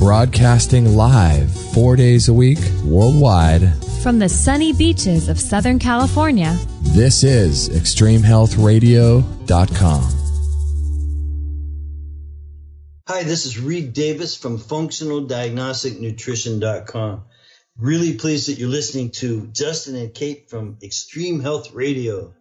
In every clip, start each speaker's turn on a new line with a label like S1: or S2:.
S1: broadcasting live 4 days a week worldwide
S2: from the sunny beaches of Southern California.
S1: This is ExtremeHealthRadio.com.
S3: Hi, this is Reed Davis from FunctionalDiagnosticNutrition.com. Really pleased that you're listening to Justin and Kate from Extreme Health Radio.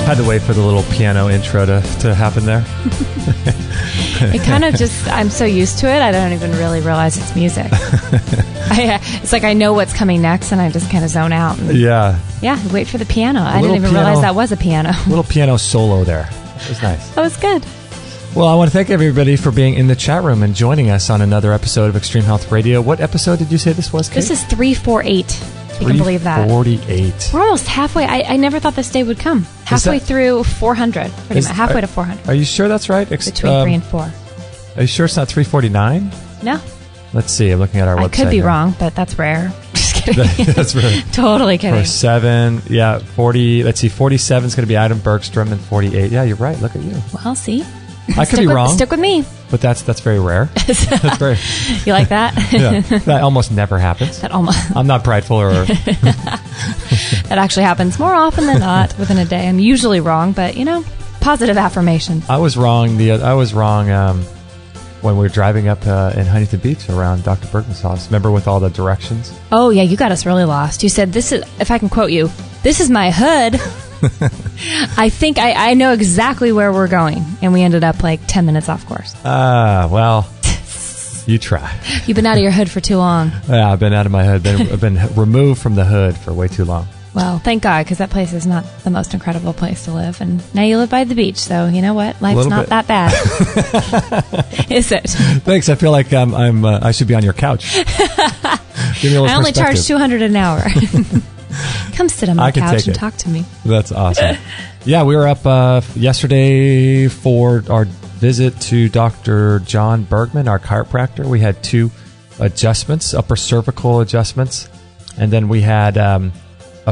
S4: Had to wait for the little piano intro to happen there.
S2: It kind of just, I'm so used to it, I don't even really realize it's music. It's like I know what's coming next and I just kind of zone out. And yeah, wait for the piano. I didn't even realize that was a piano.
S4: Little piano solo there. It was nice.
S2: That was good.
S4: Well, I want to thank everybody for being in the chat room and joining us on another episode of Extreme Health Radio. What episode did you say this was, Kate?
S2: This is 348. You can believe that.
S4: 348.
S2: We're almost halfway. I never thought this day would come. Halfway through 400. Pretty much. Halfway to 400.
S4: Are you sure that's right?
S2: Between 3 and 4.
S4: Are you sure it's not 349?
S2: No.
S4: Let's see. I'm looking at our website.
S2: I could be wrong, but that's rare. Just kidding.
S4: That's rare.
S2: Totally kidding.
S4: For 7, 40. Let's see. 47 is going to be Adam Bergstrom, and 48. Yeah, you're right. Look at you.
S2: Well, see.
S4: I could be wrong.
S2: Stick with me.
S4: But that's very rare. That's very.
S2: You like that?
S4: Yeah, that almost never happens. I'm not prideful or.
S2: That actually happens more often than not within a day. I'm usually wrong, but positive affirmations.
S4: I was wrong. When we were driving up in Huntington Beach around Dr. Bergman's house. Remember with all the directions?
S2: Oh yeah, you got us really lost. You said, "This is," if I can quote you, "This is my hood." I think I know exactly where we're going, and we ended up like 10 minutes off course.
S4: Well, you try.
S2: You've been out of your hood for too long.
S4: Yeah, I've been out of my hood. I've been removed from the hood for way too long.
S2: Well, thank God, because that place is not the most incredible place to live, and now you live by the beach, so you know what? Life's not that bad, is it?
S4: Thanks. I feel like I should be on your couch. Give me a little
S2: I only charge $200 an hour. Come sit on my couch and talk to me.
S4: That's awesome. Yeah, we were up yesterday for our visit to Dr. John Bergman, our chiropractor. We had 2 adjustments, upper cervical adjustments, and then we had a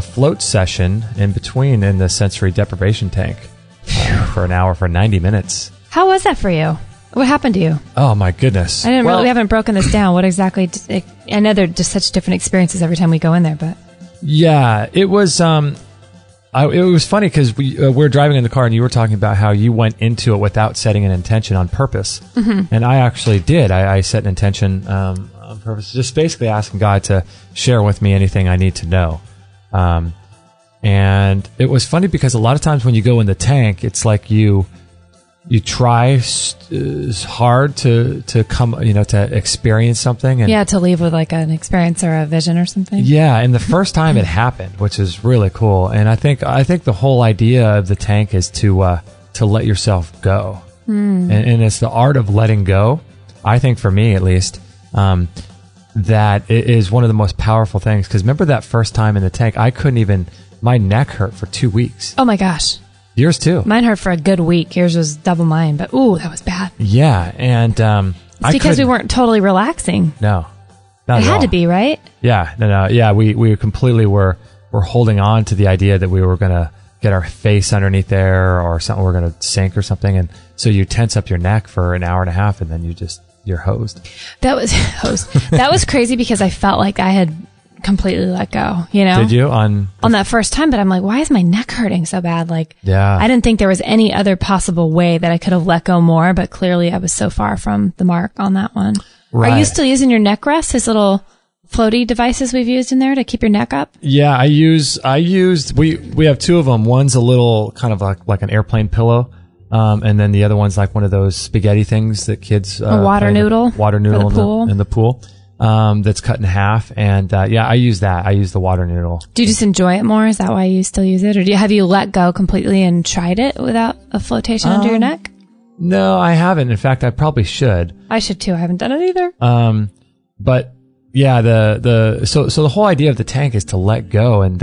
S4: float session in between in the sensory deprivation tank for an hour, for 90 minutes.
S2: How was that for you? What happened to you?
S4: Oh, my goodness.
S2: We haven't broken this down. What exactly? I know they're just such different experiences every time we go in there, but...
S4: Yeah, it was. It was funny because we were driving in the car, and you were talking about how you went into it without setting an intention on purpose, and I actually did. I set an intention on purpose, just basically asking God to share with me anything I need to know. And it was funny because a lot of times when you go in the tank, it's like you try hard to come, to experience something. And
S2: to leave with like an experience or a vision or something.
S4: Yeah, and the first time it happened, which is really cool. And I think the whole idea of the tank is to let yourself go. And it's the art of letting go. I think for me, at least, that it is one of the most powerful things. Because remember that first time in the tank, my neck hurt for 2 weeks.
S2: Oh my gosh.
S4: Yours too.
S2: Mine hurt for a good week. Yours was double mine, but that was bad.
S4: Yeah, and
S2: it's because we weren't totally relaxing.
S4: No, not
S2: it
S4: at all.
S2: Had to be, right?
S4: Yeah, no. Yeah, we completely were holding on to the idea that we were going to get our face underneath there or something. We're going to sink or something, and so you tense up your neck for an hour and a half, and then you're hosed.
S2: That was hosed. That was crazy because I felt like I had completely let go,
S4: Did you? On
S2: that first time, but I'm like, why is my neck hurting so bad? I didn't think there was any other possible way that I could have let go more, but clearly I was so far from the mark on that one. Right. Are you still using your neck rest, his little floaty devices we've used in there to keep your neck up?
S4: Yeah, we have 2 of them. One's a little kind of like an airplane pillow. And then the other one's like one of those spaghetti things that kids
S2: a water noodle
S4: in the pool. that's cut in half. And I use that. I use the water noodle.
S2: Do you just enjoy it more? Is that why you still use it? Or have you let go completely and tried it without a flotation under your neck?
S4: No, I haven't. In fact, I probably should.
S2: I should too. I haven't done it either.
S4: But yeah, so the whole idea of the tank is to let go. And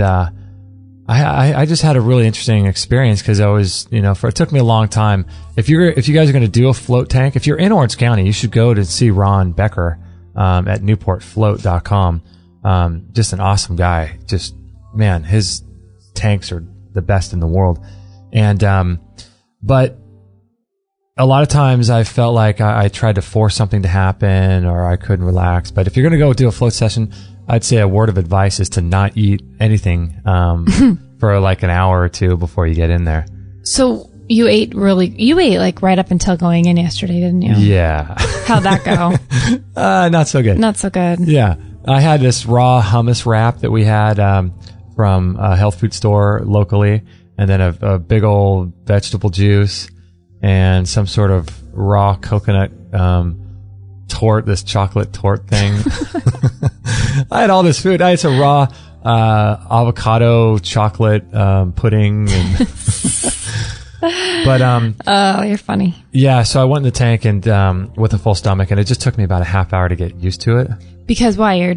S4: I just had a really interesting experience because I was, it took me a long time. If you guys are going to do a float tank, if you're in Orange County, you should go to see Ron Becker at newportfloat.com. Just an awesome guy. Just, man, his tanks are the best in the world. And but a lot of times I felt like I tried to force something to happen or I couldn't relax. But if you're going to go do a float session, I'd say a word of advice is to not eat anything for like an hour or two before you get in there.
S2: So you ate like right up until going in yesterday, didn't you?
S4: Yeah.
S2: How'd that go?
S4: Not so good.
S2: Not so good.
S4: Yeah. I had this raw hummus wrap that we had from a health food store locally, and then a big old vegetable juice and some sort of raw coconut torte, this chocolate torte thing. I had all this food. I had some raw avocado chocolate pudding. And but
S2: oh, you're funny.
S4: Yeah, so I went in the tank and with a full stomach, and it just took me about a half hour to get used to it.
S2: Because why? You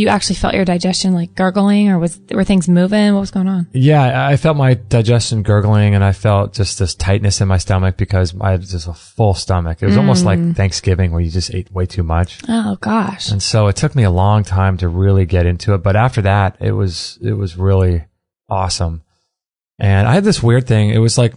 S2: actually felt your digestion like gurgling, or were things moving? What was going on?
S4: Yeah, I felt my digestion gurgling, and I felt just this tightness in my stomach because I had just a full stomach. It was almost like Thanksgiving where you just ate way too much.
S2: Oh gosh.
S4: And so it took me a long time to really get into it, but after that, it was really awesome. And I had this weird thing. It was like,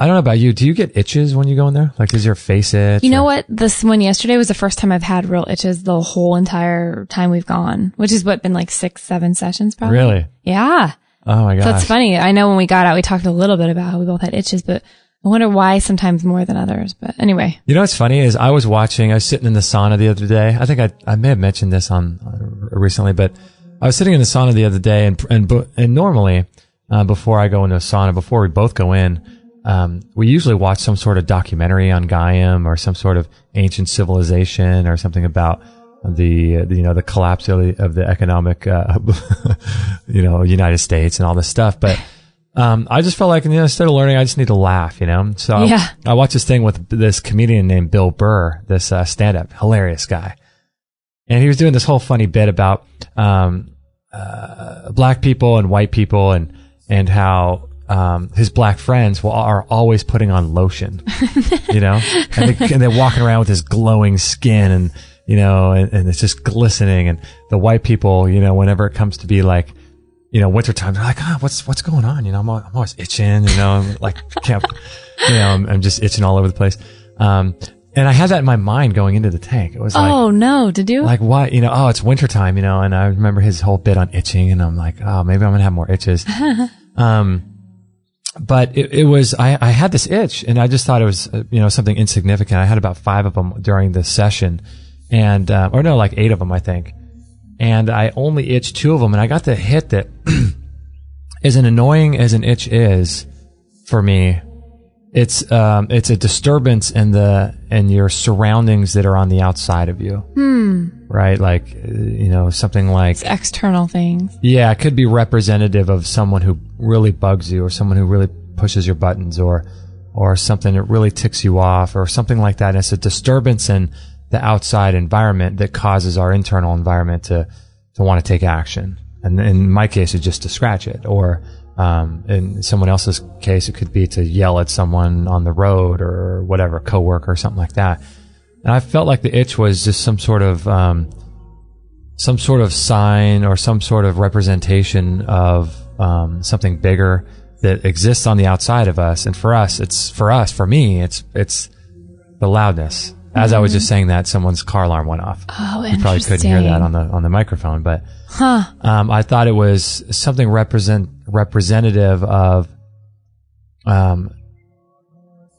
S4: I don't know about you. Do you get itches when you go in there? Like, does your face itch?
S2: You know what? This one yesterday was the first time I've had real itches the whole entire time we've gone, which is been like 6-7 sessions probably.
S4: Really?
S2: Yeah.
S4: Oh my gosh.
S2: So it's funny. I know when we got out, we talked a little bit about how we both had itches, but I wonder why sometimes more than others. But anyway.
S4: You know what's funny is I was sitting in the sauna the other day. I think I may have mentioned this on recently, but I was sitting in the sauna the other day and normally, before I go into a sauna, before we both go in, we usually watch some sort of documentary on Gaiam or some sort of ancient civilization or something about the collapse of the economic, United States and all this stuff. But, I just felt like, instead of learning, I just need to laugh, So
S2: yeah.
S4: I watched this thing with this comedian named Bill Burr, this, stand-up, hilarious guy. And he was doing this whole funny bit about, black people and white people and how, his black friends are always putting on lotion, and they're walking around with this glowing skin and it's just glistening. And the white people, whenever it comes to be like, wintertime, they're like, what's going on? I'm always itching, I'm like, I'm just itching all over the place. And I had that in my mind going into the tank. It was like,
S2: oh no, did you?
S4: Like what? It's wintertime, and I remember his whole bit on itching, and I'm like, oh, maybe I'm going to have more itches. But it was, I had this itch and I just thought it was, something insignificant. I had about 5 of them during the session and, like 8 of them, I think. And I only itched 2 of them, and I got the hit that as annoying as an itch is for me, it's a disturbance in your surroundings that are on the outside of you. Right? Like, something like
S2: it's external things.
S4: Yeah. It could be representative of someone who really bugs you or someone who really pushes your buttons or something that really ticks you off or something like that. And it's a disturbance in the outside environment that causes our internal environment to want to take action. And in my case, it's just to scratch it, or in someone else's case, it could be to yell at someone on the road or whatever, coworker or something like that. And I felt like the itch was just some sort of sign or some sort of representation of something bigger that exists on the outside of us. And for me, it's the loudness. As I was just saying that, someone's car alarm went off.
S2: Oh, interesting.
S4: You probably couldn't hear that on the microphone, but I thought it was something representative of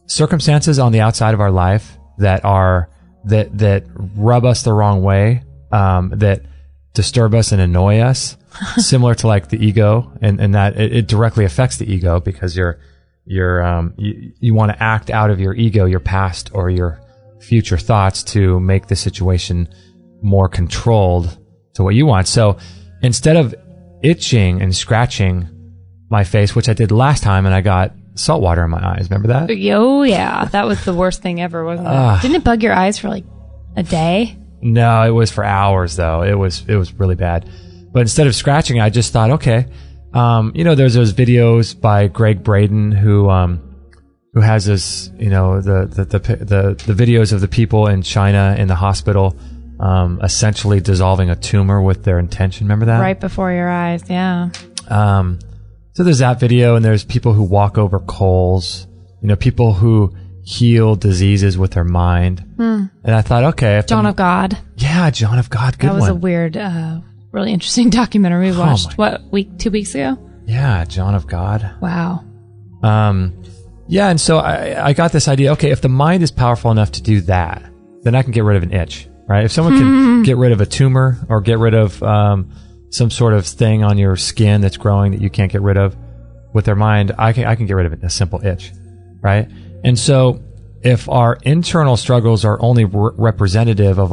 S4: circumstances on the outside of our life that rub us the wrong way, that disturb us and annoy us, similar to like the ego, and that it directly affects the ego because you want to act out of your ego, your past or your future thoughts to make the situation more controlled to what you want. So instead of itching and scratching my face, which I did last time, and I got salt water in my eyes. Remember that?
S2: Oh, yeah. That was the worst thing ever, wasn't it? Didn't it bug your eyes for like a day?
S4: No, it was for hours, though. It was really bad. But instead of scratching, I just thought, okay, there's those videos by Greg Braden who has this, the videos of the people in China in the hospital, essentially dissolving a tumor with their intention. Remember that?
S2: Right before your eyes, yeah.
S4: So there's that video, and there's people who walk over coals, people who heal diseases with their mind. And I thought, okay.
S2: John of God.
S4: Yeah, John of God. Good one.
S2: That was a weird, really interesting documentary we watched, 2 weeks ago?
S4: Yeah, John of God.
S2: Wow.
S4: Yeah, and so I got this idea, okay, if the mind is powerful enough to do that, then I can get rid of an itch, right? If someone can get rid of a tumor or get rid of some sort of thing on your skin that's growing that you can't get rid of with their mind, I can get rid of it, a simple itch, right? And so if our internal struggles are only representative of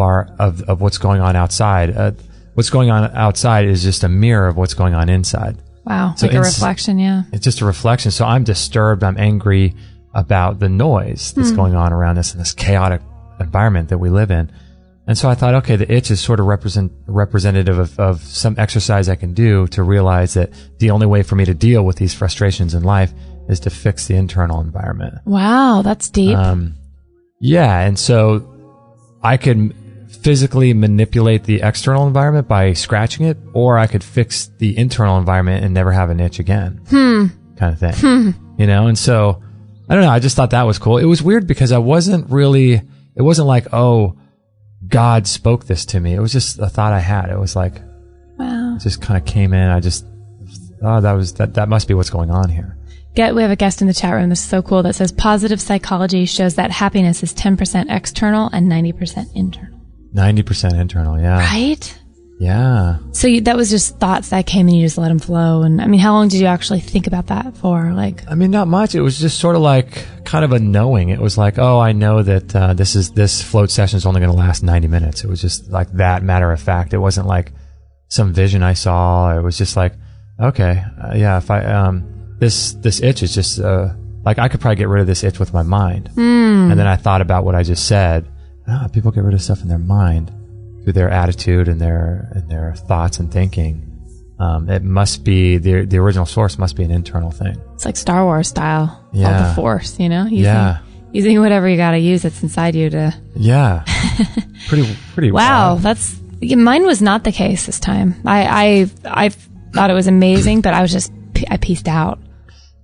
S4: what's going on outside, what's going on outside is just a mirror of what's going on inside.
S2: Wow, so like a reflection, yeah.
S4: It's just a reflection. So I'm disturbed, I'm angry about the noise that's going on around us in this chaotic environment that we live in. And so I thought, okay, the itch is sort of representative of some exercise I can do to realize that the only way for me to deal with these frustrations in life is to fix the internal environment.
S2: Wow, that's deep.
S4: Yeah, and so I could physically manipulate the external environment by scratching it, or I could fix the internal environment and never have an itch again. Kind of thing. And so, I don't know, I just thought that was cool. It was weird because it wasn't like, oh, God spoke this to me. It was just a thought I had. It was like, wow. It just kind of came in. That must be what's going on here.
S2: We have a guest in the chat room. This is so cool. That says positive psychology shows that happiness is 10% external and 90% internal.
S4: 90% internal, yeah.
S2: Right?
S4: Yeah.
S2: So that was just thoughts that came and you just let them flow. And I mean, how long did you actually think about that for?
S4: Not much. It was just sort of like kind of a knowing. It was like, oh, I know that this float session is only going to last 90 minutes. It was just like that, matter of fact. It wasn't like some vision I saw. It was just like, okay, if I this itch is just like I could probably get rid of this itch with my mind. And then I thought about what I just said. People get rid of stuff in their mind through their attitude and their thoughts and thinking. It must be the original source must be an internal thing.
S2: It's like Star Wars style.
S4: Yeah.
S2: All the Force, using whatever you got to use that's inside you to.
S4: Yeah. Pretty.
S2: Wow, mine was not the case this time. I thought it was amazing, but I pieced out.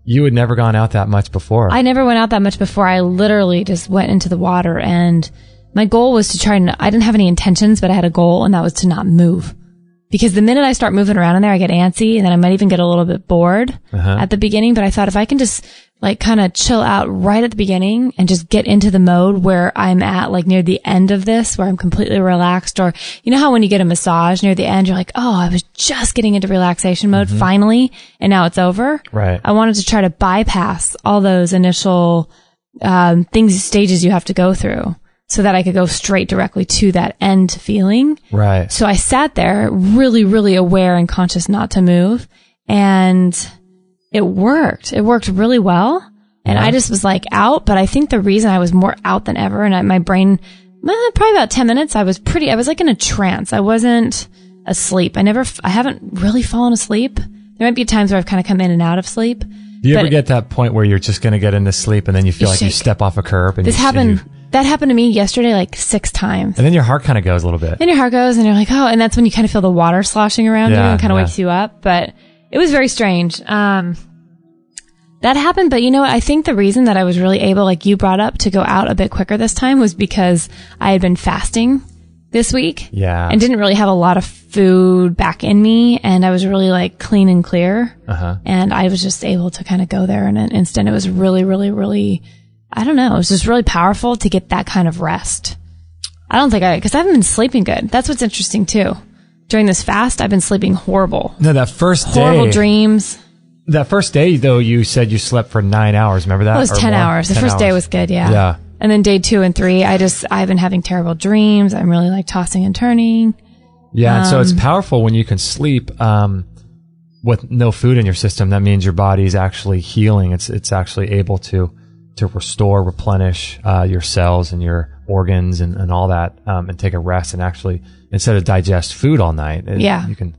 S4: You had never gone out that much before.
S2: I never went out that much before. I literally just went into the water, and my goal was to I didn't have any intentions, but I had a goal, and that was to not move. Because the minute I start moving around in there, I get antsy, and then I might even get a little bit bored at the beginning. But I thought if I can just kind of chill out right at the beginning and just get into the mode where I'm at near the end of this, where I'm completely relaxed, or you know how when you get a massage near the end, you're like, oh, I was just getting into relaxation mode finally, and now it's over.
S4: Right.
S2: I wanted to try to bypass all those initial stages you have to go through, so that I could go straight directly to that end feeling.
S4: Right.
S2: So I sat there really, really aware and conscious not to move. And it worked. It worked really well. And I just was out. But I think the reason I was more out than ever, and my brain, probably about 10 minutes, I was in a trance. I wasn't asleep. I haven't really fallen asleep. There might be times where I've kind of come in and out of sleep.
S4: Do you ever get that point where you're just going to get into sleep and then you feel like you step off a curb? And
S2: that happened to me yesterday 6 times.
S4: And then your heart kind of goes a little bit.
S2: Then your heart goes and you're like, oh, and that's when you kind of feel the water sloshing around you and kind of wakes you up. But it was very strange. That happened. But you know what? I think the reason that I was really able, like you brought up, to go out a bit quicker this time was because I had been fasting this week.
S4: Yeah.
S2: And didn't really have a lot of food back in me. And I was really clean and clear. And I was just able to kind of go there in an instant. It was really, really, really, I don't know. It was just really powerful to get that kind of rest. Because I haven't been sleeping good. That's what's interesting too. During this fast, I've been sleeping horrible.
S4: No, that first day.
S2: Horrible dreams.
S4: That first day, though, you said you slept for 9 hours. Remember that?
S2: It was 10 hours. The first day was good, yeah.
S4: Yeah.
S2: And then day 2 and 3, I've been having terrible dreams. I'm really like tossing and turning.
S4: Yeah. And so it's powerful when you can sleep, with no food in your system. That means your body's actually healing. It's actually able to restore, replenish, your cells and your organs and all that, and take a rest and actually, instead of digest food all night. You can,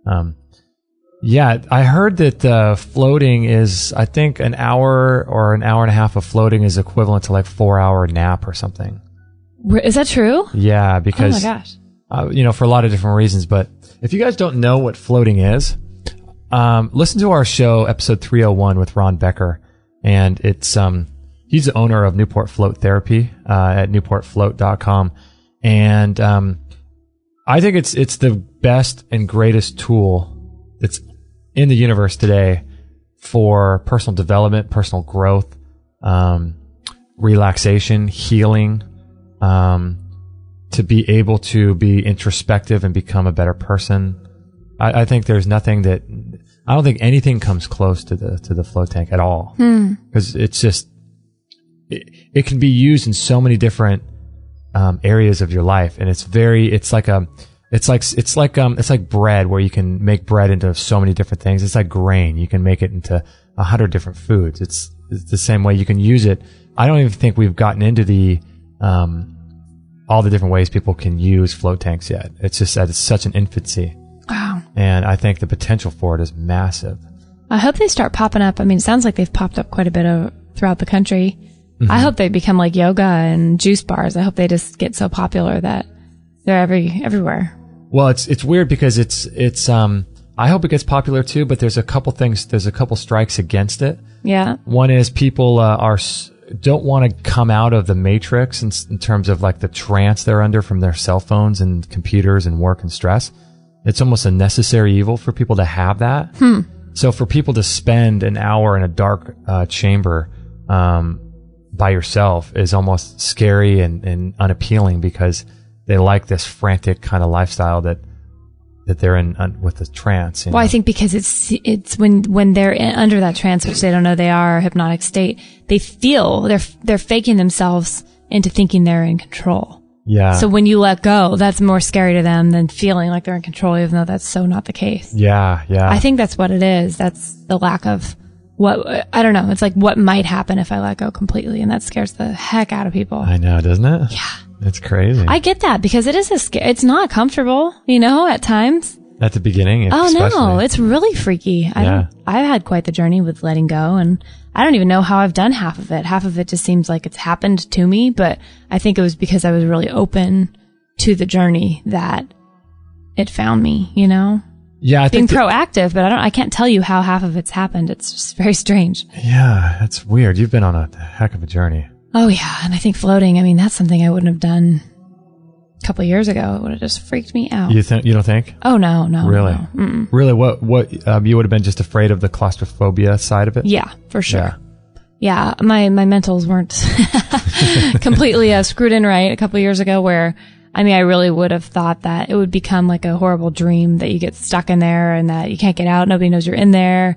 S4: I heard that, floating is, I think an hour or an hour and a half of floating is equivalent to like 4-hour nap or something.
S2: Is that true?
S4: Yeah, because,
S2: oh my gosh.
S4: For a lot of different reasons, but if you guys don't know what floating is, listen to our show, episode 301 with Ron Becker. And it's, he's the owner of Newport Float Therapy, at newportfloat.com. And, I think it's the best and greatest tool that's in the universe today for personal development, personal growth, relaxation, healing, to be able to be introspective and become a better person. I think there's nothing that, I don't think anything comes close to the float tank at all. Because it's just, it can be used in so many different, areas of your life. And it's like bread, where you can make bread into so many different things. It's like grain. You can make it into 100 different foods. It's the same way you can use it. I don't even think we've gotten into the, all the different ways people can use float tanks yet. It's just that it's such an infancy.
S2: Wow.
S4: And I think the potential for it is massive.
S2: I hope they start popping up. I mean, it sounds like they've popped up quite a bit throughout the country. Mm-hmm. I hope they become like yoga and juice bars. I hope they just get so popular that they're everywhere.
S4: Well, it's weird because it's I hope it gets popular too, but there's a couple strikes against it.
S2: Yeah.
S4: One is people don't want to come out of the matrix in terms of like the trance they're under from their cell phones and computers and work and stress. It's almost a necessary evil for people to have that. So for people to spend an hour in a dark chamber by yourself is almost scary and unappealing, because they like this frantic kind of lifestyle that they're in with the trance.
S2: Well, I think because it's when they're under that trance, which they don't know they are, hypnotic state, they feel they're faking themselves into thinking they're in control.
S4: Yeah.
S2: So when you let go, that's more scary to them than feeling like they're in control, even though that's so not the case.
S4: Yeah. Yeah.
S2: I think that's what it is. That's the lack of I don't know. It's like what might happen if I let go completely, and that scares the heck out of people.
S4: I know, doesn't it?
S2: Yeah.
S4: It's crazy.
S2: I get that, because it is it's not comfortable, at times.
S4: At the beginning.
S2: Oh, no. It's really freaky. I've had quite the journey with letting go, and I don't even know how I've done half of it. Half of it just seems like it's happened to me, but I think it was because I was really open to the journey that it found me,
S4: Yeah, I think
S2: being proactive, but I can't tell you how half of it's happened. It's just very strange.
S4: Yeah, that's weird. You've been on a heck of a journey.
S2: Oh yeah, and I think floating, that's something I wouldn't have done a couple of years ago. It would have just freaked me out.
S4: You don't think?
S2: Oh no.
S4: Really?
S2: No.
S4: Really? What you would have been just afraid of the claustrophobia side of it?
S2: Yeah, for sure. Yeah, my mentals weren't completely screwed in right a couple of years ago, where I really would have thought that it would become like a horrible dream, that you get stuck in there and that you can't get out. Nobody knows you're in there.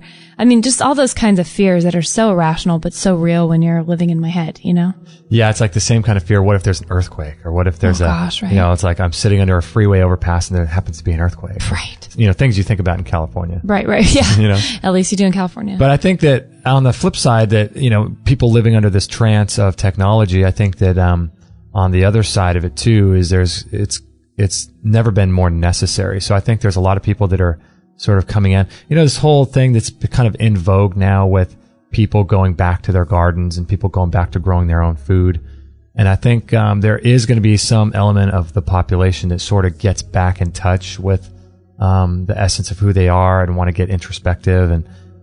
S2: Just all those kinds of fears that are so irrational, but so real when you're living in my head,
S4: Yeah, it's like the same kind of fear. What if there's an earthquake? Or what if there's
S2: right.
S4: It's like I'm sitting under a freeway overpass and there happens to be an earthquake.
S2: Right.
S4: Things you think about in California.
S2: Right. Yeah. At least you do in California.
S4: But I think that on the flip side that, people living under this trance of technology, I think that, on the other side of it too is it's never been more necessary. So I think there's a lot of people that are sort of coming in, this whole thing that's kind of in vogue now with people going back to their gardens and people going back to growing their own food. And I think, there is going to be some element of the population that sort of gets back in touch with, the essence of who they are and want to get introspective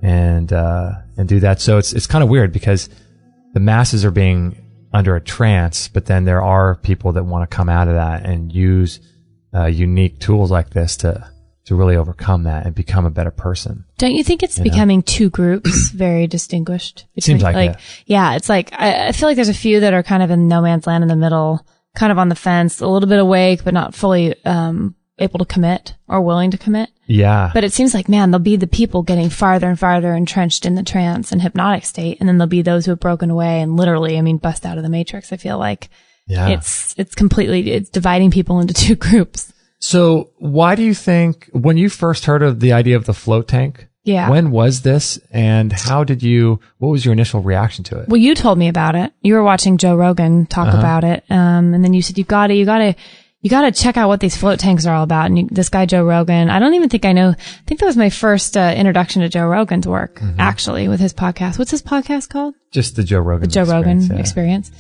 S4: and do that. So it's kind of weird, because the masses are being under a trance, but then there are people that want to come out of that and use unique tools like this to really overcome that and become a better person.
S2: Don't you think it's becoming two groups, very distinguished?
S4: It seems like it.
S2: Yeah, it's like I feel like there's a few that are kind of in no man's land in the middle, kind of on the fence, a little bit awake, but not fully able to commit or willing to commit.
S4: Yeah.
S2: But it seems like, man, there'll be the people getting farther and farther entrenched in the trance and hypnotic state. And then there'll be those who have broken away and literally, bust out of the matrix. I feel like it's dividing people into two groups.
S4: So why do you think, when you first heard of the idea of the float tank, when was this, and what was your initial reaction to it?
S2: Well, you told me about it. You were watching Joe Rogan talk about it. And then you said, you gotta check out what these float tanks are all about. And this guy, Joe Rogan, I don't even think I know. I think that was my first introduction to Joe Rogan's work, actually, with his podcast. What's his podcast called?
S4: Just the Joe Rogan
S2: Experience.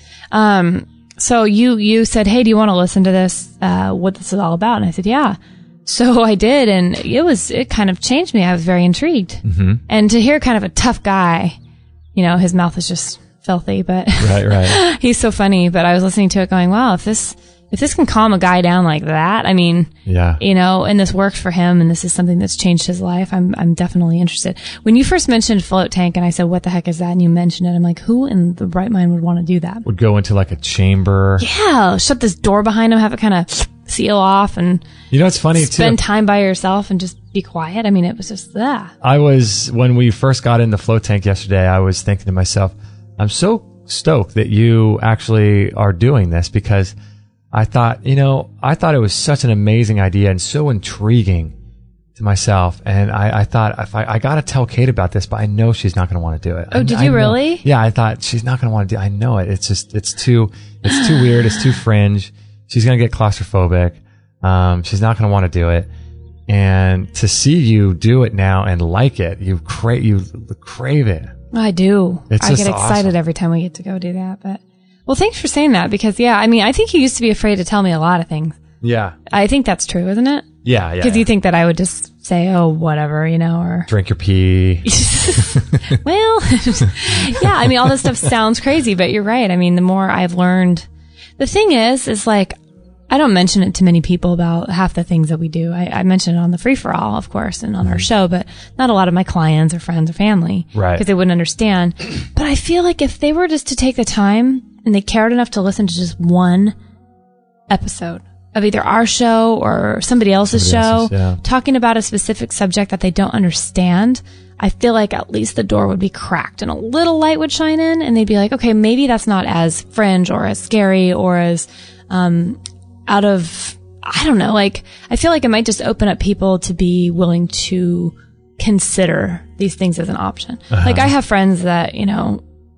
S2: So you said, hey, do you want to listen to this, what this is all about? And I said, yeah. So I did, and it kind of changed me. I was very intrigued. And to hear kind of a tough guy, his mouth is just filthy, but
S4: right.
S2: He's so funny. But I was listening to it going, wow, if this can calm a guy down like that, and this works for him, and this is something that's changed his life, I'm definitely interested. When you first mentioned float tank, and I said, what the heck is that? And you mentioned it, I'm like, who in the right mind would want to do that? Would
S4: go into like a chamber.
S2: Yeah, shut this door behind him, have it kind of seal off, and
S4: it's funny
S2: spend time by yourself and just be quiet. It was just that.
S4: When we first got in the float tank yesterday, I was thinking to myself, I'm so stoked that you actually are doing this, because I thought it was such an amazing idea and so intriguing to myself. And I thought, I got to tell Kate about this, but I know she's not going to want to do it.
S2: Oh, did you really?
S4: Yeah, I thought she's not going to want to do it. I know it. It's too weird. It's too fringe. She's going to get claustrophobic. She's not going to want to do it. And to see you do it now and like it, you crave it.
S2: I do. I get excited
S4: awesome.
S2: every time we get to go do that. But well, thanks for saying that, because I think you used to be afraid to tell me a lot of things.
S4: Yeah.
S2: I think that's true, isn't it?
S4: Yeah.
S2: Because you think that I would just say, oh, whatever, or
S4: drink your pee.
S2: Well, yeah, all this stuff sounds crazy, but you're right. The more I've learned, the thing is like, I don't mention it to many people about half the things that we do. I mention it on the Free For All, of course, and on our show, but not a lot of my clients or friends or family.
S4: Right.
S2: Because they wouldn't understand. But I feel like if they were just to take the time and they cared enough to listen to just one episode of either our show or somebody else's show, talking about a specific subject that they don't understand, I feel like at least the door would be cracked and a little light would shine in, and they'd be like, okay, maybe that's not as fringe or as scary or as out of, I don't know, like, I feel like it might just open up people to be willing to consider these things as an option. Like, I have friends that,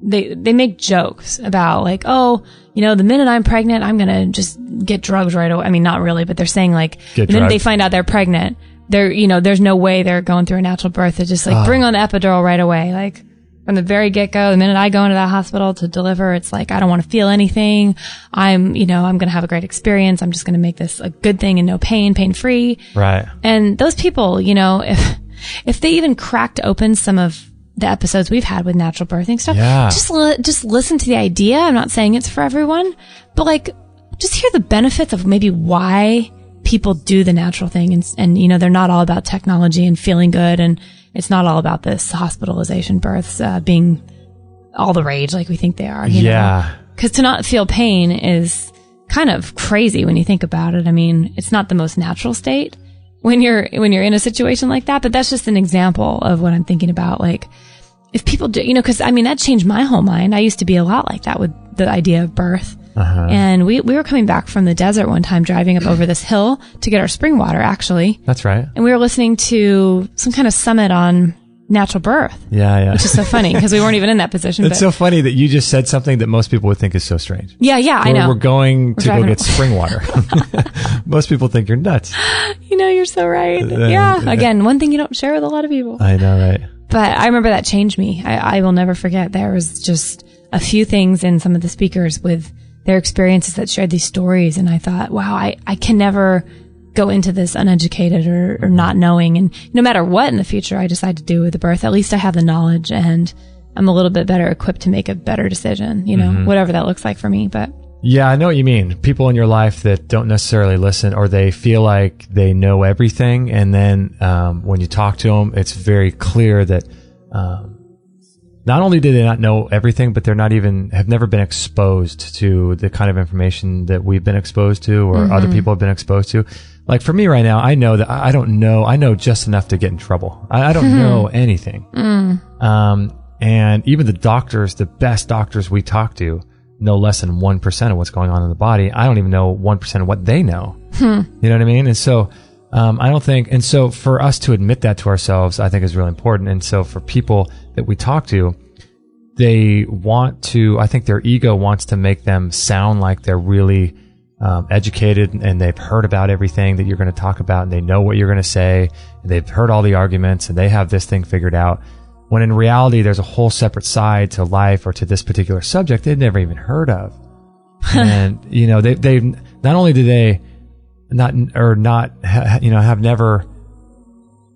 S2: they make jokes about like, oh, the minute I'm pregnant, I'm going to just get drugs right away. Not really, but they're saying like, the minute they find out they're pregnant, there's no way they're going through a natural birth. They're just like, bring on the epidural right away. Like, from the very get-go, the minute I go into that hospital to deliver, it's like, I don't want to feel anything. I'm going to have a great experience. I'm just going to make this a good thing and no pain-free.
S4: Right.
S2: And those people, if they even cracked open some of the episodes we've had with natural birthing stuff, just listen to the idea. I'm not saying it's for everyone, but like, just hear the benefits of maybe why people do the natural thing. And they're not all about technology and feeling good, and it's not all about this hospitalization births being all the rage like we think they are. You know? Because to not feel pain is kind of crazy when you think about it. It's not the most natural state when you're in a situation like that, but that's just an example of what I'm thinking about. Like, if people do, because that changed my whole mind. I used to be a lot like that with the idea of birth. And we were coming back from the desert one time, driving up over this hill to get our spring water, actually.
S4: That's right.
S2: And we were listening to some kind of summit on natural birth.
S4: Yeah.
S2: Which is so funny because we weren't even in that position.
S4: It's so funny that you just said something that most people would think is so strange.
S2: Yeah, I know.
S4: We're going to go get spring water. Most people think you're nuts.
S2: You're so right. Yeah. Again, one thing you don't share with a lot of people.
S4: I know, right?
S2: But I remember that changed me. I will never forget. There was just a few things in some of the speakers with their experiences that shared these stories. And I thought, wow, I can never go into this uneducated or not knowing. And no matter what in the future I decide to do with the birth, at least I have the knowledge and I'm a little bit better equipped to make a better decision, whatever that looks like for me. But
S4: yeah, I know what you mean. People in your life that don't necessarily listen, or they feel like they know everything. And then when you talk to them, it's very clear that not only do they not know everything, but they're have never been exposed to the kind of information that we've been exposed to, or other people have been exposed to. like for me right now, I know that I don't know. I know just enough to get in trouble. I don't know anything. And even the doctors, the best doctors we talk to, know less than 1% of what's going on in the body. I don't even know 1% of what they know. You know what I mean? And so, I don't think, and so for us to admit that to ourselves, I think is really important. And so for people that we talk to, they want to, I think their ego wants to make them sound like they're really educated and they've heard about everything that you're going to talk about and they know what you're going to say. And they've heard all the arguments and they have this thing figured out. When in reality, there's a whole separate side to life or to this particular subject they've never even heard of. And, you know, they not only do they have never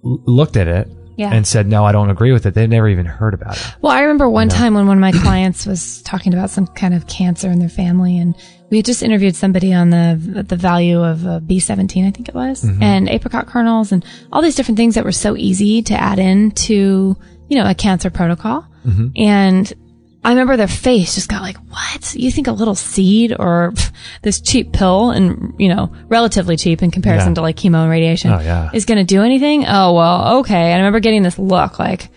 S4: looked at it and said, no, I don't agree with it. They've never even heard about it.
S2: Well, I remember one time when one of my clients was talking about some kind of cancer in their family, and we had just interviewed somebody on the value of B17, I think it was, and apricot kernels and all these different things that were so easy to add into, you know, a cancer protocol. And I remember their face just got like, what? You think a little seed or this cheap pill, and, you know, relatively cheap in comparison to like chemo and radiation, is going to do anything? Oh, well, okay. And I remember getting this look like,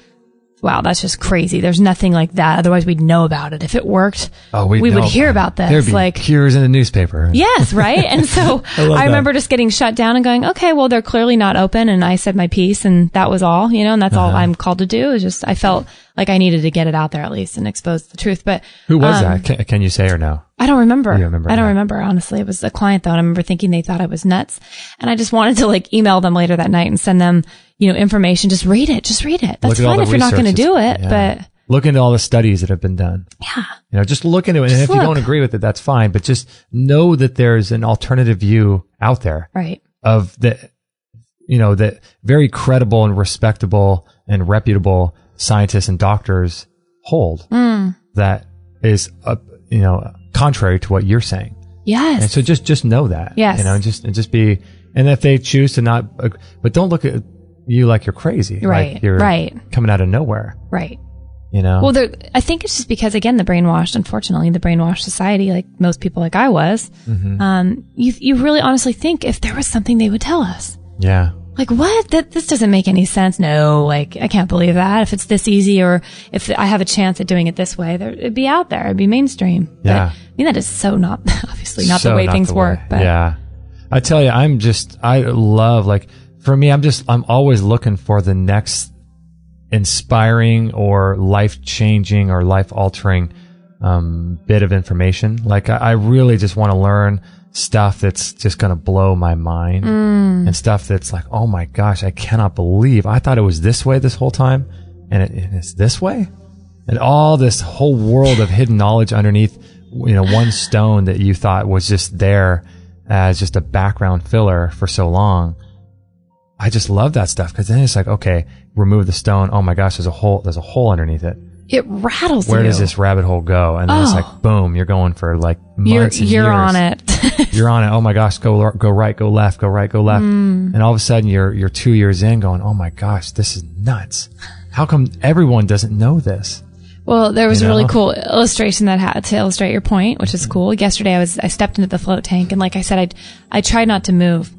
S2: wow, that's just crazy. There's nothing like that. Otherwise, we'd know about it. If it worked, we would hear about this.
S4: There'd be like cures in the newspaper.
S2: Yes, right? And so I remember just getting shut down and going, okay, well, they're clearly not open. And I said my piece and that was all, you know, and that's all I'm called to do. Is just, I felt like I needed to get it out there at least and expose the truth. But
S4: who was that? Can you say or no?
S2: I don't remember.
S4: You remember?
S2: I don't remember, honestly. It was a client though. And I remember thinking they thought I was nuts. And I just wanted to like email them later that night and send them, you know, information. Just read it. Just read it. That's fine if you're not going to do it, but
S4: look into all the studies that have been done.
S2: Yeah.
S4: You know, just look into it. And if you don't agree with it, that's fine. But just know that there's an alternative view out there.
S2: Right.
S4: Of the, you know, that very credible and respectable and reputable scientists and doctors hold that is, you know, contrary to what you're saying.
S2: Yes.
S4: And so just know that.
S2: Yes.
S4: You know, and just be, and if they choose to not, but don't look at you like you're crazy.
S2: Right.
S4: Like you're coming out of nowhere.
S2: Right.
S4: You know?
S2: Well, I think it's just because, again, the brainwashed society, like most people like I was, you really honestly think if there was something they would tell us.
S4: Yeah.
S2: Like, what? This doesn't make any sense. No, like, I can't believe that. If it's this easy, or if I have a chance at doing it this way, it'd be out there. It'd be mainstream.
S4: Yeah.
S2: But, I mean, that is so not, obviously not the way things work. But
S4: yeah. I tell you, I love, like, for me, I'm always looking for the next inspiring or life-changing or life-altering bit of information. Like, I really just want to learn stuff that's just going to blow my mind and stuff that's like, oh my gosh, I cannot believe I thought it was this way this whole time, and it's this way, and all this whole world of hidden knowledge underneath, you know, one stone that you thought was just there as just a background filler for so long. I just love that stuff, because then it's like, okay, remove the stone. Oh my gosh, there's a hole underneath it.
S2: It rattles
S4: Where
S2: you.
S4: does this rabbit hole go? And then it's like, boom, you're going for like months and years.
S2: You're on it.
S4: You're on it. Oh my gosh, go right, go left, go right, go left. And all of a sudden you're 2 years in going, oh my gosh, this is nuts. How come everyone doesn't know this?
S2: Well, there was a really cool illustration that had to illustrate your point, which is cool. Yesterday I stepped into the float tank, and like I said, I tried not to move.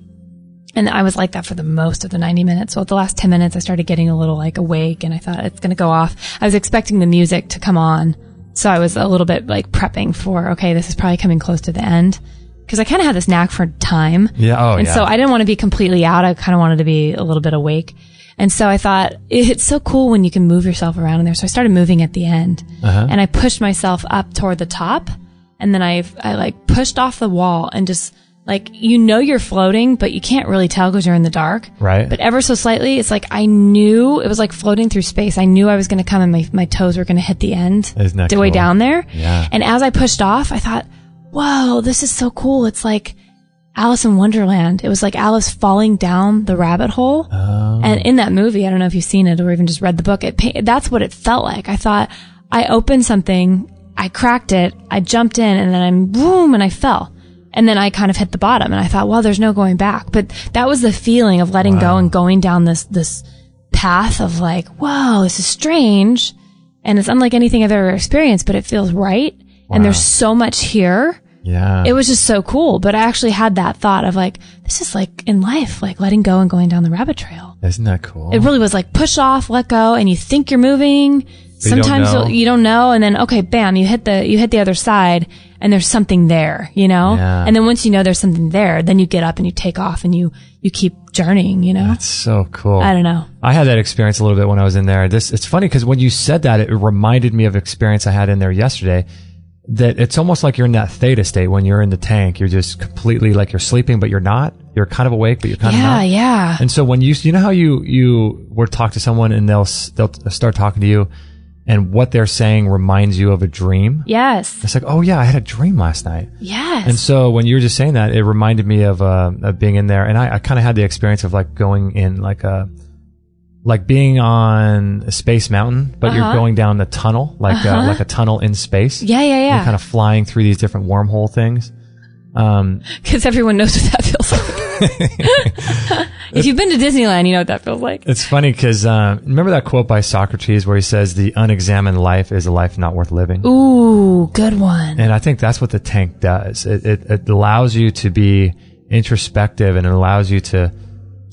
S2: And I was like that for the most of the 90 minutes. So at the last 10 minutes, I started getting a little like awake, and I thought it's going to go off. I was expecting the music to come on. So I was a little bit like prepping for, okay, this is probably coming close to the end. Cause I kind of had this knack for time.
S4: Yeah.
S2: And so I didn't want to be completely out. I kind of wanted to be a little bit awake. And so I thought it's so cool when you can move yourself around in there. So I started moving at the end, and I pushed myself up toward the top, and then I like pushed off the wall and just, like, you know, you're floating, but you can't really tell because you're in the dark.
S4: Right.
S2: But ever so slightly, it's like I knew it was like floating through space. I knew I was going to come and my toes were going to hit the end.
S4: Isn't that
S2: the way
S4: cool?
S2: down there.
S4: Yeah.
S2: And as I pushed off, I thought, whoa, this is so cool. It's like Alice in Wonderland. It was like Alice falling down the rabbit hole.
S4: Oh.
S2: And in that movie, I don't know if you've seen it or even just read the book, that's what it felt like. I thought I opened something, I cracked it, I jumped in, and then boom, and I fell. And then I kind of hit the bottom, and I thought, well, there's no going back. But that was the feeling of letting go and going down this path of like, whoa, this is strange. And it's unlike anything I've ever experienced, but it feels right. And there's so much here It was just so cool. But I actually had that thought of like, this is like in life, like letting go and going down the rabbit trail.
S4: Isn't that cool?
S2: It really was like push off, let go, and you think you're moving.
S4: But
S2: sometimes you don't know. And then, okay, bam, you hit the other side and there's something there, you know?
S4: Yeah.
S2: And then once you know there's something there, then you get up and you take off and you keep journeying, you know?
S4: That's so cool.
S2: I don't know.
S4: I had that experience a little bit when I was in there. It's funny because when you said that, it reminded me of experience I had in there yesterday. That it's almost like you're in that theta state when you're in the tank. You're just completely like you're sleeping, but you're not. You're kind of awake, but you're kind of not.
S2: Yeah.
S4: And so when you know how you would talk to someone and they'll start talking to you, and what they're saying reminds you of a dream.
S2: Yes.
S4: It's like, oh yeah, I had a dream last night.
S2: Yes.
S4: And so when you were just saying that, it reminded me of being in there, and I kind of had the experience of like going in like being on Space Mountain, but you're going down the tunnel, like a tunnel in space.
S2: Yeah.
S4: You're kind of flying through these different wormhole things.
S2: Because everyone knows what that feels like. If you've been to Disneyland, you know what that feels like.
S4: It's funny because remember that quote by Socrates where he says, "The unexamined life is a life not worth living."
S2: Ooh, good one.
S4: And I think that's what the tank does. It allows you to be introspective, and it allows you to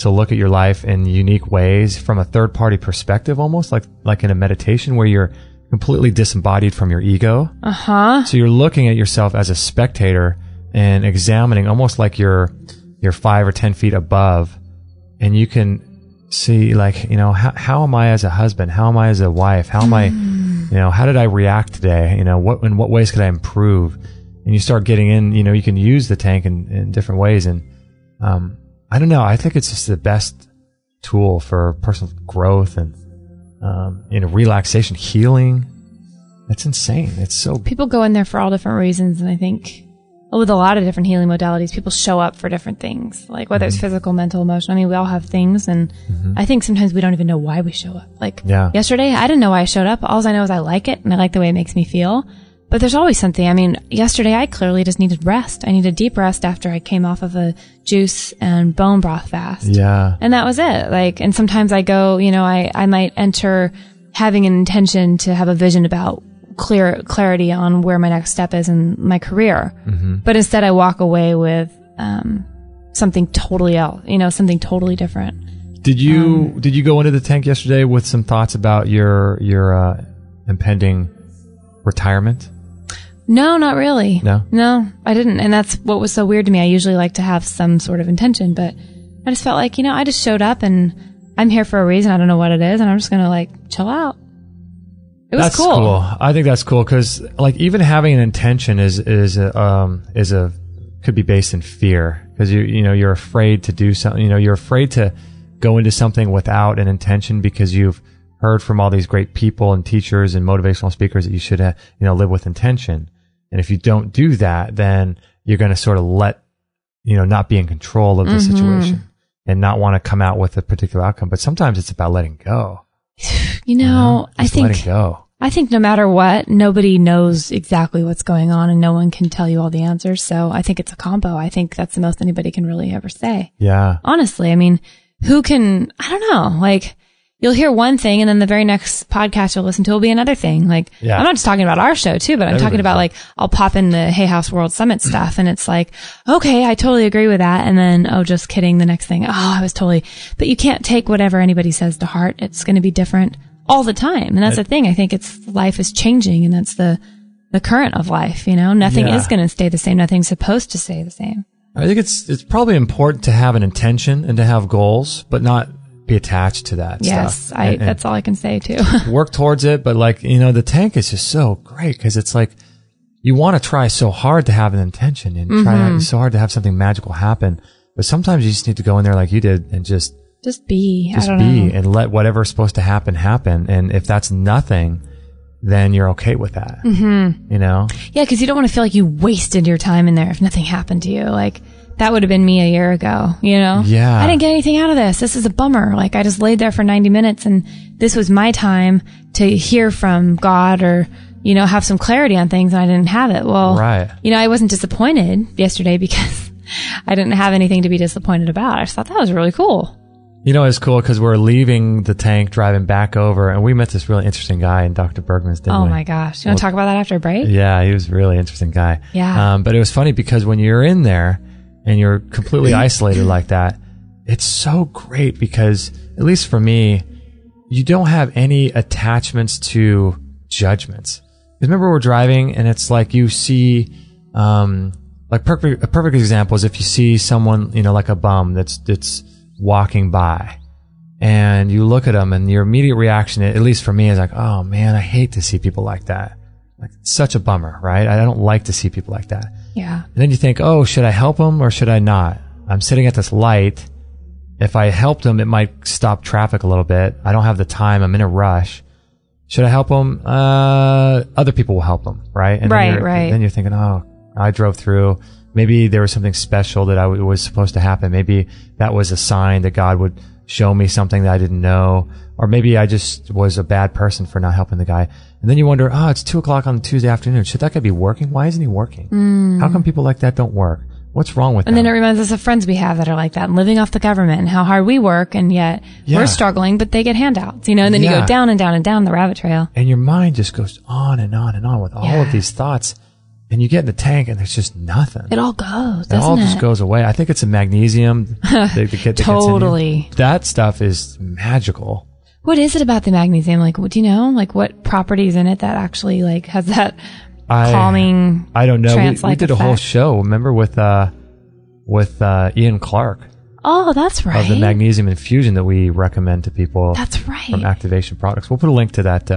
S4: look at your life in unique ways from a third party perspective, almost like in a meditation where you're completely disembodied from your ego. So you're looking at yourself as a spectator and examining almost like you're 5 or 10 feet above, and you can see like, you know, how am I as a husband? How am I as a wife? How am I, you know, how did I react today? You know, in what ways could I improve? And you start getting in, you know, you can use the tank in different ways. And, I don't know. I think it's just the best tool for personal growth and, you know, relaxation, healing. It's insane. It's so...
S2: People go in there for all different reasons. And I think with a lot of different healing modalities, people show up for different things, like whether it's physical, mental, emotional. I mean, we all have things. And I think sometimes we don't even know why we show up. Like yesterday, I didn't know why I showed up. All I know is I like it and I like the way it makes me feel. But there's always something. I mean, yesterday I clearly just needed rest. I needed deep rest after I came off of a juice and bone broth fast.
S4: Yeah.
S2: And that was it. Like, and sometimes I go, you know, I might enter having an intention to have a vision about clarity on where my next step is in my career. But instead I walk away with, something totally else, you know, something totally different.
S4: Did you go into the tank yesterday with some thoughts about your impending retirement?
S2: No, not really.
S4: No,
S2: I didn't. And that's what was so weird to me. I usually like to have some sort of intention, but I just felt like, you know, I just showed up and I'm here for a reason. I don't know what it is. And I'm just going to like chill out. It was cool.
S4: I think that's cool because like even having an intention could be based in fear because you're afraid to do something. You know, you're afraid to go into something without an intention because you've heard from all these great people and teachers and motivational speakers that you should live with intention. And if you don't do that, then you're going to sort of not be in control of the situation and not want to come out with a particular outcome. But sometimes it's about letting go.
S2: I think
S4: letting go.
S2: I think no matter what, nobody knows exactly what's going on and no one can tell you all the answers. So I think it's a combo. I think that's the most anybody can really ever say.
S4: Yeah.
S2: Honestly, I mean, I don't know, like, you'll hear one thing and then the very next podcast you'll listen to will be another thing. Like, I'm not just talking about our show too, but I'm talking about like, I'll pop in the Hay House World Summit stuff and it's like, okay, I totally agree with that. And then, oh, just kidding. The next thing, but you can't take whatever anybody says to heart. It's going to be different all the time. And that's the thing. I think life is changing and that's the current of life. You know, nothing is going to stay the same. Nothing's supposed to stay the same.
S4: I think it's probably important to have an intention and to have goals, but not be attached to that stuff.
S2: Yes, that's all I can say too.
S4: Work towards it, but like, the tank is just so great because it's like you want to try so hard to have an intention and try so hard to have something magical happen, but sometimes you just need to go in there like you did and just be. Just be and let whatever's supposed to happen. And if that's nothing, then you're okay with that.
S2: Yeah, because you don't want to feel like you wasted your time in there if nothing happened to you. Like, that would have been me a year ago,
S4: Yeah.
S2: I didn't get anything out of this. This is a bummer. Like, I just laid there for 90 minutes and this was my time to hear from God or, have some clarity on things and I didn't have it. Well,
S4: right.
S2: I wasn't disappointed yesterday because I didn't have anything to be disappointed about. I just thought that was really cool.
S4: You know, it's cool because we're leaving the tank, driving back over, and we met this really interesting guy in Dr. Bergman's, didn't we?
S2: Oh my gosh. You want to talk about that after a break?
S4: Yeah, he was a really interesting guy.
S2: Yeah.
S4: But it was funny because when you're in there and you're completely isolated like that, it's so great because, at least for me, you don't have any attachments to judgments. Remember we're driving and it's like you see, a perfect example is if you see someone, you know, like a bum that's walking by and you look at them and your immediate reaction, at least for me, is like, oh man, I hate to see people like that. Like, it's such a bummer, right? I don't like to see people like that.
S2: Yeah.
S4: And then you think, oh, should I help them or should I not? I'm sitting at this light. If I helped them, it might stop traffic a little bit. I don't have the time. I'm in a rush. Should I help them? Other people will help them, right? And then you're thinking, oh, I drove through. Maybe there was something special that was supposed to happen. Maybe that was a sign that God would show me something that I didn't know. Or maybe I just was a bad person for not helping the guy. And then you wonder, oh, it's 2:00 on Tuesday afternoon. Should that guy be working? Why isn't he working? How come people like that don't work? What's wrong with them?
S2: And then it reminds us of friends we have that are like that and living off the government and how hard we work, and yet we're struggling, but they get handouts, you know, and then you go down and down and down the rabbit trail.
S4: And your mind just goes on and on and on with all of these thoughts. And you get in the tank and there's just nothing.
S2: It all goes, doesn't it?
S4: It all just goes away. I think it's a magnesium.
S2: Totally.
S4: That stuff is magical.
S2: What is it about the magnesium? Like, do you know? Like, what properties in it that actually, like, has that calming,
S4: I don't know. We did a whole
S2: effect?
S4: show, remember, with Ian Clark.
S2: Oh, that's right.
S4: Of the magnesium infusion that we recommend to people.
S2: That's right.
S4: From Activation Products. We'll put a link to that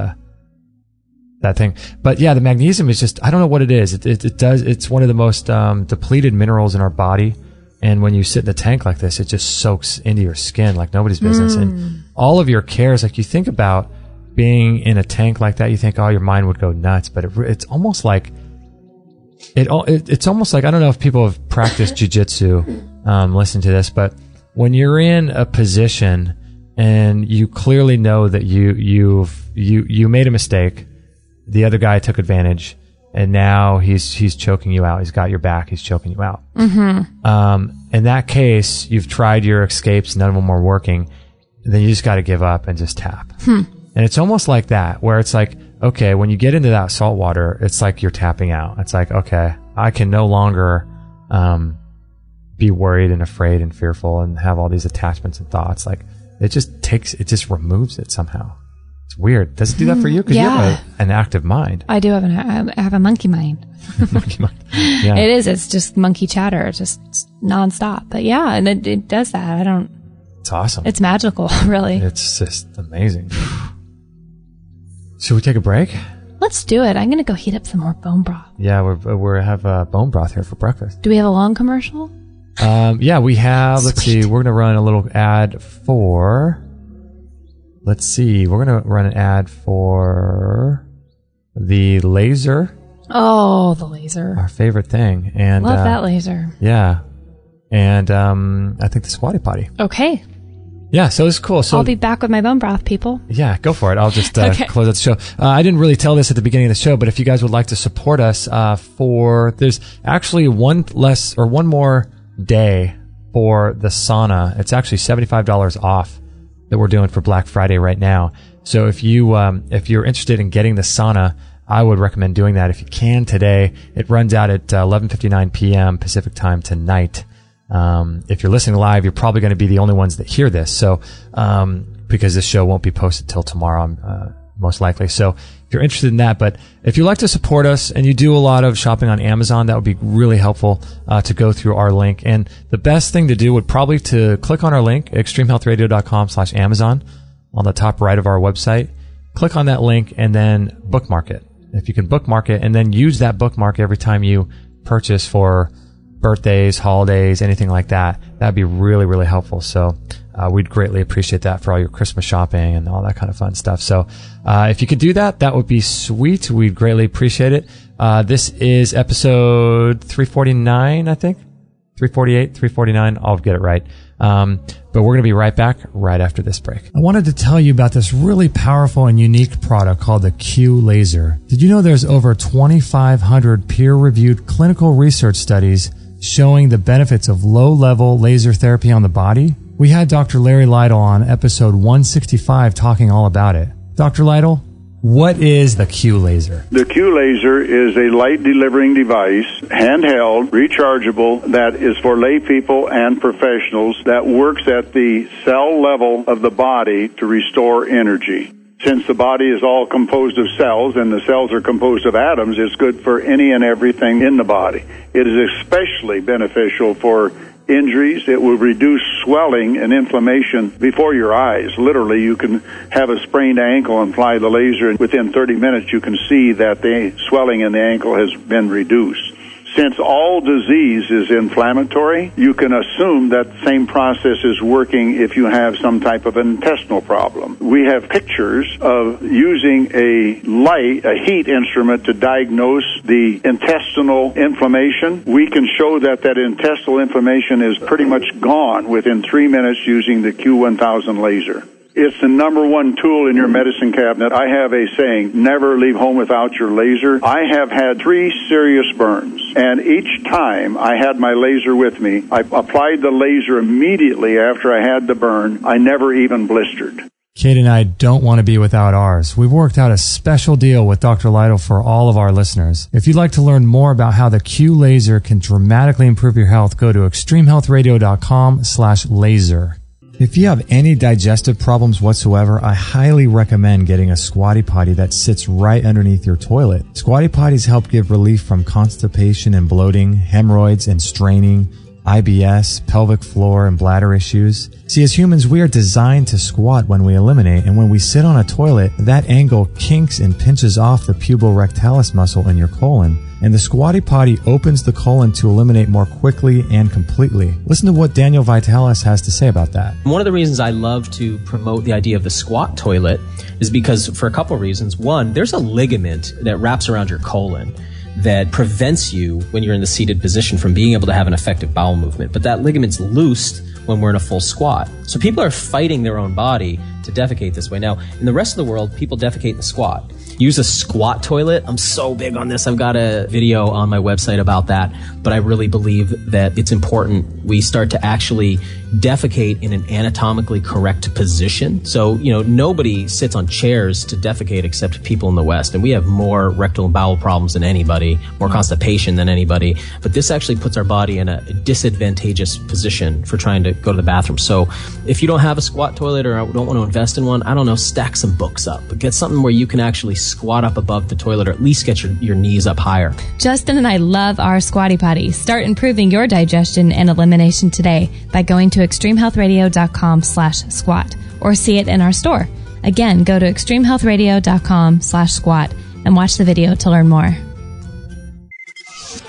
S4: thing. But yeah, the magnesium is just, I don't know what it is. It's one of the most depleted minerals in our body. And when you sit in the tank like this, it just soaks into your skin like nobody's business. And all of your cares, like you think about being in a tank like that, you think, oh, your mind would go nuts. But it's almost like, it's almost like, I don't know if people have practiced jujitsu, listen to this, but when you're in a position and you clearly know that you made a mistake, the other guy took advantage, and now he's choking you out. He's got your back. He's choking you out. In that case, you've tried your escapes. None of them are working. Then you just got to give up and just tap. And it's almost like that, where it's like, okay, when you get into that salt water, it's like you're tapping out. It's like, okay, I can no longer be worried and afraid and fearful and have all these attachments and thoughts. Like, it just removes it somehow. It's weird. Does it do that for you? Because you have an active mind.
S2: I do have I have a monkey mind.
S4: Monkey mind. Yeah.
S2: It is. It's just monkey chatter. It's just nonstop. But yeah, and it does that.
S4: It's awesome.
S2: It's magical, really.
S4: It's just amazing. Should we take a break?
S2: Let's do it. I'm going to go heat up some more bone broth.
S4: Yeah, we have bone broth here for breakfast.
S2: Do we have a long commercial?
S4: Yeah, we have. Let's see. We're going to run a little ad for... Let's see. We're going to run an ad for the laser.
S2: Oh, the laser.
S4: Our favorite thing. And
S2: love that laser.
S4: Yeah. And I think the squatty potty.
S2: Okay.
S4: Yeah, so it's cool. So
S2: I'll be back with my bone broth, people.
S4: Yeah, go for it. I'll just close out the show. I didn't really tell this at the beginning of the show, but if you guys would like to support us there's actually one more day for the sauna. It's actually $75 off that we're doing for Black Friday right now. So if you're interested in getting the sauna, I would recommend doing that if you can today. It runs out at 11:59 p.m. Pacific time tonight. If you're listening live, you're probably going to be the only ones that hear this. So, because this show won't be posted till tomorrow, most likely. So if you're interested in that, but if you'd like to support us and you do a lot of shopping on Amazon, that would be really helpful, to go through our link. And the best thing to do would probably to click on our link, extremehealthradio.com/Amazon on the top right of our website. Click on that link and then bookmark it. If you can bookmark it and then use that bookmark every time you purchase for birthdays, holidays, anything like that, that'd be really, really helpful. So we'd greatly appreciate that for all your Christmas shopping and all that kind of fun stuff. So if you could do that, that would be sweet. We'd greatly appreciate it. This is episode 349, I think. 348, 349. I'll get it right. But we're going to be right back right after this break. I wanted to tell you about this really powerful and unique product called the Q Laser. Did you know there's over 2,500 peer-reviewed clinical research studies showing the benefits of low-level laser therapy on the body? We had Dr. Larry Lytle on episode 165 talking all about it. Dr. Lytle, what is the Q laser?
S5: The Q laser is a light-delivering device, handheld, rechargeable, that is for lay people and professionals, that works at the cell level of the body to restore energy. Since the body is all composed of cells and the cells are composed of atoms, it's good for any and everything in the body. It is especially beneficial for injuries. It will reduce swelling and inflammation before your eyes. Literally, you can have a sprained ankle and fly the laser, and within 30 minutes you can see that the swelling in the ankle has been reduced. Since all disease is inflammatory, you can assume that the same process is working if you have some type of intestinal problem. We have pictures of using a heat instrument to diagnose the intestinal inflammation. We can show that intestinal inflammation is pretty much gone within 3 minutes using the Q1000 laser. It's the number one tool in your medicine cabinet. I have a saying, never leave home without your laser. I have had 3 serious burns, and each time I had my laser with me, I applied the laser immediately after I had the burn. I never even blistered.
S4: Kate and I don't want to be without ours. We've worked out a special deal with Dr. Lytle for all of our listeners. If you'd like to learn more about how the Q laser can dramatically improve your health, go to extremehealthradio.com/laser. If you have any digestive problems whatsoever, I highly recommend getting a Squatty Potty that sits right underneath your toilet. Squatty Potties help give relief from constipation and bloating, hemorrhoids and straining, IBS, pelvic floor, and bladder issues. See, as humans, we are designed to squat when we eliminate, and when we sit on a toilet, that angle kinks and pinches off the puborectalis muscle in your colon. And the Squatty Potty opens the colon to eliminate more quickly and completely. Listen to what Daniel Vitalis has to say about that.
S6: One of the reasons I love to promote the idea of the squat toilet is because, for a couple of reasons. One, there's a ligament that wraps around your colon that prevents you, when you're in the seated position, from being able to have an effective bowel movement. But that ligament's loosed when we're in a full squat. So people are fighting their own body to defecate this way. Now, in the rest of the world, people defecate in the squat. Use a squat toilet. I'm so big on this. I've got a video on my website about that, but I really believe that it's important we start to actually defecate in an anatomically correct position. So, nobody sits on chairs to defecate except people in the West, and we have more rectal and bowel problems than anybody, more constipation than anybody, but this actually puts our body in a disadvantageous position for trying to go to the bathroom. So if you don't have a squat toilet or don't want to invest in one, I don't know, stack some books up, but get something where you can actually squat up above the toilet, or at least get your knees up higher.
S2: Justin and I love our Squatty Potty. Start improving your digestion and elimination today by going to extremehealthradio.com/squat or see it in our store. Again, go to extremehealthradio.com/squat and watch the video to learn more.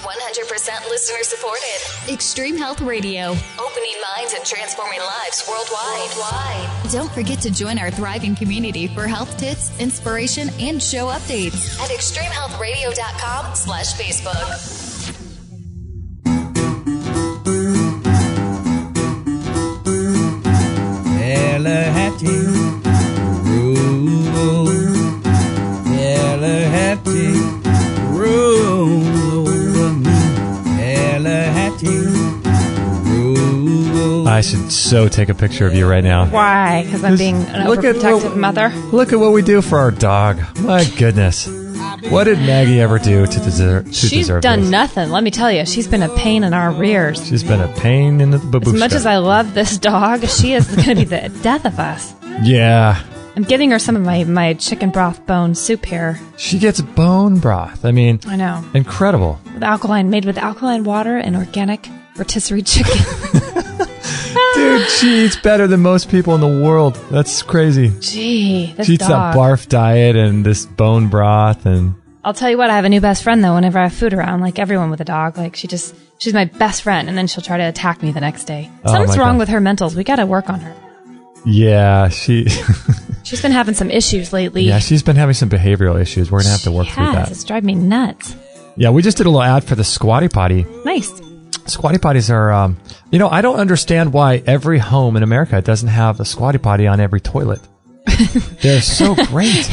S7: 100% listener supported. Extreme Health Radio. Opening minds and transforming lives worldwide. Don't forget to join our thriving community for health tips, inspiration, and show updates at extremehealthradio.com/Facebook.
S4: I should so take a picture of you right now.
S2: Why? Because I'm being an overprotective mother?
S4: Look at what we do for our dog. My goodness. What did Maggie ever do to deserve
S2: She's done
S4: this?
S2: Nothing, let me tell you. She's been a pain in our rears.
S4: She's been a pain in the babushka.
S2: As much as I love this dog, she is going to be the death of us.
S4: Yeah.
S2: I'm giving her some of my chicken broth bone soup here.
S4: She gets bone broth. I mean,
S2: I know.
S4: Incredible.
S2: Made with alkaline water and organic rotisserie chicken.
S4: Dude, she eats better than most people in the world. That's crazy.
S2: Gee, this
S4: She eats
S2: dog.
S4: that barf diet and this bone broth and...
S2: I'll tell you what, I have a new best friend, though, whenever I have food around, like everyone with a dog. Like, she's my best friend, and then she'll try to attack me the next day. Something's wrong with her mentals. We got to work on her.
S4: Yeah, she's
S2: been having some issues lately.
S4: Yeah, she's been having some behavioral issues. We're going to have to work through that.
S2: It's driving me nuts.
S4: Yeah, we just did a little ad for the Squatty Potty.
S2: Nice.
S4: Squatty Potties are, I don't understand why every home in America doesn't have a Squatty Potty on every toilet. They're so great.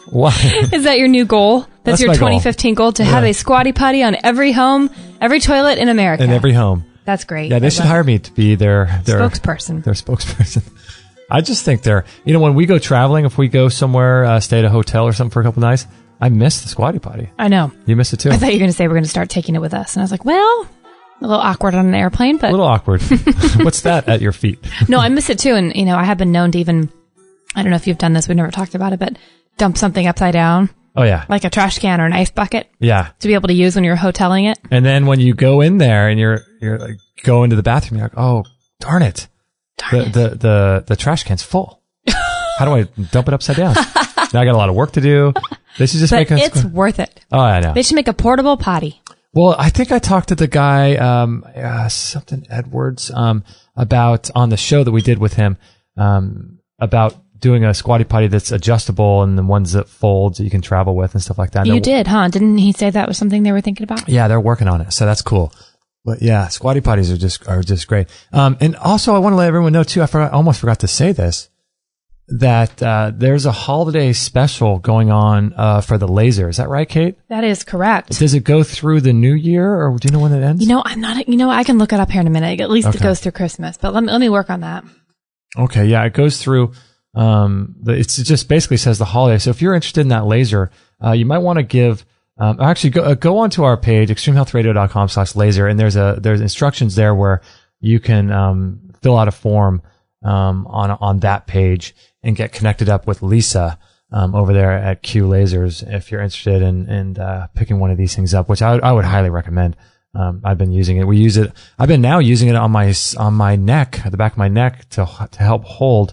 S4: Why?
S2: Is that your new goal? That's your 2015 goal, to have a Squatty Potty on every home, every toilet in America.
S4: In every home.
S2: That's great.
S4: Yeah, they should hire me to be their
S2: spokesperson.
S4: Their spokesperson. I just think when we go traveling, if we go somewhere, stay at a hotel or something for a couple of nights, I miss the squatty potty.
S2: I know.
S4: You miss it too?
S2: I thought you were going to say we're going to start taking it with us. And I was like, well, a little awkward on an airplane, but...
S4: A little awkward. What's that at your feet?
S2: No, I miss it too. And, I have been known to even, I don't know if you've done this, we've never talked about it, but dump something upside down.
S4: Oh, yeah.
S2: Like a trash can or an ice bucket.
S4: Yeah.
S2: To be able to use when you're hoteling it.
S4: And then when you go in there and you're like, go into the bathroom, you're like, oh, darn it. The trash can's full. How do I dump it upside down? Now I got a lot of work to do. They should just make
S2: it's worth it.
S4: Oh, I know.
S2: They should make a portable potty.
S4: Well, I think I talked to the guy, something Edwards, about on the show that we did with him, about doing a squatty potty that's adjustable and the ones that folds that you can travel with and stuff like that.
S2: You did, huh? Didn't he say that was something they were thinking about?
S4: Yeah, they're working on it. So that's cool. But yeah, squatty potties are just great. And also I want to let everyone know too, I almost forgot to say this, that there's a holiday special going on for the laser. Is that right, Kate?
S2: That is correct.
S4: Does it go through the new year, or do you know when it ends?
S2: I'm not. I can look it up here in a minute. At least It goes through Christmas, but let me work on that.
S4: Okay, yeah, it goes through. It just basically says the holiday. So if you're interested in that laser, you might want to give. Actually, go onto our page, extremehealthradio.com/laser, and there's instructions there where you can fill out a form on that page and get connected up with Lisa over there at Q Lasers if you're interested in picking one of these things up, which I would highly recommend. I've been using it. We use it. I've been now using it on my neck, at the back of my neck, to help hold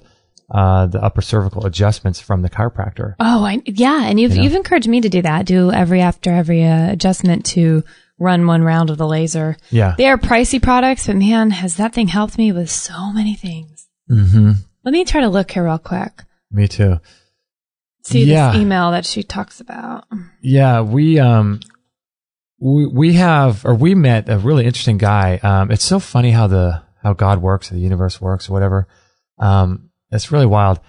S4: the upper cervical adjustments from the chiropractor.
S2: Oh, and you've encouraged me to do that. Do after every adjustment to run one round of the laser.
S4: Yeah,
S2: they are pricey products, but man, has that thing helped me with so many things.
S4: Mm-hmm.
S2: Let me try to look here real quick.
S4: Me too.
S2: See this email that she talks about.
S4: Yeah, we met a really interesting guy. It's so funny how God works, or the universe works, or whatever. It's really wild.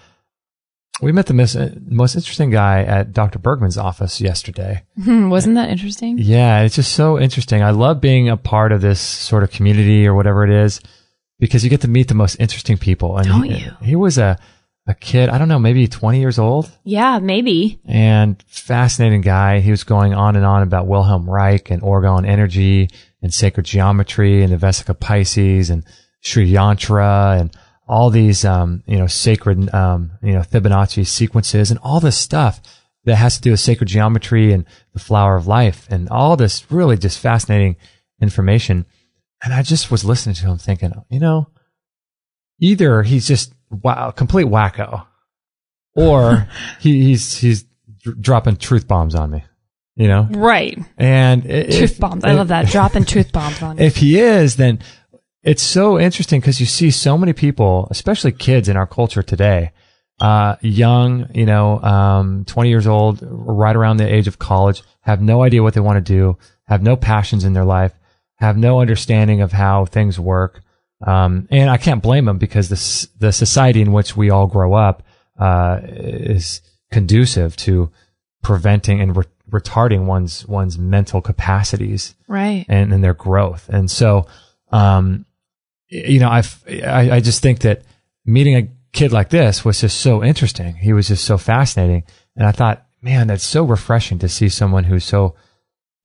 S4: We met the most interesting guy at Dr. Bergman's office yesterday.
S2: Wasn't that interesting?
S4: Yeah, it's just so interesting. I love being a part of this sort of community or whatever it is, because you get to meet the most interesting people. And he was a kid, I don't know, maybe 20 years old.
S2: Yeah, maybe.
S4: And fascinating guy. He was going on and on about Wilhelm Reich and orgone energy and sacred geometry and the Vesica Pisces and Sri Yantra and all these, sacred, Fibonacci sequences and all this stuff that has to do with sacred geometry and the flower of life and all this really just fascinating information. And I just was listening to him thinking, either he's just complete wacko, or he's dropping truth bombs on me,
S2: Right.
S4: And
S2: truth bombs. I love that. Dropping truth bombs on me.
S4: If he is, then it's so interesting because you see so many people, especially kids in our culture today, young, 20 years old, right around the age of college, have no idea what they want to do, have no passions in their life, have no understanding of how things work. And I can't blame them, because the society in which we all grow up, is conducive to preventing and retarding one's mental capacities.
S2: Right.
S4: And their growth. And so, I just think that meeting a kid like this was just so interesting. He was just so fascinating. And I thought, man, that's so refreshing to see someone who's so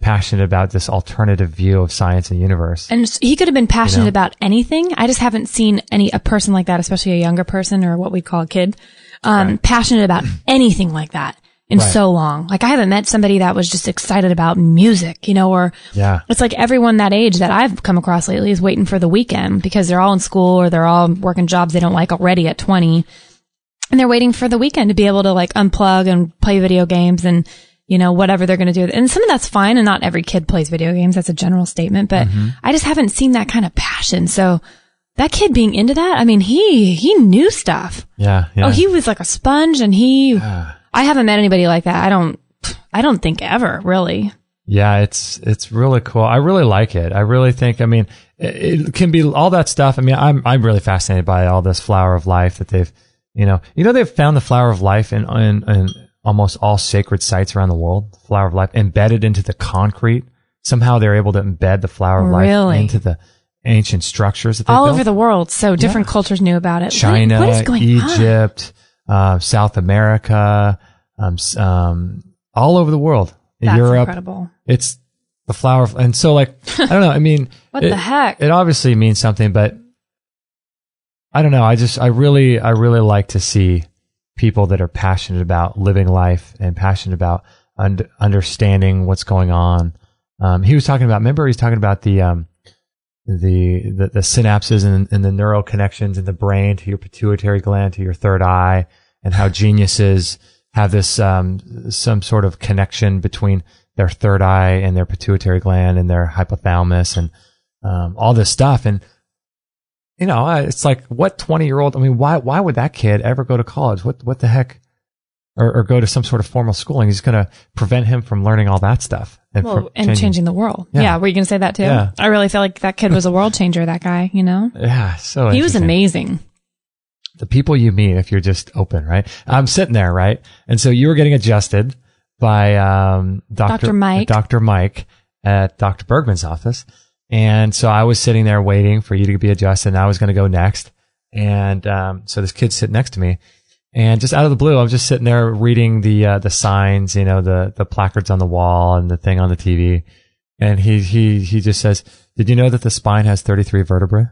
S4: passionate about this alternative view of science and the universe.
S2: And he could have been passionate about anything. I just haven't seen a person like that, especially a younger person, or what we call a kid, passionate about anything like that in so long. Like, I haven't met somebody that was just excited about music, or it's like everyone that age that I've come across lately is waiting for the weekend, because they're all in school or they're all working jobs they don't like already at 20. And they're waiting for the weekend to be able to unplug and play video games and, whatever they're going to do. And some of that's fine. And not every kid plays video games. That's a general statement, but I just haven't seen that kind of passion. So that kid being into that, I mean, he knew stuff.
S4: Yeah.
S2: Oh, he was like a sponge, and I haven't met anybody like that. I don't think ever, really.
S4: Yeah, it's really cool. I really like it. I really think, it can be all that stuff. I'm really fascinated by all this flower of life that they've, they've found the flower of life in almost all sacred sites around the world. The flower of life embedded into the concrete. Somehow they're able to embed the flower of life ancient structures that they
S2: all
S4: built.
S2: over the world. So different cultures knew about it.
S4: China,
S2: what is going
S4: Egypt, South America, all over the world.
S2: That's
S4: Europe.
S2: Incredible.
S4: It's the flower. And so like, I don't know. I mean,
S2: what the heck?
S4: It obviously means something, but I don't know. I really like to see people that are passionate about living life and passionate about understanding what's going on. He was talking about, remember, he's talking about the synapses and the neural connections in the brain to your pituitary gland, to your third eye, and how geniuses have this, some sort of connection between their third eye and their pituitary gland and their hypothalamus and, all this stuff. And, you know, it's like, what 20-year-old, I mean, why would that kid ever go to college? What the heck? Or go to some sort of formal schooling. He's going to prevent him from learning all that stuff.
S2: And changing the world. Yeah. Were you going to say that too?
S4: Yeah.
S2: I really feel like that kid was a world changer, that guy, you know?
S4: Yeah. So
S2: he was amazing.
S4: The people you meet if you're just open, right? I'm sitting there, right? And so you were getting adjusted by Dr. Mike at Dr. Bergman's office. And so I was sitting there waiting for you to be adjusted, and I was going to go next. And so this kid's sitting next to me. And just out of the blue, I was just sitting there reading the signs, you know, the placards on the wall and the thing on the TV. And he just says, "Did you know that the spine has 33 vertebrae?"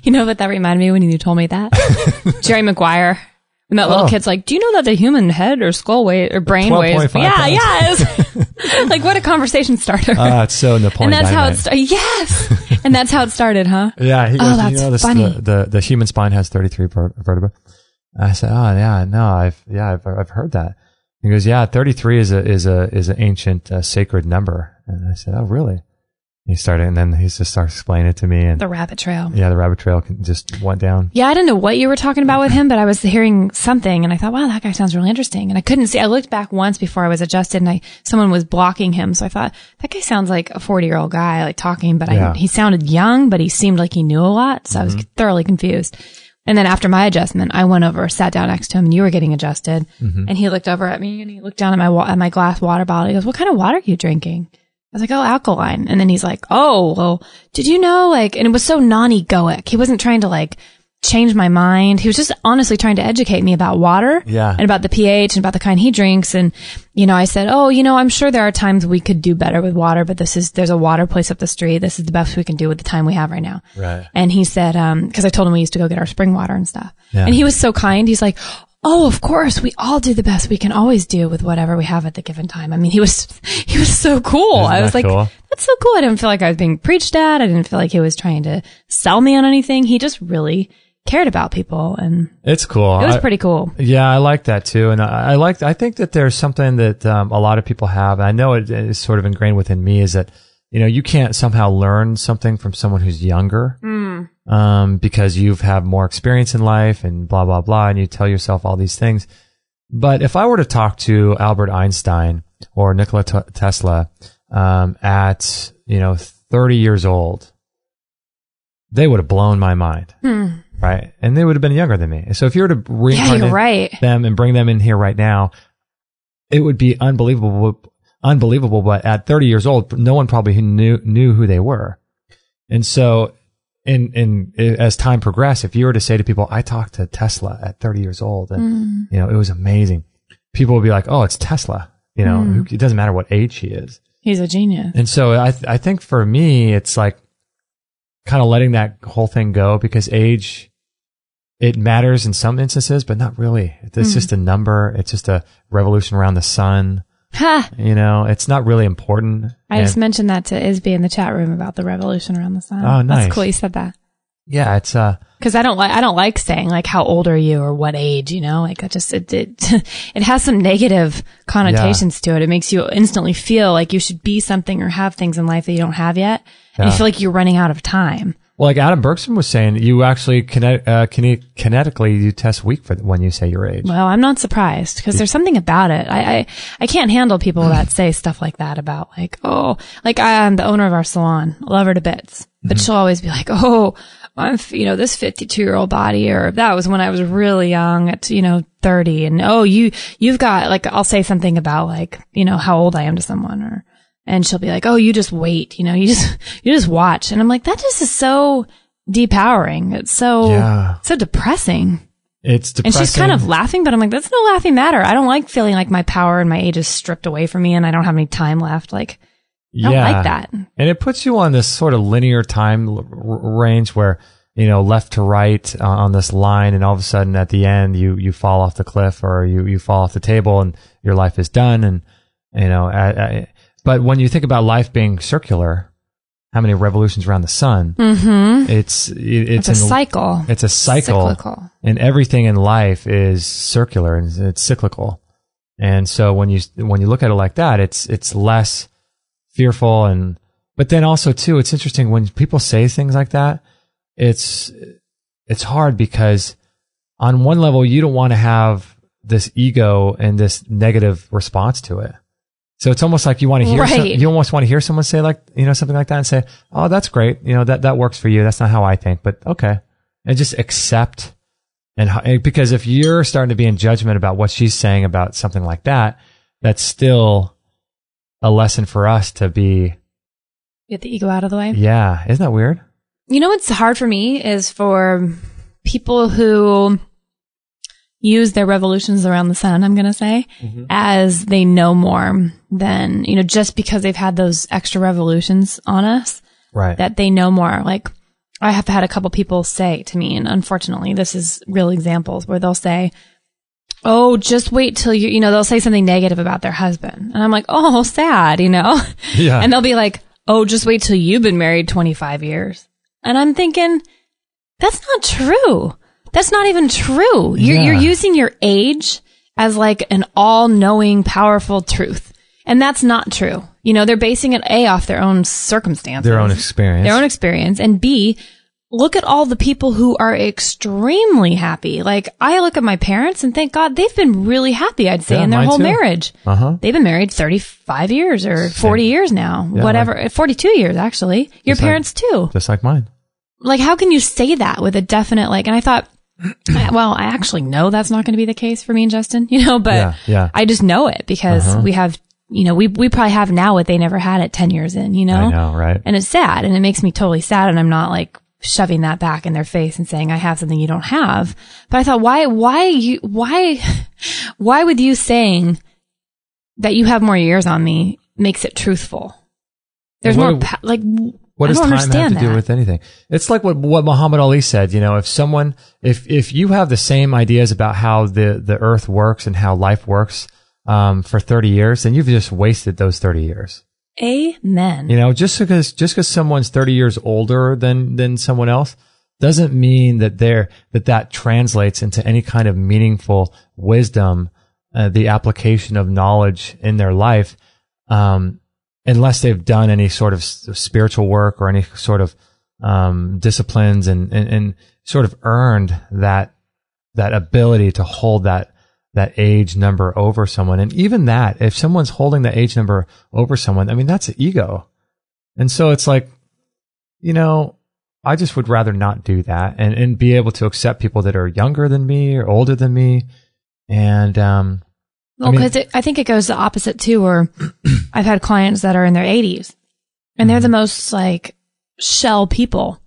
S2: You know what that reminded me when you told me that? Jerry Maguire. And that little kid's like, "Do you know that the human head or skull weight or brain weighs?" Yeah. Like, what a conversation starter.
S4: It's so Napoleon.
S2: And that's how it started. Yes. And that's how it started, huh?
S4: Yeah. He goes,
S2: that's
S4: you know,
S2: funny.
S4: The human spine has 33 vertebrae. I said, "Oh yeah, no, I've heard that." He goes, "Yeah, 33 is an ancient sacred number." And I said, "Oh, really?" He started, and then he just started explaining it to me. And
S2: the rabbit trail.
S4: Yeah, the rabbit trail just went down.
S2: Yeah, I didn't know what you were talking about with him, but I was hearing something, and I thought, wow, that guy sounds really interesting. And I couldn't see. I looked back once before I was adjusted, and someone was blocking him, so I thought that guy sounds like a 40-year-old guy, like talking, but he sounded young, but he seemed like he knew a lot, so I was thoroughly confused. And then after my adjustment, I went over, sat down next to him, and you were getting adjusted. And he looked over at me, and he looked down at my glass water bottle. He goes, "What kind of water are you drinking?" I was like, "Oh, alkaline." And then he's like, "Oh, well, did you know?" Like, and it was so non-egoic. He wasn't trying to like change my mind. He was just honestly trying to educate me about water and about the pH and about the kind he drinks. And, you know, I said, "Oh, you know, I'm sure there are times we could do better with water, but there's a water place up the street. This is the best we can do with the time we have right now."
S4: Right.
S2: And he said, cause I told him we used to go get our spring water and stuff. Yeah. And he was so kind. He's like, "Oh, of course, we all do the best we can always do with whatever we have at the given time." I mean, he was so cool. I was like, cool? That's so cool. I didn't feel like I was being preached at. I didn't feel like he was trying to sell me on anything. He just really cared about people, and
S4: it's cool.
S2: It was pretty cool.
S4: Yeah, I like that too. And I think that there's something that a lot of people have, and I know it is sort of ingrained within me, is that, you know, you can't somehow learn something from someone who's younger, because you've had more experience in life and blah, blah, blah. And you tell yourself all these things. But if I were to talk to Albert Einstein or Nikola Tesla, at, you know, 30 years old, they would have blown my mind. Right. And they would have been younger than me. So if you were to reincarnate them and bring them in here right now, it would be unbelievable. But at 30 years old, no one probably knew who they were. And so as time progressed, if you were to say to people, "I talked to Tesla at 30 years old and, you know, it was amazing," people would be like, "Oh, it's Tesla." You know, it doesn't matter what age he is.
S2: He's a genius.
S4: And so I think for me, it's like kind of letting that whole thing go, because age, it matters in some instances, but not really. It's just a number. It's just a revolution around the sun. You know, it's not really important.
S2: I just mentioned that to Isby in the chat room about the revolution around the sun.
S4: Oh, nice.
S2: That's cool. You said that.
S4: Yeah, it's
S2: because I don't like saying like how old are you or what age, you know, like it has some negative connotations to it. It makes you instantly feel like you should be something or have things in life that you don't have yet, and you feel like you're running out of time.
S4: Well, like Adam Bergson was saying, you actually kinetically you test weak for when you say your age.
S2: Well, I'm not surprised, because there's something about it. I can't handle people that say stuff like that about like, oh, like I'm the owner of our salon, love her to bits, but she'll always be like, "Oh, I'm, you know, this 52-year-old body," or "That was when I was really young at, you know, 30. And oh, you've got," like, I'll say something about like, you know, how old I am to someone, And she'll be like, oh, you just wait, you just watch. And I'm like, that just is so depowering. It's so depressing.
S4: It's depressing.
S2: And she's kind of laughing, but I'm like, that's no laughing matter. I don't like feeling like my power and my age is stripped away from me and I don't have any time left. Like, I don't like that.
S4: And it puts you on this sort of linear time range where, left to right on this line, and all of a sudden at the end you fall off the cliff, or you fall off the table and your life is done. And, but when you think about life being circular, how many revolutions around the sun?
S2: Mm-hmm.
S4: It's
S2: a cycle.
S4: It's a cycle. Cyclical. And everything in life is circular and it's cyclical. And so when you look at it like that, it's less fearful. But then also too, it's interesting when people say things like that, it's hard because on one level, you don't want to have this ego and this negative response to it. So it's almost like you want to hear, you almost want to hear someone say like, something like that and say, oh, that's great. That works for you. That's not how I think, but okay. And just accept. And because if you're starting to be in judgment about what she's saying about something like that, that's still a lesson for us to
S2: get the ego out of the way.
S4: Yeah. Isn't that weird?
S2: What's hard for me is for people who use their revolutions around the sun, I'm going to say, as they know more than, just because they've had those extra revolutions on us,
S4: right? That
S2: they know more. Like, I have had a couple people say to me, and unfortunately, this is real examples where they'll say, oh, just wait till they'll say something negative about their husband. And I'm like, oh, sad, Yeah. And they'll be like, oh, just wait till you've been married 25 years. And I'm thinking, that's not true. That's not even true. You're using your age as like an all-knowing, powerful truth. And that's not true. They're basing it A, off their own circumstances.
S4: Their own experience.
S2: And B, look at all the people who are extremely happy. Like, I look at my parents and thank God they've been really happy, I'd say, in their whole marriage. They've been married 35 years or 40 years now. Whatever. 42 years, actually. Your parents too.
S4: Just like mine.
S2: Like, how can you say that with a definite, and I thought, well, I actually know that's not going to be the case for me and Justin, but I just know it because we have, we probably have now what they never had at 10 years in,
S4: I know, right? And
S2: it's sad, and it makes me totally sad, and I'm not like shoving that back in their face and saying I have something you don't have. But I thought, why would you saying that you have more years on me makes it truthful? There's more,
S4: what does time have to do with anything? It's like what Muhammad Ali said, if you have the same ideas about how the earth works and how life works, for 30 years, then you've just wasted those 30 years.
S2: Amen.
S4: Just because someone's 30 years older than someone else doesn't mean that translates into any kind of meaningful wisdom, the application of knowledge in their life, unless they've done any sort of spiritual work or any sort of disciplines and sort of earned that ability to hold that age number over someone. And even that, if someone's holding the age number over someone, I mean, that's an ego. And so it's like, I just would rather not do that and be able to accept people that are younger than me or older than me. And,
S2: because I think it goes the opposite too, where I've had clients that are in their 80s and they're the most like shell people.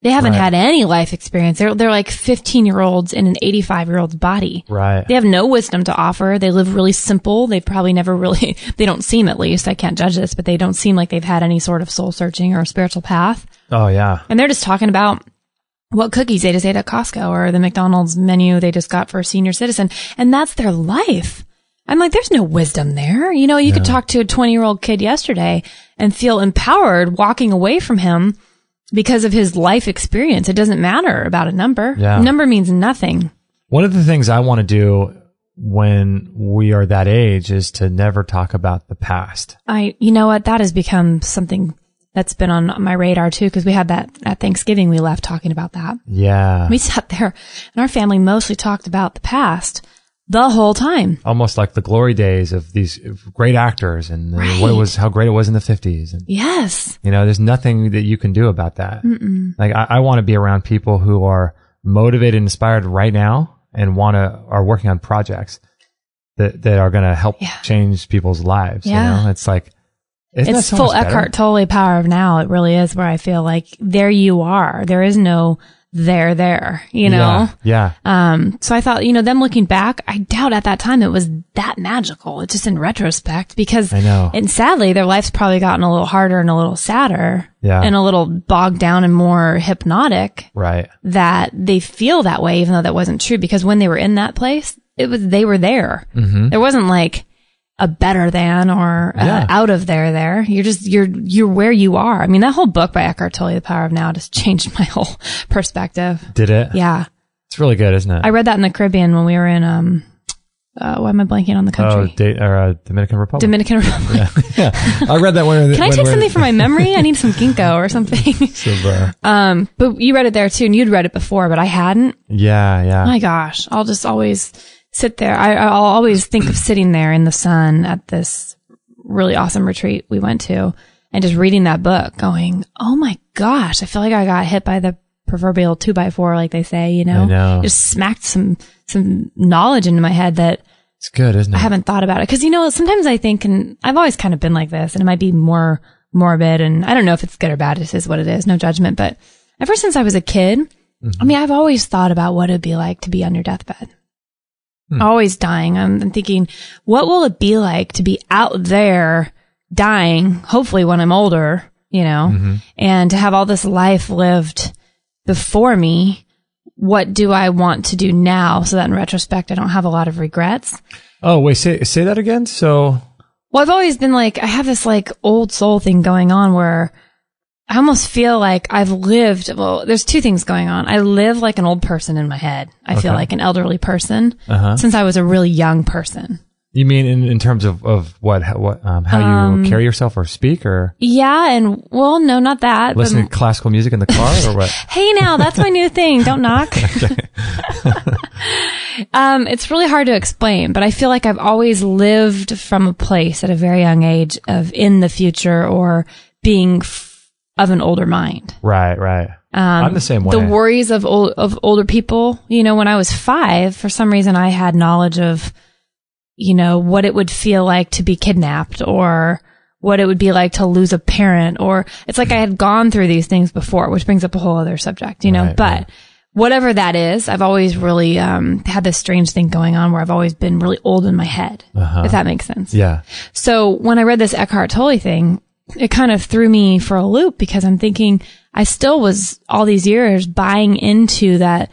S2: They haven't had any life experience. They're like 15-year-olds in an 85-year-old's body.
S4: Right.
S2: They have no wisdom to offer. They live really simple. They've probably never really, they don't seem, at least, I can't judge this, but they don't seem like they've had any sort of soul searching or spiritual path.
S4: Oh, yeah.
S2: And they're just talking about what cookies they just ate at Costco or the McDonald's menu they just got for a senior citizen. And that's their life. I'm like, there's no wisdom there. You could talk to a 20-year-old kid yesterday and feel empowered walking away from him because of his life experience. It doesn't matter about a number.
S4: Yeah.
S2: A number means nothing.
S4: One of the things I want to do when we are that age is to never talk about the past.
S2: You know what? That has become something that's been on my radar too, because we had that at Thanksgiving, we left talking about that.
S4: Yeah.
S2: We sat there and our family mostly talked about the past the whole time.
S4: Almost like the glory days of these great actors and how great it was in the 50s. And,
S2: yes.
S4: There's nothing that you can do about that.
S2: Mm-mm.
S4: Like I want to be around people who are motivated and inspired right now and are working on projects that are going to help change people's lives.
S2: Yeah.
S4: It's like,
S2: It's
S4: so
S2: full Eckhart Tolle power of now. It really is, where I feel like there you are. There is no there, you know?
S4: Yeah.
S2: So I thought, them looking back, I doubt at that time it was that magical. It's just in retrospect, because
S4: I know.
S2: And sadly, their life's probably gotten a little harder and a little sadder.
S4: Yeah.
S2: And a little bogged down and more hypnotic.
S4: Right.
S2: That they feel that way, even though that wasn't true, because when they were in that place, they were there.
S4: Mm-hmm.
S2: There wasn't like a better than or out of there. You're where you are. I mean, that whole book by Eckhart Tolle, The Power of Now, just changed my whole perspective.
S4: Did it?
S2: Yeah.
S4: It's really good, isn't it?
S2: I read that in the Caribbean when we were in, why am I blanking on the country?
S4: Dominican Republic.
S2: Dominican Republic.
S4: Yeah. I read that one.
S2: Can I take something for my memory? I need some ginkgo or something. But you read it there too, and you'd read it before, but I hadn't.
S4: Yeah.
S2: My gosh. I'll just always sit there. I'll always think of sitting there in the sun at this really awesome retreat we went to and just reading that book going, oh my gosh, I feel like I got hit by the proverbial 2x4, like they say,
S4: I know.
S2: Just smacked some knowledge into my head that
S4: it's good, isn't it?
S2: I haven't thought about it. Cause sometimes I think, and I've always kind of been like this, and it might be more morbid, and I don't know if it's good or bad. It is what it is. No judgment. But ever since I was a kid, I mean, I've always thought about what it'd be like to be on your deathbed. Always dying. I'm thinking, what will it be like to be out there dying, hopefully when I'm older, and to have all this life lived before me? What do I want to do now, so that in retrospect, I don't have a lot of regrets?
S4: Oh, wait, say that again. So,
S2: well, I've always been like, I have this like old soul thing going on where I almost feel like I've lived, well, there's two things going on. I live like an old person in my head. I feel like an elderly person since I was a really young person.
S4: You mean in terms of what how you carry yourself or speak, or?
S2: Yeah, and well, no, not that.
S4: Listen to classical music in the car, or what?
S2: Hey, now that's my new thing. Don't knock. It's really hard to explain, but I feel like I've always lived from a place at a very young age of in the future or being of an older mind.
S4: Right. I'm the same way.
S2: The worries of older people. When I was 5, for some reason I had knowledge of, what it would feel like to be kidnapped, or what it would be like to lose a parent, or it's like I had gone through these things before, which brings up a whole other subject, but whatever that is, I've always really, had this strange thing going on where I've always been really old in my head, if that makes sense.
S4: Yeah.
S2: So when I read this Eckhart Tolle thing, it kind of threw me for a loop, because I'm thinking I still was all these years buying into that,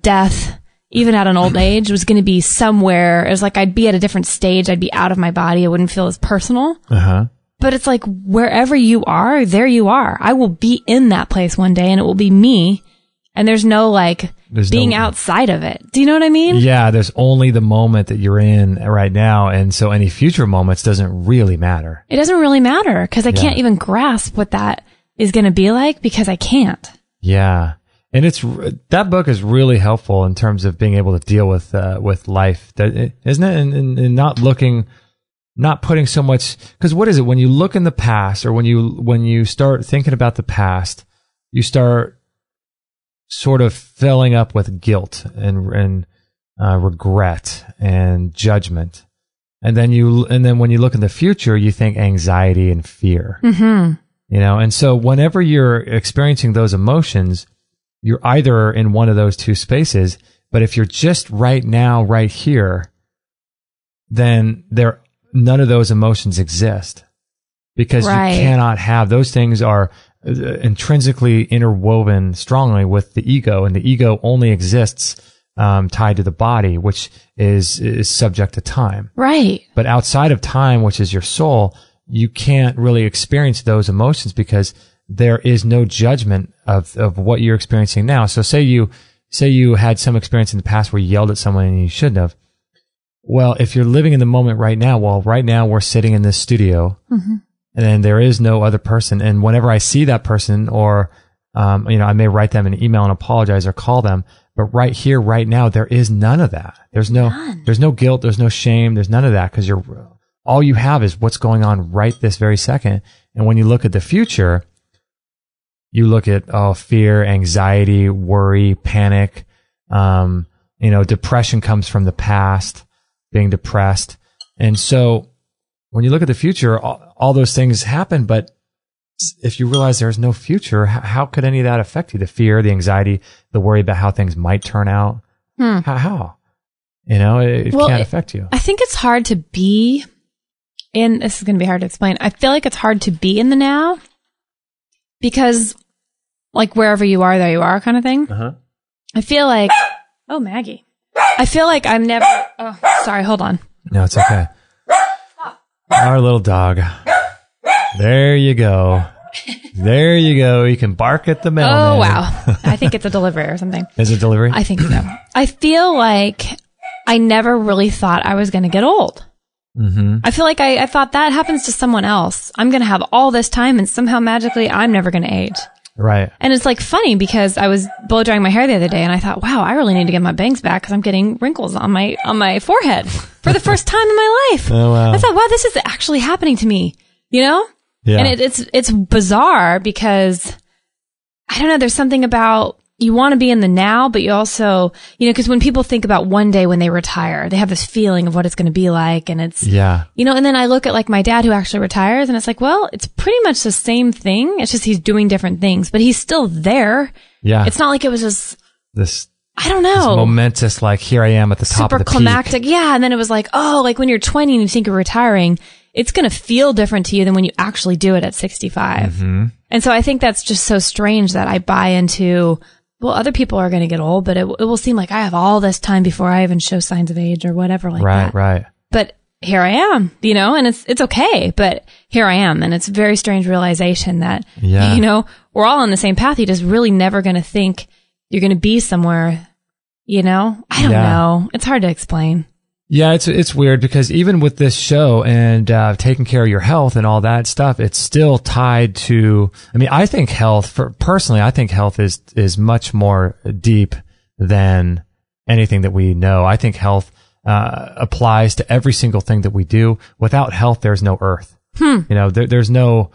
S2: death, even at an old age, was going to be somewhere. It was like I'd be at a different stage. I'd be out of my body. It wouldn't feel as personal. But it's like wherever you are, there you are. I will be in that place one day, and it will be me. And there's no being outside of it. Do you know what I mean? Yeah,
S4: there's only the moment that you're in right now. And so any future moments doesn't really matter.
S2: It doesn't really matter, because I can't even grasp what that is going to be like, because I can't.
S4: Yeah. And that book is really helpful in terms of being able to deal with life, isn't it? And not putting so much, because what is it? When you look in the past, or when you start thinking about the past, you start sort of filling up with guilt and regret and judgment. And then when you look in the future, you think anxiety and fear, and so whenever you're experiencing those emotions, you're either in one of those two spaces. But if you're just right now, right here, then none of those emotions exist, because you cannot have those things are intrinsically interwoven strongly with the ego, and the ego only exists tied to the body, which is subject to time. Right. But outside of time, which is your soul, you can't really experience those emotions, because there is no judgment of what you're experiencing now. So say you had some experience in the past where you yelled at someone and you shouldn't have. Well, if you're living in the moment right now, right now we're sitting in this studio, and there is no other person. And whenever I see that person, or, I may write them an email and apologize or call them, but right here, right now, there is none of that. There's no guilt. There's no shame. There's none of that, because all you have is what's going on right this very second. And when you look at the future, you look at, fear, anxiety, worry, panic, depression comes from the past, being depressed. And so when you look at the future, all those things happen, but if you realize there's no future, how could any of that affect you? The fear, the anxiety, the worry about how things might turn out. How? You know, it can't affect you.
S2: I think it's hard to be in, this is going to be hard to explain. I feel like it's hard to be in the now because like wherever you are, there you are kind of thing. I feel like, oh, Maggie. I feel like I'm never, oh, sorry, hold on.
S4: No, it's okay. Our little dog. There you go. There you go. You can bark at the mailman.
S2: Oh, wow. I think it's a delivery or something.
S4: Is it delivery?
S2: I think so. I feel like I never really thought I was going to get old. I feel like I thought that happens to someone else. I'm going to have all this time and somehow magically I'm never going to age.
S4: Right.
S2: And it's like funny because I was blow drying my hair the other day and I thought, wow, I really need to get my bangs back because I'm getting wrinkles on my forehead for the first time in my life.
S4: Oh, wow.
S2: I thought, wow, this is actually happening to me, you know?
S4: Yeah.
S2: And it's bizarre because I don't know, there's something about you want to be in the now, but you also, you know, because when people think about one day when they retire, they have this feeling of what it's going to be like. And it's, you know, and then I look at like my dad who actually retires and it's like, well, it's pretty much the same thing. It's just he's doing different things, but he's still there.
S4: Yeah.
S2: It's not like it was just
S4: this,
S2: I don't know.
S4: This momentous, like, here I am at the top of the peak.
S2: Super climactic. Yeah. And then it was like, oh, like when you're 20 and you think you're retiring, it's going to feel different to you than when you actually do it at 65. And so I think that's just so strange that I buy into, well, other people are going to get old, but it will seem like I have all this time before I even show signs of age or whatever like that.
S4: Right.
S2: But here I am, you know, and it's okay, but here I am. And it's a very strange realization that, you know, we're all on the same path. You're just really never going to think you're going to be somewhere, you know? I don't know. It's hard to explain.
S4: Yeah, it's weird because even with this show and taking care of your health and all that stuff, it's still tied to, I mean, I think health, personally, I think health is much more deep than anything that we know. I think health applies to every single thing that we do. Without health, there's no earth. You know, there's nothing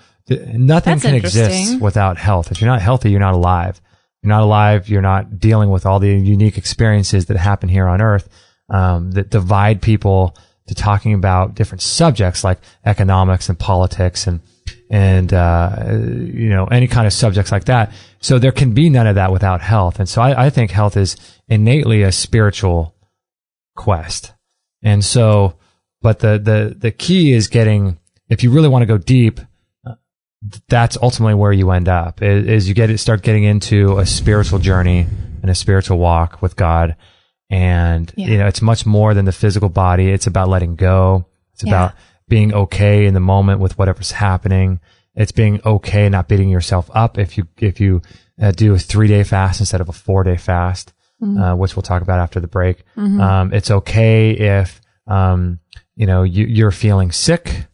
S4: can exist without health. If you're not healthy, you're not alive. You're not alive, you're not dealing with all the unique experiences that happen here on earth. That divide people to talking about different subjects like economics and politics and you know, any kind of subjects like that. So there can be none of that without health. And so I think health is innately a spiritual quest. And so, but the key is getting, if you really want to go deep, that's ultimately where you end up is you start getting into a spiritual journey and a spiritual walk with God. And, you know, it's much more than the physical body. It's about letting go. It's about being okay in the moment with whatever's happening. It's being okay, not beating yourself up if you do a 3-day fast instead of a 4-day fast, which we'll talk about after the break. It's okay if, you know, you're feeling sick.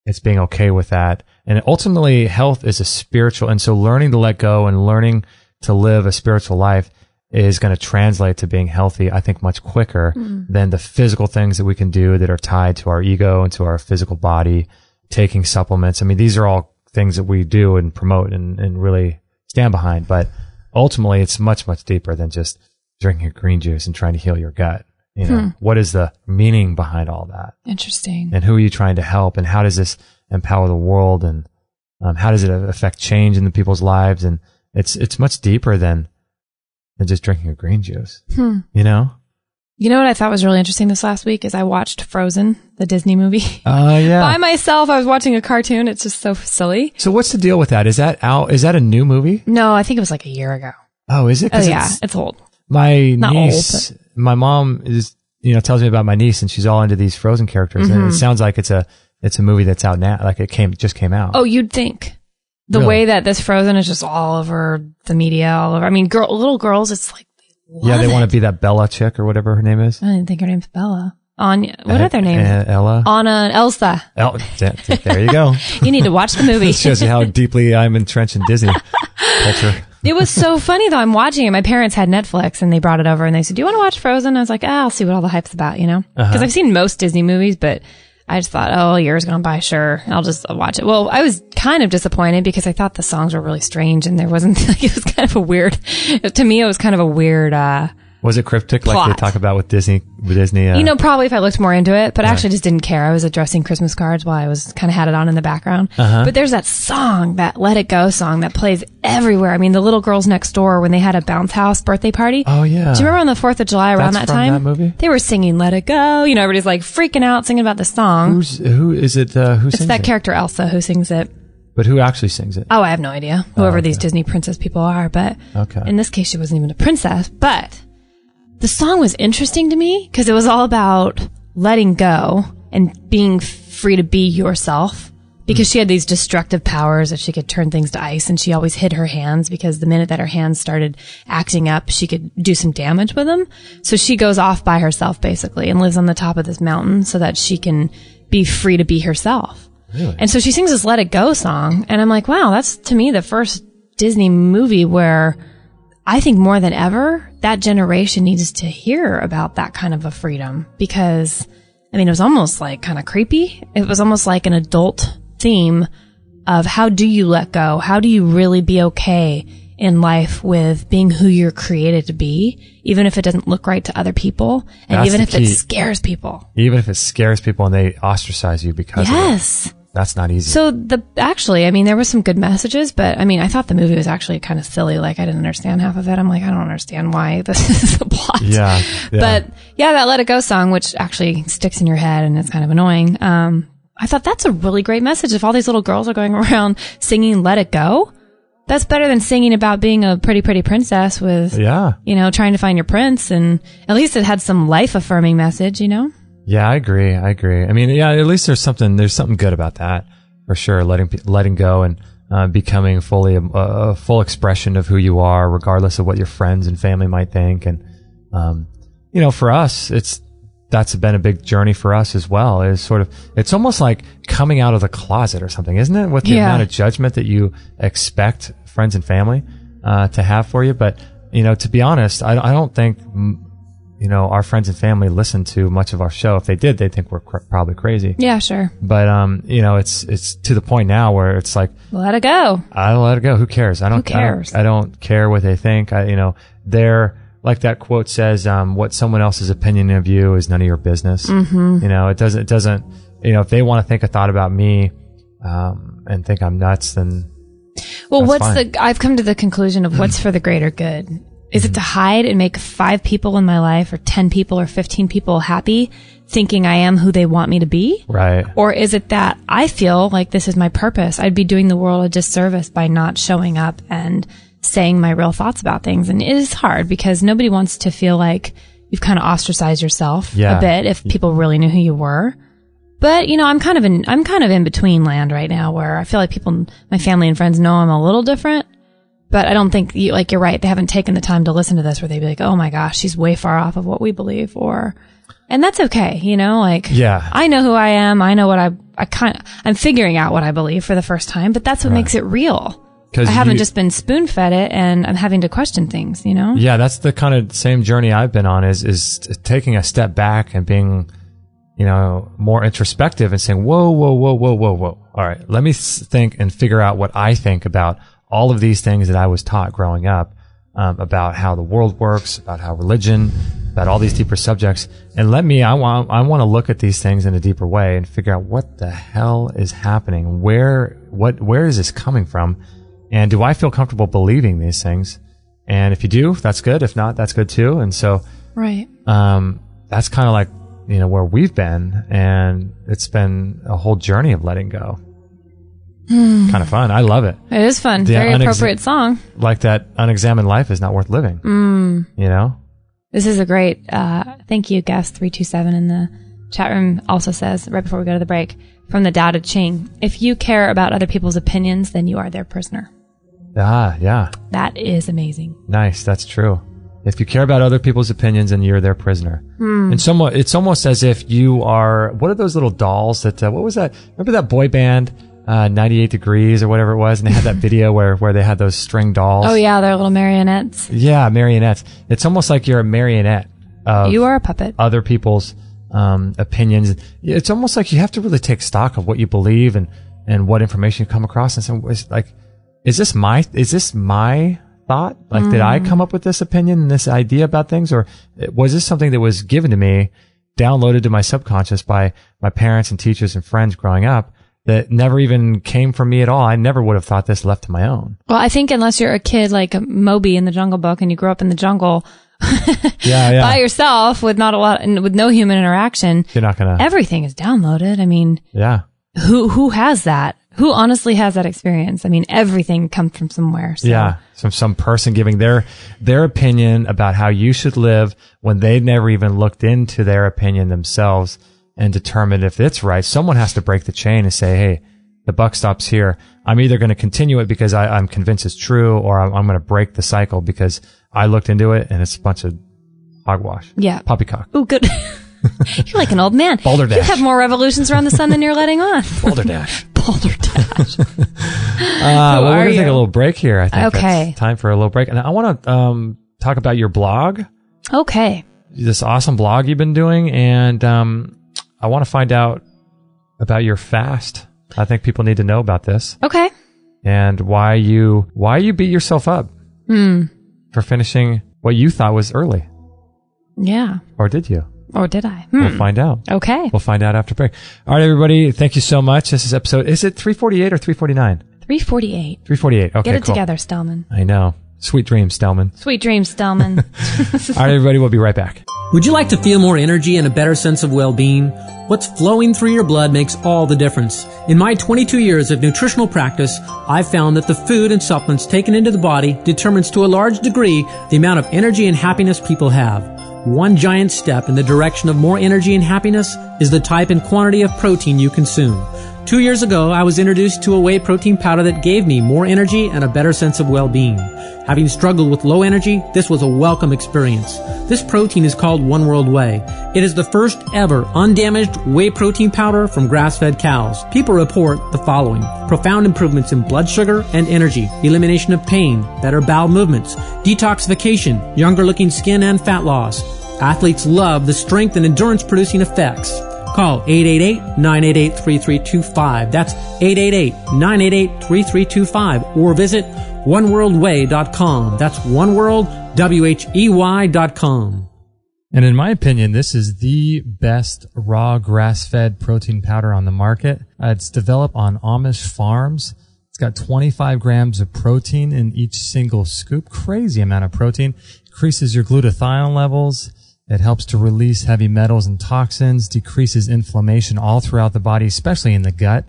S4: It's being okay with that. And ultimately, health is a spiritual. And so learning to let go and learning to live a spiritual life is going to translate to being healthy, I think, much quicker than the physical things that we can do that are tied to our ego and to our physical body, taking supplements. I mean, these are all things that we do and promote and really stand behind. But ultimately, it's much, much deeper than just drinking your green juice and trying to heal your gut. You know, what is the meaning behind all that?
S2: Interesting.
S4: And who are you trying to help? And how does this empower the world? And how does it affect change in the people's lives? And it's much deeper than just drinking a green juice, you know?
S2: You know what I thought was really interesting this last week is I watched Frozen, the Disney movie.
S4: Oh, yeah.
S2: By myself. I was watching a cartoon. It's just so silly.
S4: So what's the deal with that? Is that out? Is that a new movie?
S2: No, I think it was like a year ago.
S4: Oh, is it?
S2: Oh, yeah. It's old.
S4: My niece, my mom is, you know, tells me about my niece and she's all into these Frozen characters. And it sounds like it's a movie that's out now. Like it just came out.
S2: Oh, you'd think. The way that this Frozen is just all over the media, all over. I mean, little girls, it's like,
S4: they want to be that Bella chick or whatever her name is.
S2: I didn't think her name's Bella. Anya. What are their names?
S4: Ella.
S2: Anna, Elsa.
S4: There you go.
S2: You need to watch the movie.
S4: It shows you how deeply I'm entrenched in Disney culture.
S2: It was so funny though. I'm watching it. My parents had Netflix and they brought it over and they said, do you want to watch Frozen? I was like, I'll see what all the hype's about, you know? Because I've seen most Disney movies, but I just thought, a year's gone by, sure, I'll just watch it. Well, I was kind of disappointed because I thought the songs were really strange and there wasn't, like, it was kind of a weird, to me, it was kind of a weird,
S4: Was it cryptic like they talk about with Disney?
S2: Probably if I looked more into it, but I actually just didn't care. I was addressing Christmas cards while I was kind of had it on in the background. But there's that song, that Let It Go song that plays everywhere. I mean, the little girls next door, when they had a bounce house birthday party.
S4: Oh, yeah.
S2: Do you remember on the 4th of July around that time?
S4: That movie?
S2: They were singing Let It Go. Everybody's like freaking out singing about the song.
S4: Who sings it?
S2: It's that character Elsa who sings it.
S4: But who actually sings it?
S2: Oh, I have no idea. Whoever these Disney princess people are. But in this case, she wasn't even a princess. But the song was interesting to me because it was all about letting go and being free to be yourself. Because she had these destructive powers that she could turn things to ice, and she always hid her hands because the minute that her hands started acting up, she could do some damage with them. So she goes off by herself basically and lives on the top of this mountain so that she can be free to be herself.
S4: Really?
S2: And so she sings this Let It Go song, and I'm like, wow, that's to me the first Disney movie where I think more than ever that generation needs to hear about that kind of a freedom, because it was almost like kind of creepy. It was almost like an adult theme of how do you let go? How do you really be okay in life with being who you're created to be, even if it doesn't look right to other people, and even if it scares people.
S4: Even if it scares people and they ostracize you because of it. That's not easy.
S2: So there was some good messages, but I thought the movie was actually kind of silly. Like I didn't understand half of it. I'm like, I don't understand why this is the plot.
S4: Yeah.
S2: But yeah, that Let It Go song, which actually sticks in your head and it's kind of annoying. I thought that's a really great message. If all these little girls are going around singing Let It Go, that's better than singing about being a pretty, pretty princess with, trying to find your prince. And at least it had some life affirming message,
S4: Yeah, I agree. At least there's something good about that for sure. Letting go and becoming fully a full expression of who you are, regardless of what your friends and family might think. And, for us, that's been a big journey for us as well. It's almost like coming out of the closet or something, isn't it? With the amount of judgment that you expect friends and family to have for you. But, to be honest, I don't think, our friends and family listen to much of our show. If they did, they'd think we're probably crazy.
S2: Yeah, sure.
S4: But, it's to the point now where it's like,
S2: let it go.
S4: I'll let it go. Who cares?
S2: Who cares?
S4: I don't care what they think. They're, like that quote says, what someone else's opinion of you is none of your business.
S2: Mm-hmm.
S4: It doesn't, if they want to think a thought about me, and think I'm nuts, then.
S2: Well, I've come to the conclusion of what's for the greater good. Is it to hide and make 5 people in my life or 10 people or 15 people happy thinking I am who they want me to be?
S4: Right.
S2: Or is it that I feel like this is my purpose? I'd be doing the world a disservice by not showing up and saying my real thoughts about things. And it is hard because nobody wants to feel like you've kind of ostracized yourself a bit if people really knew who you were. But, I'm kind of in between land right now where I feel like my family and friends know I'm a little different. But I don't think you're right. They haven't taken the time to listen to this where they'd be like, oh my gosh, she's way far off of what we believe, and that's okay. I know who I am. I know what I'm figuring out what I believe for the first time, but that's what makes it real. I haven't just been spoon fed it and I'm having to question things,
S4: Yeah, that's the kind of same journey I've been on is taking a step back and being, more introspective and saying, whoa. All right, let me think and figure out what I think about all of these things that I was taught growing up, about how the world works, about how religion, about all these deeper subjects. And I want to look at these things in a deeper way and figure out what the hell is happening. Where is this coming from? And do I feel comfortable believing these things? And if you do, that's good. If not, that's good too. And so,
S2: right.
S4: That's kind of like, where we've been, and it's been a whole journey of letting go. Kind of fun. I love it.
S2: It is fun. Very appropriate song.
S4: Like that unexamined life is not worth living.
S2: This is a great, thank you, guest 327 in the chat room also says, right before we go to the break, from the Tao Te Ching, if you care about other people's opinions, then you are their prisoner.
S4: Ah, yeah.
S2: That is amazing.
S4: Nice. That's true. If you care about other people's opinions, then you're their prisoner. And it's almost as if you are, what are those little dolls that, what was that? Remember that boy band? 98 Degrees or whatever it was, and they had that video where they had those string dolls.
S2: Oh yeah, they're little marionettes.
S4: Yeah, marionettes. It's almost like you're a marionette of
S2: you are a puppet.
S4: Other people's opinions. It's almost like you have to really take stock of what you believe and what information you come across, and so it's like, is this my thought? Like, did I come up with this opinion and this idea about things? Or was this something that was given to me, downloaded to my subconscious by my parents and teachers and friends growing up, that never even came from me at all? I never would have thought this left to my own.
S2: Well, I think unless you're a kid like Moby in the Jungle Book and you grew up in the jungle by yourself with not a lot and with no human interaction,
S4: you're not gonna.
S2: Everything is downloaded. I mean, who has that? Who honestly has that experience? I mean, everything comes from somewhere. So.
S4: Yeah, from some person giving their opinion about how you should live when they never even looked into their opinion themselves and determined if it's right. Someone has to break the chain and say, hey, the buck stops here. I'm either going to continue it because I'm convinced it's true, or I'm going to break the cycle because I looked into it and it's a bunch of hogwash.
S2: Yeah.
S4: Poppycock.
S2: Oh, good. You're like an old man.
S4: Balderdash.
S2: You have more revolutions around the sun than you're letting off.
S4: Balderdash.
S2: Balderdash.
S4: Well, we're going to take a little break here. I think
S2: okay.
S4: It's time for a little break. And I want to talk about your blog.
S2: Okay.
S4: This awesome blog you've been doing. And I want to find out about your fast. I think people need to know about this.
S2: Okay.
S4: And why you beat yourself up for finishing what you thought was early.
S2: Yeah.
S4: Or did you?
S2: Or did I?
S4: We'll find out.
S2: Okay.
S4: We'll find out after break. All right, everybody. Thank you so much. This is episode, is it 348 or 349?
S2: 348.
S4: 348. Okay,
S2: Get it
S4: cool.
S2: together, Stellman.
S4: I know. Sweet dreams, Stellman.
S2: Sweet dreams, Stellman.
S4: All right, everybody. We'll be right back.
S8: Would you like to feel more energy and a better sense of well-being? What's flowing through your blood makes all the difference. In my 22 years of nutritional practice, I've found that the food and supplements taken into the body determines to a large degree the amount of energy and happiness people have. One giant step in the direction of more energy and happiness is the type and quantity of protein you consume. 2 years ago, I was introduced to a whey protein powder that gave me more energy and a better sense of well-being. Having struggled with low energy, this was a welcome experience. This protein is called One World Whey. It is the first ever undamaged whey protein powder from grass-fed cows. People report the following: profound improvements in blood sugar and energy, elimination of pain, better bowel movements, detoxification, younger-looking skin and fat loss. Athletes love the strength and endurance-producing effects. Call 888-988-3325. That's 888-988-3325. Or visit oneworldwhey.com. That's oneworldwhey.com.
S4: And in my opinion, this is the best raw grass-fed protein powder on the market. It's developed on Amish farms. It's got 25 grams of protein in each single scoop. Crazy amount of protein. Increases your glutathione levels. It helps to release heavy metals and toxins, decreases inflammation all throughout the body, especially in the gut.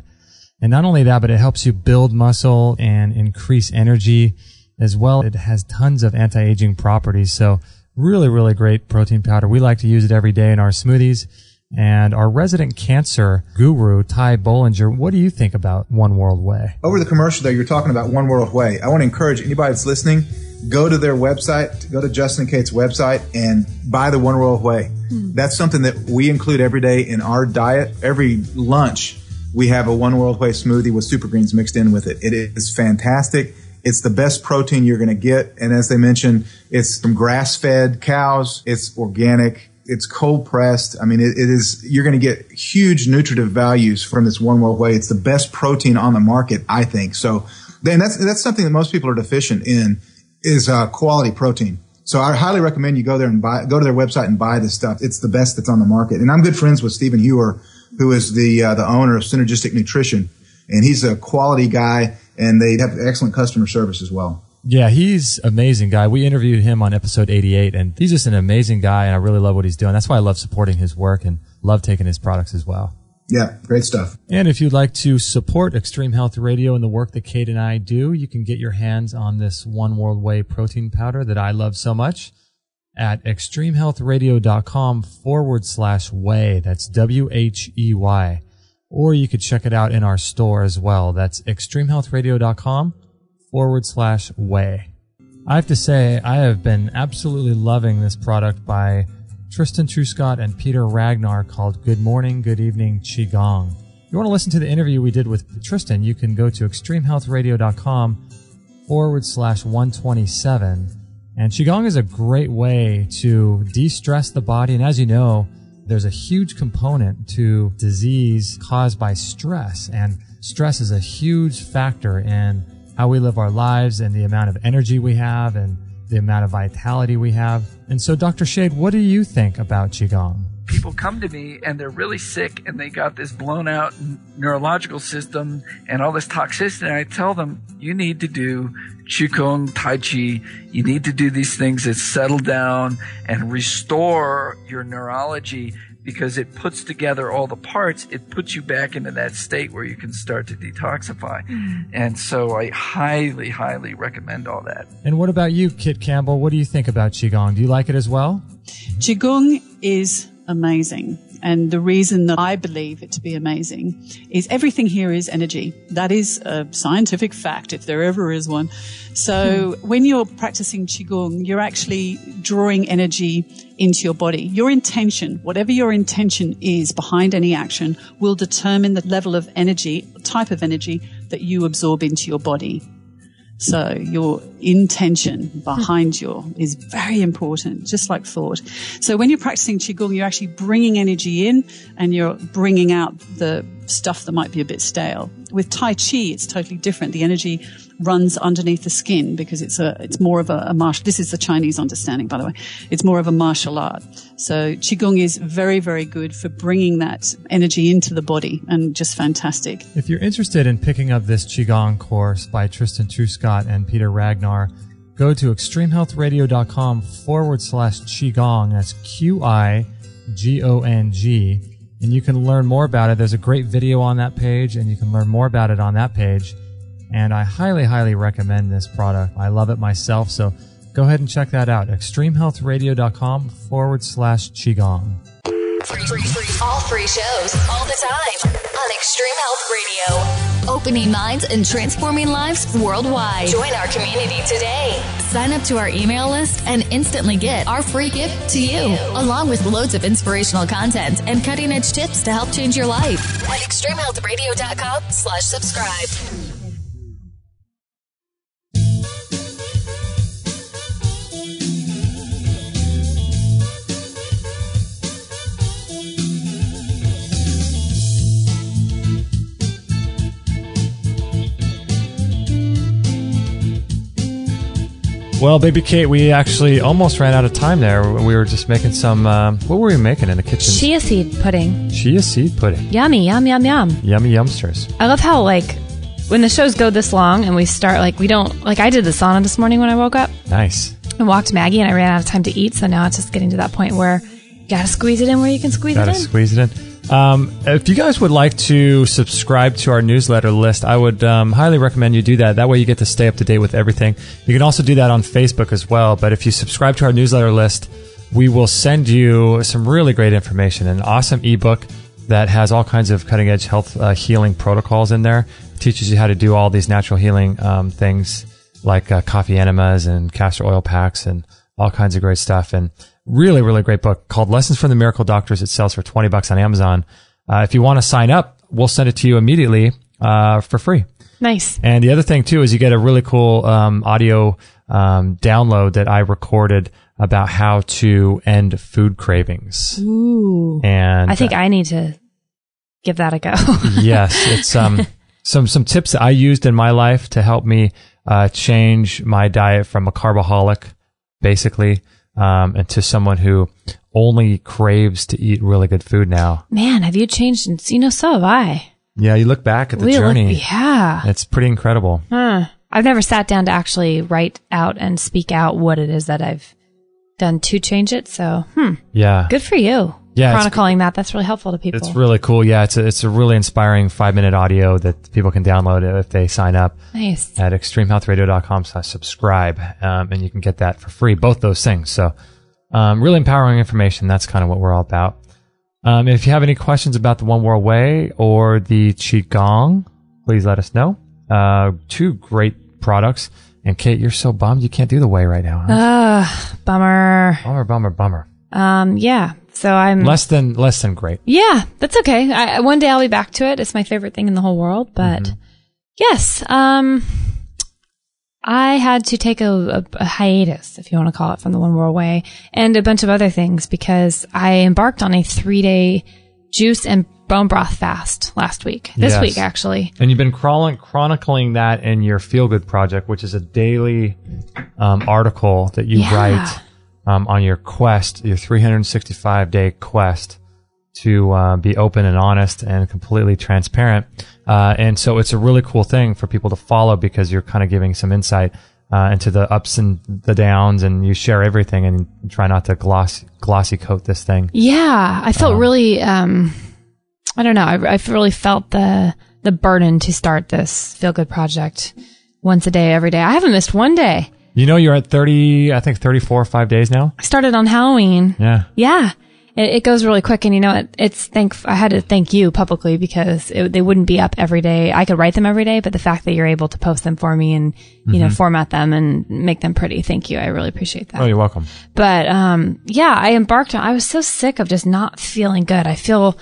S4: And not only that, but it helps you build muscle and increase energy as well. It has tons of anti-aging properties. So really, really great protein powder. We like to use it every day in our smoothies. And our resident cancer guru, Ty Bollinger, what do you think about One World Whey?
S9: Over the commercial there, you're talking about One World Whey. I want to encourage anybody that's listening, go to their website, go to Justin and Kate's website, and buy the One World Whey. That's something that we include every day in our diet. Every lunch, we have a One World Whey smoothie with super greens mixed in with it. It is fantastic. It's the best protein you're going to get. And as they mentioned, it's from grass-fed cows. It's organic. It's cold pressed. I mean, it is, you're going to get huge nutritive values from this One World Whey. It's the best protein on the market, I think. So then that's something that most people are deficient in is quality protein. So I highly recommend you go there and go to their website and buy this stuff. It's the best that's on the market. And I'm good friends with Stephen Hewer, who is the owner of Synergistic Nutrition, and he's a quality guy, and they have excellent customer service as well.
S4: Yeah, he's an amazing guy. We interviewed him on episode 88, and he's just an amazing guy, and I really love what he's doing. That's why I love supporting his work and love taking his products as well.
S9: Yeah, great stuff.
S4: And if you'd like to support Extreme Health Radio and the work that Kate and I do, you can get your hands on this One World Whey protein powder that I love so much at extremehealthradio.com/whey. That's WHEY. Or you could check it out in our store as well. That's extremehealthradio.com/whey. I have to say, I have been absolutely loving this product by Tristan Truscott and Peter Ragnar called Good Morning, Good Evening Qigong. If you want to listen to the interview we did with Tristan, you can go to extremehealthradio.com/127. And Qigong is a great way to de-stress the body. And as you know, there's a huge component to disease caused by stress. And stress is a huge factor in how we live our lives and the amount of energy we have and the amount of vitality we have. And so, Dr. Shade, what do you think about Qigong?
S10: People come to me and they're really sick and they got this blown out neurological system and all this toxicity. And I tell them, you need to do Qigong, Tai Chi. You need to do these things that settle down and restore your neurology, because it puts together all the parts. It puts you back into that state where you can start to detoxify. And so I highly, highly recommend all that.
S4: And what about you, Kit Campbell? What do you think about Qigong? Do you like it as well?
S11: Qigong is amazing. And the reason that I believe it to be amazing is everything here is energy. That is a scientific fact, if there ever is one. So when you're practicing Qigong, you're actually drawing energy into your body. Your intention, whatever your intention is behind any action, will determine the level of energy, type of energy that you absorb into your body. So your intention behind is very important, just like thought. So when you're practicing Qigong, you're actually bringing energy in and you're bringing out the stuff that might be a bit stale. With Tai Chi, it's totally different. The energy runs underneath the skin because it's more of a martial. This is the Chinese understanding, by the way. It's more of a martial art. So Qigong is very, very good for bringing that energy into the body, and just fantastic.
S4: If you're interested in picking up this Qigong course by Tristan Truscott and Peter Ragnar, go to extremehealthradio.com/Qigong. That's QIGONG. And you can learn more about it. There's a great video on that page, and you can learn more about it on that page. And I highly, highly recommend this product. I love it myself, so go ahead and check that out. extremehealthradio.com/Qigong.
S7: All free shows, all the time on Extreme Health Radio. Opening minds and transforming lives worldwide. Join our community today. Sign up to our email list and instantly get our free gift to you, along with loads of inspirational content and cutting edge tips to help change your life at extremehealthradio.com/subscribe.
S4: Well, Baby Kate, we actually almost ran out of time there. We were just making some, what were we making in the kitchen?
S2: Chia seed pudding.
S4: Chia seed pudding.
S2: Yummy, yum, yum, yum.
S4: Yummy yumsters.
S2: I love how, when the shows go this long and we start, I did the sauna this morning when I woke up.
S4: Nice.
S2: I walked Maggie and I ran out of time to eat, so now it's just getting to that point where you gotta squeeze it in where you can squeeze it in.
S4: Gotta squeeze it in. If you guys would like to subscribe to our newsletter list, I would highly recommend you do that. That way you get to stay up to date with everything. You can also do that on Facebook as well. But if you subscribe to our newsletter list, we will send you some really great information. An awesome ebook that has all kinds of cutting-edge health healing protocols in there. It teaches you how to do all these natural healing things like coffee enemas and castor oil packs and all kinds of great stuff. And really, really great book called Lessons from the Miracle Doctors. It sells for $20 on Amazon. If you want to sign up, we'll send it to you immediately for free.
S2: Nice.
S4: And the other thing, too, is you get a really cool audio download that I recorded about how to end food cravings.
S2: Ooh.
S4: And
S2: I think I need to give that a go.
S4: Yes. It's some tips that I used in my life to help me change my diet from a carboholic, basically, and to someone who only craves to eat really good food now.
S2: Man, have you changed? So have I.
S4: Yeah, you look back at the journey.
S2: Yeah.
S4: It's pretty incredible.
S2: I've never sat down to actually write out and speak out what it is that I've done to change it. So,
S4: Yeah.
S2: Good for you.
S4: Yeah,
S2: chronicling that's really helpful to people.
S4: It's really cool. Yeah, it's a really inspiring 5-minute audio that people can download if they sign up.
S2: Nice.
S4: At extremehealthradio.com/subscribe. And you can get that for free, both those things. So, really empowering information. That's kind of what we're all about. If you have any questions about the One World Way or the Qigong, please let us know. 2 great products. And Kate, you're so bummed you can't do the Way right now. Huh?
S2: Bummer.
S4: Bummer.
S2: Yeah. So I'm
S4: less than great.
S2: Yeah, that's okay. One day I'll be back to it. It's my favorite thing in the whole world. But yes, I had to take a hiatus, if you want to call it, from the One World Way and a bunch of other things because I embarked on a 3-day juice and bone broth fast last week. This week, actually.
S4: And you've been chronicling that in your Feel Good project, which is a daily article that you write on your quest, your 365-day quest to be open and honest and completely transparent. And so it's a really cool thing for people to follow because you're kind of giving some insight into the ups and the downs, and you share everything and try not to glossy coat this thing.
S2: Yeah, I felt really... I don't know. I really felt the burden to start this Feel Good project once a day, every day. I haven't missed one day. You know,
S4: you're at 34 or 5 days now.
S2: I started on Halloween.
S4: Yeah.
S2: Yeah. It goes really quick. And you know, I had to thank you publicly because they wouldn't be up every day. I could write them every day, but the fact that you're able to post them for me and, you know, format them and make them pretty. Thank you. I really appreciate that.
S4: Oh, you're welcome.
S2: But, I was so sick of just not feeling good. I feel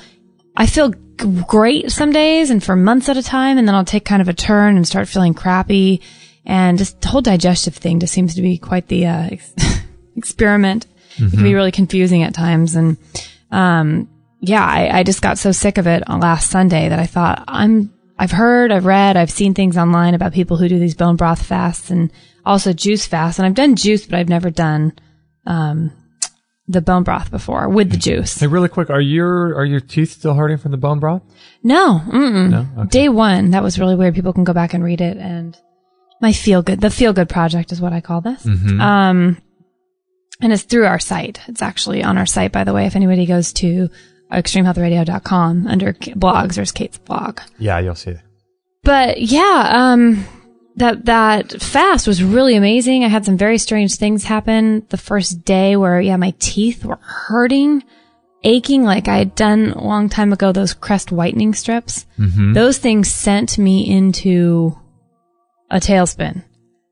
S2: great some days and for months at a time, and then I'll take kind of a turn and start feeling crappy, and just the whole digestive thing just seems to be quite the experiment. It can be really confusing at times, and I just got so sick of it on last Sunday that I thought I've read, I've seen things online about people who do these bone broth fasts and also juice fasts, and I've done juice, but I've never done the bone broth before with the juice.
S4: Hey, really quick, are your teeth still hurting from the bone broth?
S2: No.
S4: No? Okay.
S2: Day one, that was really weird. People can go back and read it. And the Feel Good project is what I call this. And it's through our site. It's actually on our site, by the way. If anybody goes to extremehealthradio.com under blogs, there's Kate's blog.
S4: Yeah, you'll see it.
S2: But that fast was really amazing. I had some very strange things happen the first day where, my teeth were hurting, aching like I had done a long time ago, those crest whitening strips. Those things sent me into a tailspin.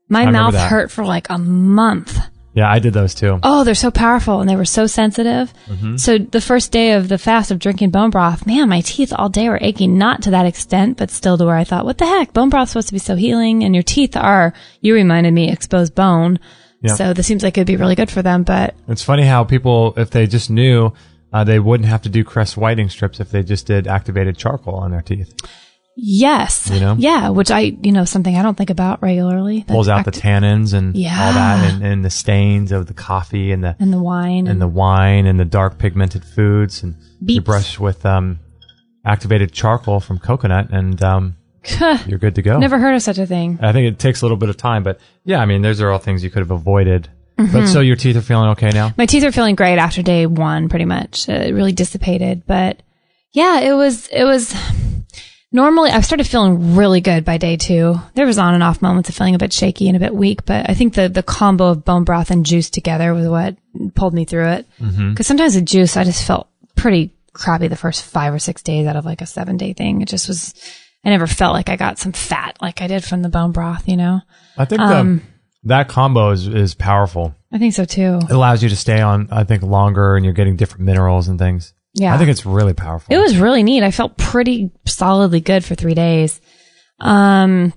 S2: My mouth hurt for like a month.
S4: Yeah, I did those too.
S2: Oh, they're so powerful and they were so sensitive. So the first day of the fast of drinking bone broth, man, my teeth all day were aching, not to that extent, but still to where I thought, what the heck? Bone broth's supposed to be so healing, and your teeth are, you reminded me, exposed bone. Yep. So this seems like it'd be really good for them, but.
S4: It's funny how people, if they just knew, they wouldn't have to do crest whitening strips if they just did activated charcoal on their teeth.
S2: Yes.
S4: You know?
S2: Yeah, which something I don't think about regularly.
S4: Pulls out the tannins and all that, and the stains of the coffee and the
S2: wine.
S4: And the wine and the dark pigmented foods. And you brush with activated charcoal from coconut, and you're good to go.
S2: Never heard of such a thing.
S4: I think it takes a little bit of time, but those are all things you could have avoided. But so your teeth are feeling okay now?
S2: My teeth are feeling great after day one, pretty much. It really dissipated. But yeah, it was... Normally, I've started feeling really good by day two. There was on and off moments of feeling a bit shaky and a bit weak, but I think the combo of bone broth and juice together was what pulled me through it. Because sometimes with juice, I just felt pretty crappy the first 5 or 6 days out of like a 7-day thing. It just was, I never felt like I got some fat like I did from the bone broth,
S4: I think that combo is powerful.
S2: I think so too.
S4: It allows you to stay on, I think, longer, and you're getting different minerals and things.
S2: Yeah.
S4: I think it's really powerful.
S2: It was really neat. I felt pretty solidly good for 3 days. And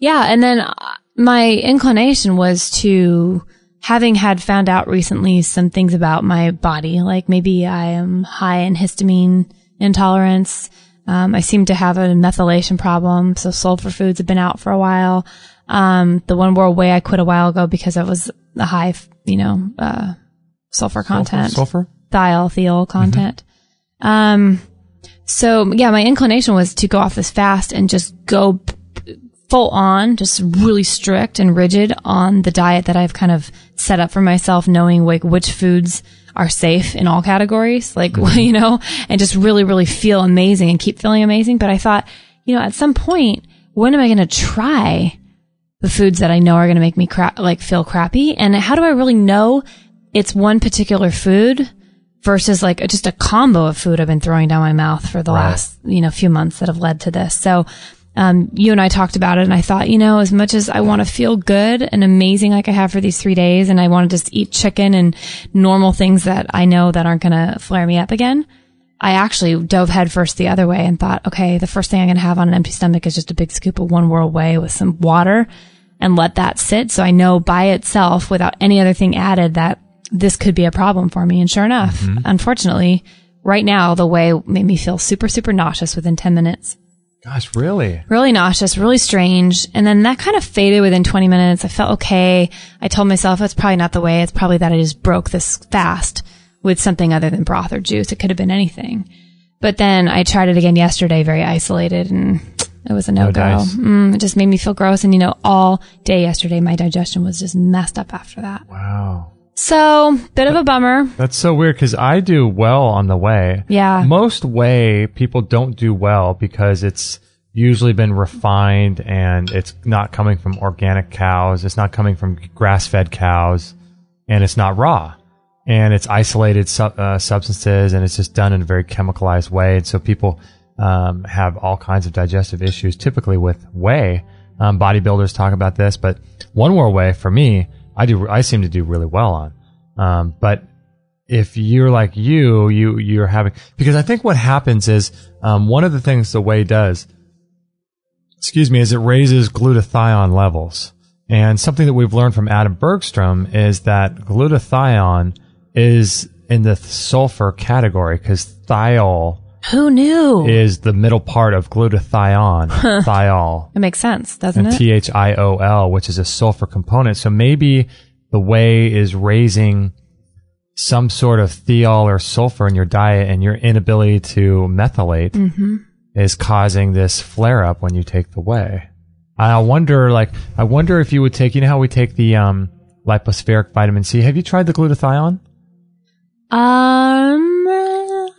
S2: then my inclination was to, having had found out recently some things about my body, like maybe I am high in histamine intolerance. I seem to have a methylation problem, so sulfur foods have been out for a while. The One World Whey I quit a while ago because it was the high, sulfur content.
S4: Sulfur?
S2: Thiol content. My inclination was to go off this fast and just go full on, just really strict and rigid on the diet that I've kind of set up for myself, knowing like which foods are safe in all categories, and just really, really feel amazing and keep feeling amazing. But I thought, at some point, when am I going to try the foods that I know are going to make me feel crappy? And how do I really know it's one particular food versus like just a combo of food I've been throwing down my mouth for the last, few months that have led to this. So, you and I talked about it, and I thought, as much as I want to feel good and amazing like I have for these 3 days, and I want to just eat chicken and normal things that I know that aren't going to flare me up again, I actually dove headfirst the other way and thought, okay, the first thing I'm going to have on an empty stomach is just a big scoop of One World Whey with some water, and let that sit. So I know by itself, without any other thing added, that this could be a problem for me. And sure enough, unfortunately, right now, the whey made me feel super, super nauseous within 10 minutes.
S4: Gosh, really?
S2: Really nauseous, really strange. And then that kind of faded within 20 minutes. I felt okay. I told myself it's probably not the whey. It's probably that I just broke this fast with something other than broth or juice. It could have been anything. But then I tried it again yesterday, very isolated, and it was a no-go. It just made me feel gross. And, all day yesterday, my digestion was just messed up after that.
S4: Wow.
S2: So, bit of a bummer.
S4: That's so weird because I do well on the whey.
S2: Yeah.
S4: Most whey people don't do well because it's usually been refined and it's not coming from organic cows. It's not coming from grass-fed cows, and it's not raw. And it's isolated substances, and it's just done in a very chemicalized way. And so people have all kinds of digestive issues, typically with whey. Bodybuilders talk about this, but One World Whey, for me, I seem to do really well on. But if you're like you're having, because I think what happens is, one of the things the whey does, is it raises glutathione levels. And something that we've learned from Adam Bergstrom is that glutathione is in the sulfur category because thiol.
S2: Who knew?
S4: Is the middle part of glutathione. Thiol.
S2: It makes sense, doesn't it?
S4: THIOL, which is a sulfur component. So maybe the whey is raising some sort of thiol or sulfur in your diet, and your inability to methylate is causing this flare up when you take the whey. I wonder if you would take, how we take the lipospheric vitamin C. Have you tried the glutathione?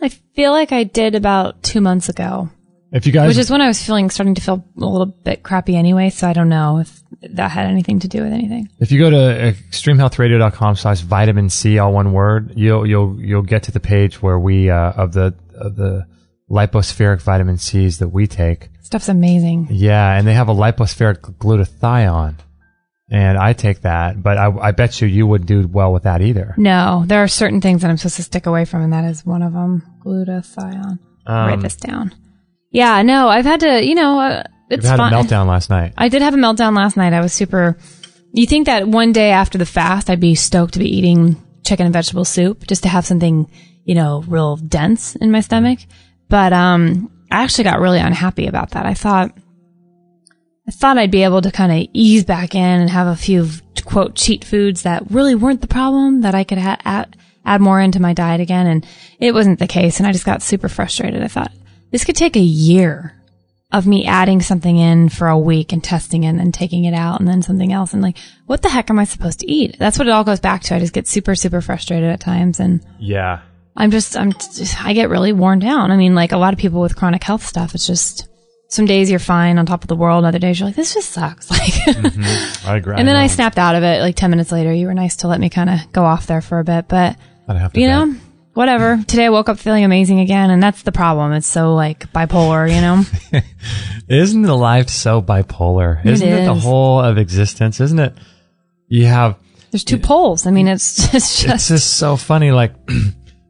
S2: I feel like I did about 2 months ago.
S4: If you guys,
S2: which is when I was starting to feel a little bit crappy anyway, so I don't know if that had anything to do with anything.
S4: If you go to extremehealthradio.com/vitamin C, all one word, you'll get to the page where we of the lipospheric vitamin C's that we take.
S2: Stuff's amazing.
S4: Yeah, and they have a lipospheric glutathione. And I take that, but I bet you wouldn't do well with that either.
S2: No, there are certain things that I'm supposed to stick away from, and that is one of them. Glutathione. Write this down. Yeah, no, I've had to, it's
S4: fun. You had a meltdown last night.
S2: I did have a meltdown last night. I was super, you think that one day after the fast, I'd be stoked to be eating chicken and vegetable soup just to have something, real dense in my stomach. But, I actually got really unhappy about that. I thought I'd be able to kind of ease back in and have a few, quote, cheat foods that really weren't the problem, that I could add more into my diet again. And it wasn't the case. And I just got super frustrated. I thought this could take a year of me adding something in for a week and testing it and then taking it out and then something else. And what the heck am I supposed to eat? That's what it all goes back to. I just get super, super frustrated at times. And
S4: yeah,
S2: I get really worn down. I mean, like a lot of people with chronic health stuff, it's just, some days you're fine on top of the world. Other days you're like, this just sucks.
S4: I agree.
S2: And then I snapped out of it 10 minutes later. You were nice to let me kind of go off there for a bit, but whatever. Today I woke up feeling amazing again. And that's the problem. It's so bipolar,
S4: Isn't the life so bipolar? Isn't it the whole of existence? Isn't it?
S2: There's two poles. I mean, it's
S4: just so funny.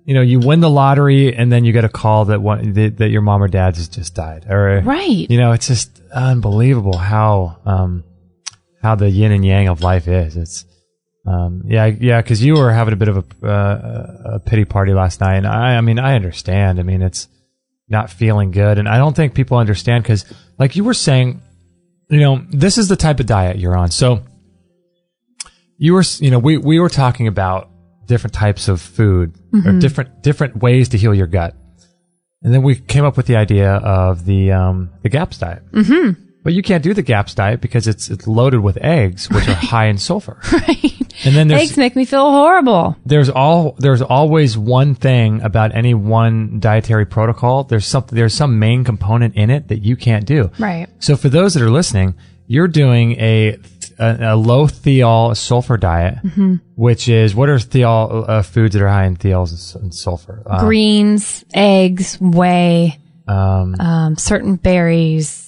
S4: You win the lottery and then you get a call that your mom or dad has just died. Or,
S2: right.
S4: It's just unbelievable how the yin and yang of life is. It's, cause you were having a bit of a pity party last night. And I understand. I mean, it's not feeling good. And I don't think people understand because like you were saying, this is the type of diet you're on. So we were talking about different types of food or different ways to heal your gut. And then we came up with the idea of the GAPS diet. Mm-hmm. But you can't do the GAPS diet because it's loaded with eggs, which are high in sulfur.
S2: Right.
S4: And then
S2: eggs make me feel horrible.
S4: There's always one thing about any one dietary protocol. There's some main component in it that you can't do.
S2: Right.
S4: So for those that are listening, you're doing a low thiol sulfur diet, which is, what are thiol foods that are high in thiols and sulfur?
S2: Greens, eggs, whey, certain berries.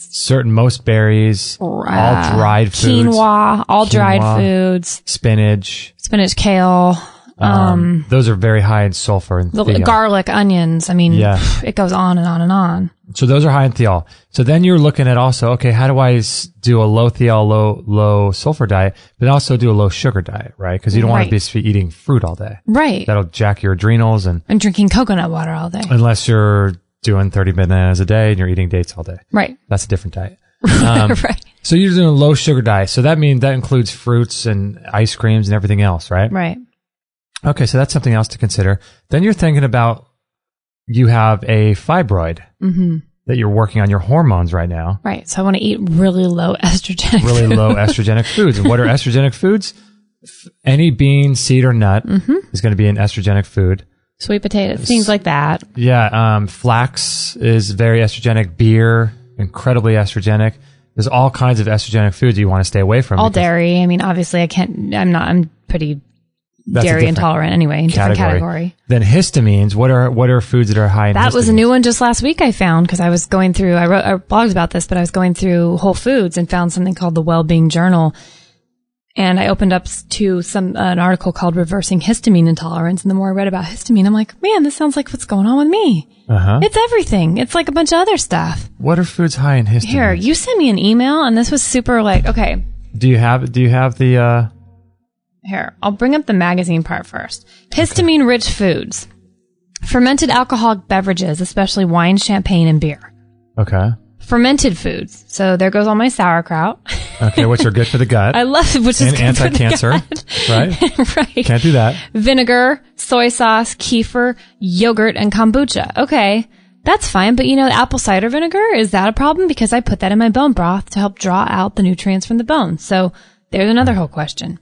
S4: Most berries, all dried foods.
S2: Quinoa, dried foods.
S4: Spinach,
S2: kale,
S4: Those are very high in sulfur and thiol.
S2: Garlic, onions. I mean, it goes on and on and on.
S4: So those are high in thiol. So then you're looking at also, okay, how do I do a low thiol, low sulfur diet, but also do a low sugar diet, right? Because you don't want to be eating fruit all day.
S2: Right.
S4: That'll jack your adrenals and
S2: drinking coconut water all day.
S4: Unless you're doing 30 bananas a day and you're eating dates all day.
S2: Right.
S4: That's a different diet.
S2: Right.
S4: So you're doing a low sugar diet. So that means that includes fruits and ice creams and everything else, right?
S2: Right.
S4: Okay, so that's something else to consider. Then you're thinking about you have a fibroid that you're working on your hormones right now.
S2: Right. So I want to eat really low estrogenic
S4: low estrogenic foods. And what are estrogenic foods? Any bean, seed, or nut is going to be an estrogenic food.
S2: Sweet potatoes, things like that.
S4: Yeah. Flax is very estrogenic. Beer, incredibly estrogenic. There's all kinds of estrogenic foods you want to stay away from.
S2: All dairy. I mean, obviously I'm pretty dairy intolerant anyway. Different category.
S4: Then histamines. What are foods that are high in histamines?
S2: That was a new one just last week I found because I was going through, I wrote blogs about this, but I was going through Whole Foods and found something called the Wellbeing Journal. And I opened up to an article called Reversing Histamine Intolerance. And the more I read about histamine, I'm like, man, this sounds like what's going on with me. It's everything. It's like a bunch of other stuff.
S4: What are foods high in histamine?
S2: Here, you sent me an email and this was super like, okay.
S4: Do you have the,
S2: Here, I'll bring up the magazine part first. Histamine-rich foods. Fermented alcoholic beverages, especially wine, champagne, and beer.
S4: Okay.
S2: Fermented foods. So there goes all my sauerkraut.
S4: Okay, which are good for the gut.
S2: I love it, which is
S4: and
S2: good
S4: anti-cancer,
S2: right? Right.
S4: Can't do that.
S2: Vinegar, soy sauce, kefir, yogurt, and kombucha. Okay, that's fine. But apple cider vinegar, is that a problem? Because I put that in my bone broth to help draw out the nutrients from the bone. So there's another whole question.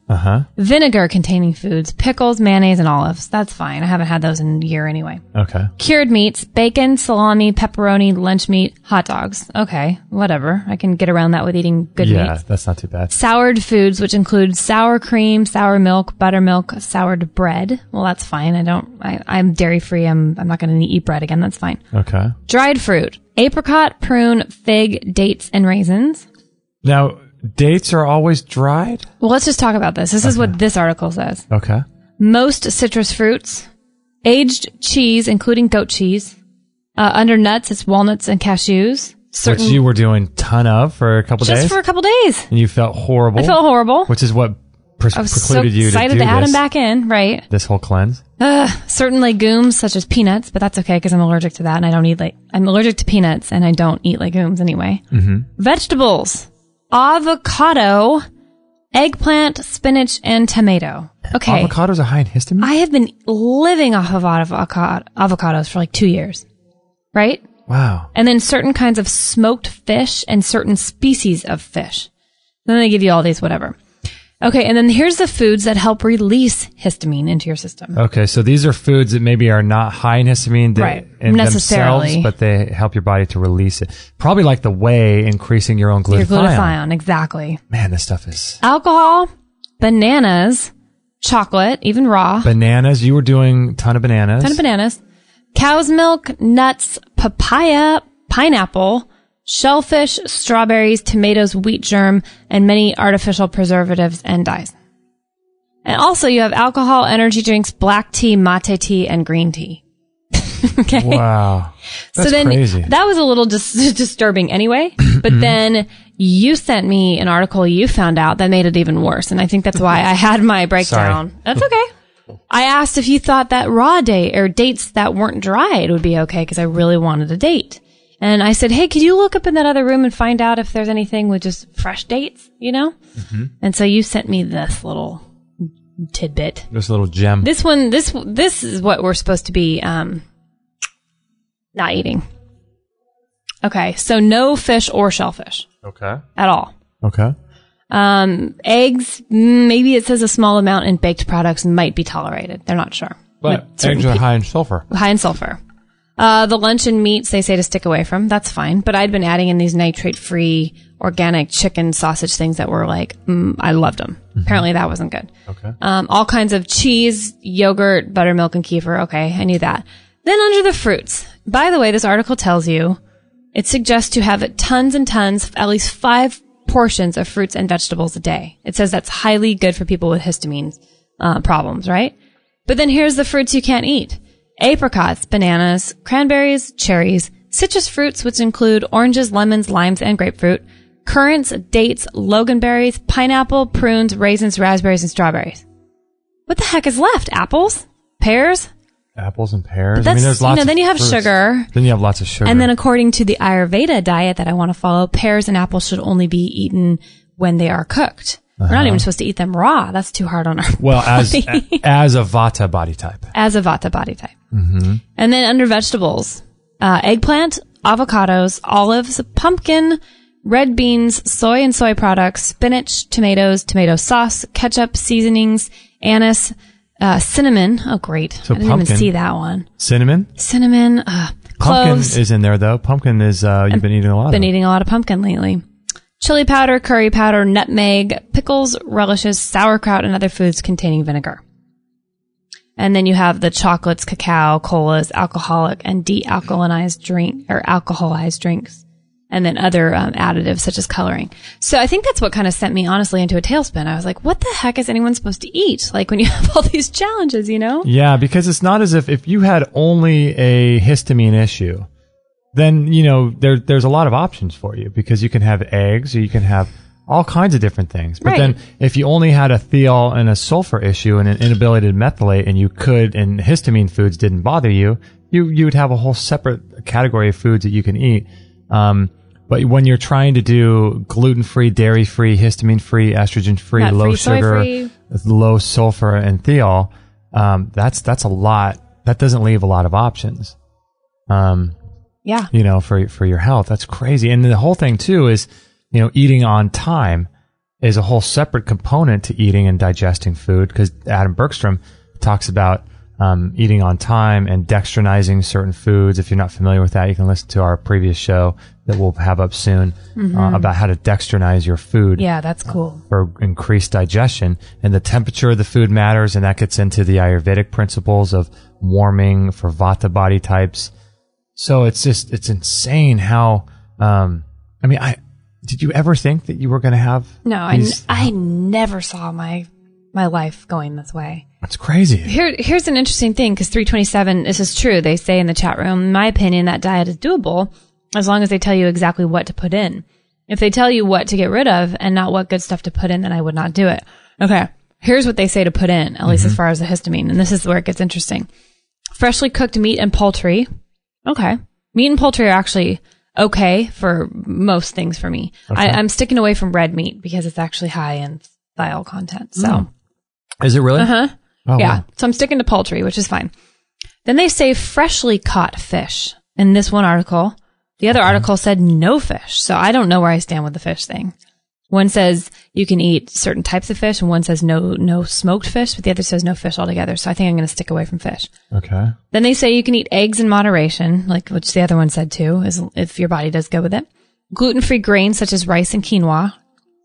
S2: Vinegar containing foods, pickles, mayonnaise, and olives. That's fine. I haven't had those in a year anyway.
S4: Okay.
S2: Cured meats, bacon, salami, pepperoni, lunch meat, hot dogs. Okay, whatever. I can get around that with eating good meat.
S4: Yeah, that's not too bad.
S2: Soured foods, which include sour cream, sour milk, buttermilk, soured bread. Well, that's fine. I'm dairy free. I'm not going to eat bread again. That's fine.
S4: Okay.
S2: Dried fruit, apricot, prune, fig, dates, and raisins.
S4: Now, dates are always dried?
S2: Well, let's just talk about this. This is what this article says.
S4: Okay.
S2: Most citrus fruits, aged cheese, including goat cheese. Under nuts, it's walnuts and cashews.
S4: Which you were doing a ton of for a couple days?
S2: Just for a couple days.
S4: And you felt horrible?
S2: I felt horrible.
S4: Which is what precluded you to do this.
S2: I was so excited to add them back in, right?
S4: This whole cleanse?
S2: Certain legumes, such as peanuts, but that's okay because I'm allergic to that and I don't eat I'm allergic to peanuts and I don't eat legumes anyway. Vegetables. Avocado, eggplant, spinach, and tomato. Okay.
S4: Avocados are high in histamine?
S2: I have been living off of avocados for like 2 years. Right?
S4: Wow.
S2: And then certain kinds of smoked fish and certain species of fish. Then they give you all these whatever. Okay, and then here's the foods that help release histamine into your system.
S4: Okay, so these are foods that maybe are not high in histamine in themselves, but they help your body to release it. Probably like the whey increasing your own glutathione.
S2: Your glutathione, exactly.
S4: Man, this stuff is...
S2: Alcohol, bananas, chocolate, even raw.
S4: Bananas, you were doing a ton of bananas.
S2: Cow's milk, nuts, papaya, pineapple, shellfish, strawberries, tomatoes, wheat germ, and many artificial preservatives and dyes. And also you have alcohol, energy drinks, black tea, mate tea, and green tea. Okay.
S4: Wow. That's crazy.
S2: That was a little disturbing anyway, but then you sent me an article you found out that made it even worse. And I think that's why I had my breakdown.
S4: Sorry.
S2: That's okay. I asked if you thought that raw date or dates that weren't dried would be okay because I really wanted a date. And I said, hey, could you look up in that other room and find out if there's anything with just fresh dates, And so you sent me this little tidbit.
S4: This little gem.
S2: This one, this is what we're supposed to be not eating. Okay, so no fish or shellfish.
S4: Okay.
S2: At all.
S4: Okay.
S2: Eggs, maybe it says a small amount in baked products might be tolerated. They're not sure.
S4: But eggs are high in sulfur.
S2: High in sulfur. The luncheon meats they say to stick away from. That's fine. But I'd been adding in these nitrate-free organic chicken sausage things that were like, I loved them. Apparently that wasn't good.
S4: Okay.
S2: All kinds of cheese, yogurt, buttermilk, and kefir. Okay, I knew that. Then under the fruits. By the way, this article tells you it suggests to have tons and tons, at least 5 portions of fruits and vegetables a day. It says that's highly good for people with histamine problems, right? But then here's the fruits you can't eat. Apricots, bananas, cranberries, cherries, citrus fruits, which include oranges, lemons, limes, and grapefruit, currants, dates, loganberries, pineapple, prunes, raisins, raspberries, and strawberries. What the heck is left? Apples? Pears?
S4: Apples and pears.
S2: I mean, there's lots. Then you have sugar.
S4: Then you have lots of sugar.
S2: And then, according to the Ayurveda diet that I want to follow, pears and apples should only be eaten when they are cooked. We're not even supposed to eat them raw. That's too hard on our body.
S4: as a Vata body type.
S2: As a Vata body type. Mm-hmm. And then under vegetables, eggplant, avocados, olives, pumpkin, red beans, soy and soy products, spinach, tomatoes, tomato sauce, ketchup, seasonings, anise, cinnamon. Oh, great.
S4: So
S2: I didn't even see that one.
S4: Cinnamon?
S2: Cinnamon.
S4: Pumpkin
S2: Cloves.
S4: is in there, though. Pumpkin is, you've been eating a lot of.
S2: Been eating a lot of pumpkin lately. Chili powder, curry powder, nutmeg, pickles, relishes, sauerkraut, and other foods containing vinegar. And then you have the chocolates, cacao, colas, alcoholic, and de-alkalized alcoholized drinks. And then other additives such as coloring. So I think that's what kind of sent me, honestly, into a tailspin. I was like, what the heck is anyone supposed to eat? Like when you have all these challenges, you know?
S4: Yeah, because it's not as if you had only a histamine issue, then, you know, there's a lot of options for you because you can have eggs or you can have all kinds of different things. But then if you only had a thiol and a sulfur issue and an inability to methylate and histamine foods didn't bother you, you would have a whole separate category of foods that you can eat. But when you're trying to do gluten-free, dairy-free, histamine-free, estrogen-free, low sugar, low sulfur, and thiol, that's a lot. That doesn't leave a lot of options.
S2: Yeah.
S4: You know, for your health. That's crazy. And the whole thing, too, is, you know, eating on time is a whole separate component to eating and digesting food because Adam Bergstrom talks about eating on time and dextrinizing certain foods. If you're not familiar with that, you can listen to our previous show that we'll have up soon about how to dextrinize your food.
S2: Yeah, that's cool.
S4: For increased digestion. And the temperature of the food matters, and that gets into the Ayurvedic principles of warming for Vata body types. So it's insane how, did you ever think that you were going to have?
S2: No, I never saw my life going this way.
S4: That's crazy.
S2: Here's an interesting thing, because 327, this is true. They say in the chat room, in my opinion, that diet is doable as long as they tell you exactly what to put in. If they tell you what to get rid of and not what good stuff to put in, then I would not do it. Okay, here's what they say to put in, at least as far as the histamine, and this is where it gets interesting. Freshly cooked meat and poultry. Okay. Meat and poultry are actually okay for most things for me. Okay. I'm sticking away from red meat because it's actually high in thiol content. So,
S4: is it really?
S2: Oh, yeah. Wow. So I'm sticking to poultry, which is fine. Then they say freshly caught fish in this one article. The other article said no fish. So I don't know where I stand with the fish thing. One says you can eat certain types of fish, and one says no smoked fish, but the other says no fish altogether. So I think I'm going to stick away from fish.
S4: Okay.
S2: Then they say you can eat eggs in moderation, like which the other one said too, is if your body does go with it. Gluten-free grains such as rice and quinoa.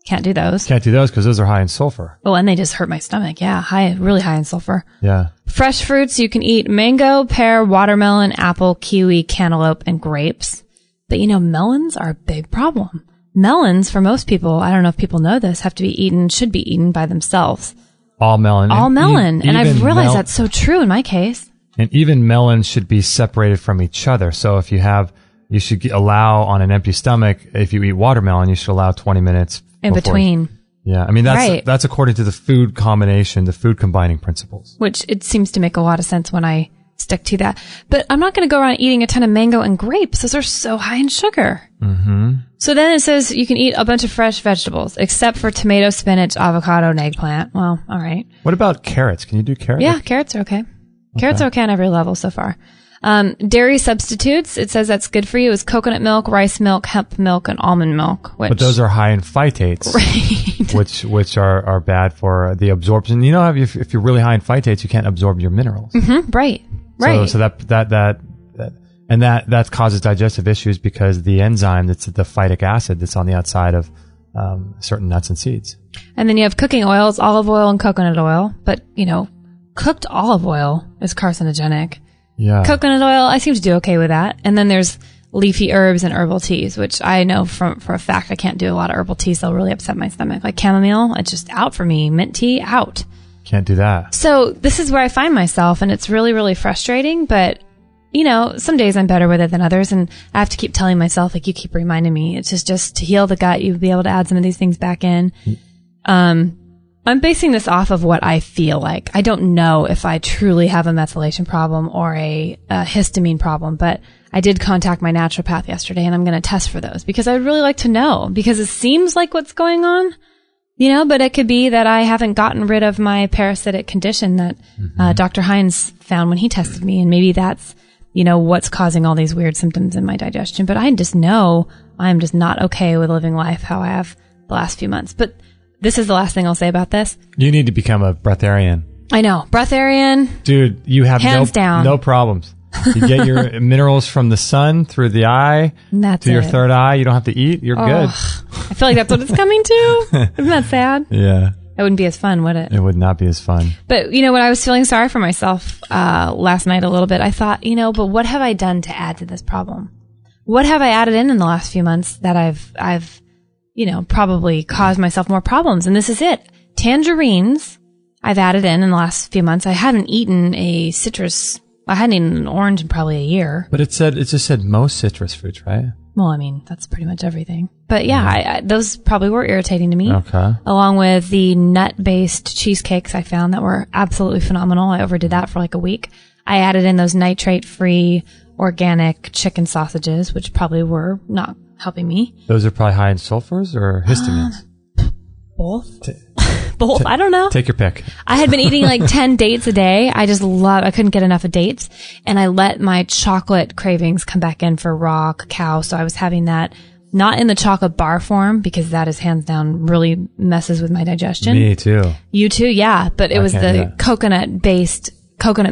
S2: Can't do those.
S4: Can't do those because those are high in sulfur.
S2: Oh, and they just hurt my stomach. Yeah, really high in sulfur.
S4: Yeah.
S2: Fresh fruits, you can eat mango, pear, watermelon, apple, kiwi, cantaloupe, and grapes. But you know, melons are a big problem. Melons, for most people, I don't know if people know this, should be eaten by themselves.
S4: All melon.
S2: All melon. And I've realized that's so true in my case.
S4: And even melons should be separated from each other. So if you should allow on an empty stomach, if you eat watermelon, you should allow 20 minutes
S2: in between.
S4: Yeah. I mean, that's according to the food combination, the food combining principles.
S2: Which it seems to make a lot of sense when I stick to that. But I'm not going to go around eating a ton of mango and grapes. Those are so high in sugar. Mm-hmm. So then it says you can eat a bunch of fresh vegetables, except for tomato, spinach, avocado, and eggplant. Well, all right.
S4: What about carrots? Can you do carrots?
S2: Yeah, carrots are okay. Carrots are okay on every level so far. Dairy substitutes, it says that's good for you, is coconut milk, rice milk, hemp milk, and almond milk.
S4: But those are high in phytates, right? which are bad for the absorption. You know, if you're really high in phytates, you can't absorb your minerals.
S2: Mm-hmm, right.
S4: So that causes digestive issues because the enzyme that's the phytic acid that's on the outside of certain nuts and seeds.
S2: And then you have cooking oils, olive oil and coconut oil. But, you know, cooked olive oil is carcinogenic.
S4: Yeah.
S2: Coconut oil, I seem to do okay with that. And then there's leafy herbs and herbal teas, which I know for a fact I can't do a lot of herbal teas. They'll really upset my stomach. Like chamomile, it's just out for me. Mint tea, out.
S4: can't do that.
S2: So this is where I find myself, and it's really, really frustrating, but some days I'm better with it than others, and I have to keep telling myself, like you keep reminding me, it's just to heal the gut, you'll be able to add some of these things back in. I'm basing this off of what I feel like. I don't know if I truly have a methylation problem or a histamine problem, but I did contact my naturopath yesterday, and I'm going to test for those because I'd really like to know, because it seems like what's going on, but it could be that I haven't gotten rid of my parasitic condition that Dr. Hines found when he tested me, and maybe that's what's causing all these weird symptoms in my digestion. But I just know I'm just not okay with living life how I have the last few months. But this is the last thing I'll say about this. You
S4: need to become a breatharian.
S2: I know. Breatharian.
S4: Dude, you have
S2: hands down.
S4: No problems. You get your minerals from the sun through the eye to your third eye. You don't have to eat. You're good.
S2: I feel like that's what it's coming to. Isn't that sad?
S4: Yeah.
S2: It wouldn't be as fun, would it?
S4: It would not be as fun.
S2: But, when I was feeling sorry for myself last night a little bit, I thought, but what have I done to add to this problem? What have I added in the last few months that I've probably caused myself more problems? And this is it. Tangerines I've added in the last few months. I haven't eaten a citrus. I hadn't eaten an orange in probably a year.
S4: But it just said most citrus fruits, right?
S2: Well, that's pretty much everything. But yeah, those probably were irritating to me.
S4: Okay.
S2: Along with the nut-based cheesecakes I found that were absolutely phenomenal. I overdid that for like a week. I added in those nitrate-free organic chicken sausages, which probably were not helping me.
S4: Those are probably high in sulfurs or histamines?
S2: Both. Both. I don't know.
S4: Take your pick.
S2: I had been eating like 10 dates a day. I couldn't get enough of dates. And I let my chocolate cravings come back in for raw cacao. So I was having that not in the chocolate bar form, because that is hands down really messes with my digestion.
S4: Me too.
S2: You too? Yeah. But it was the coconut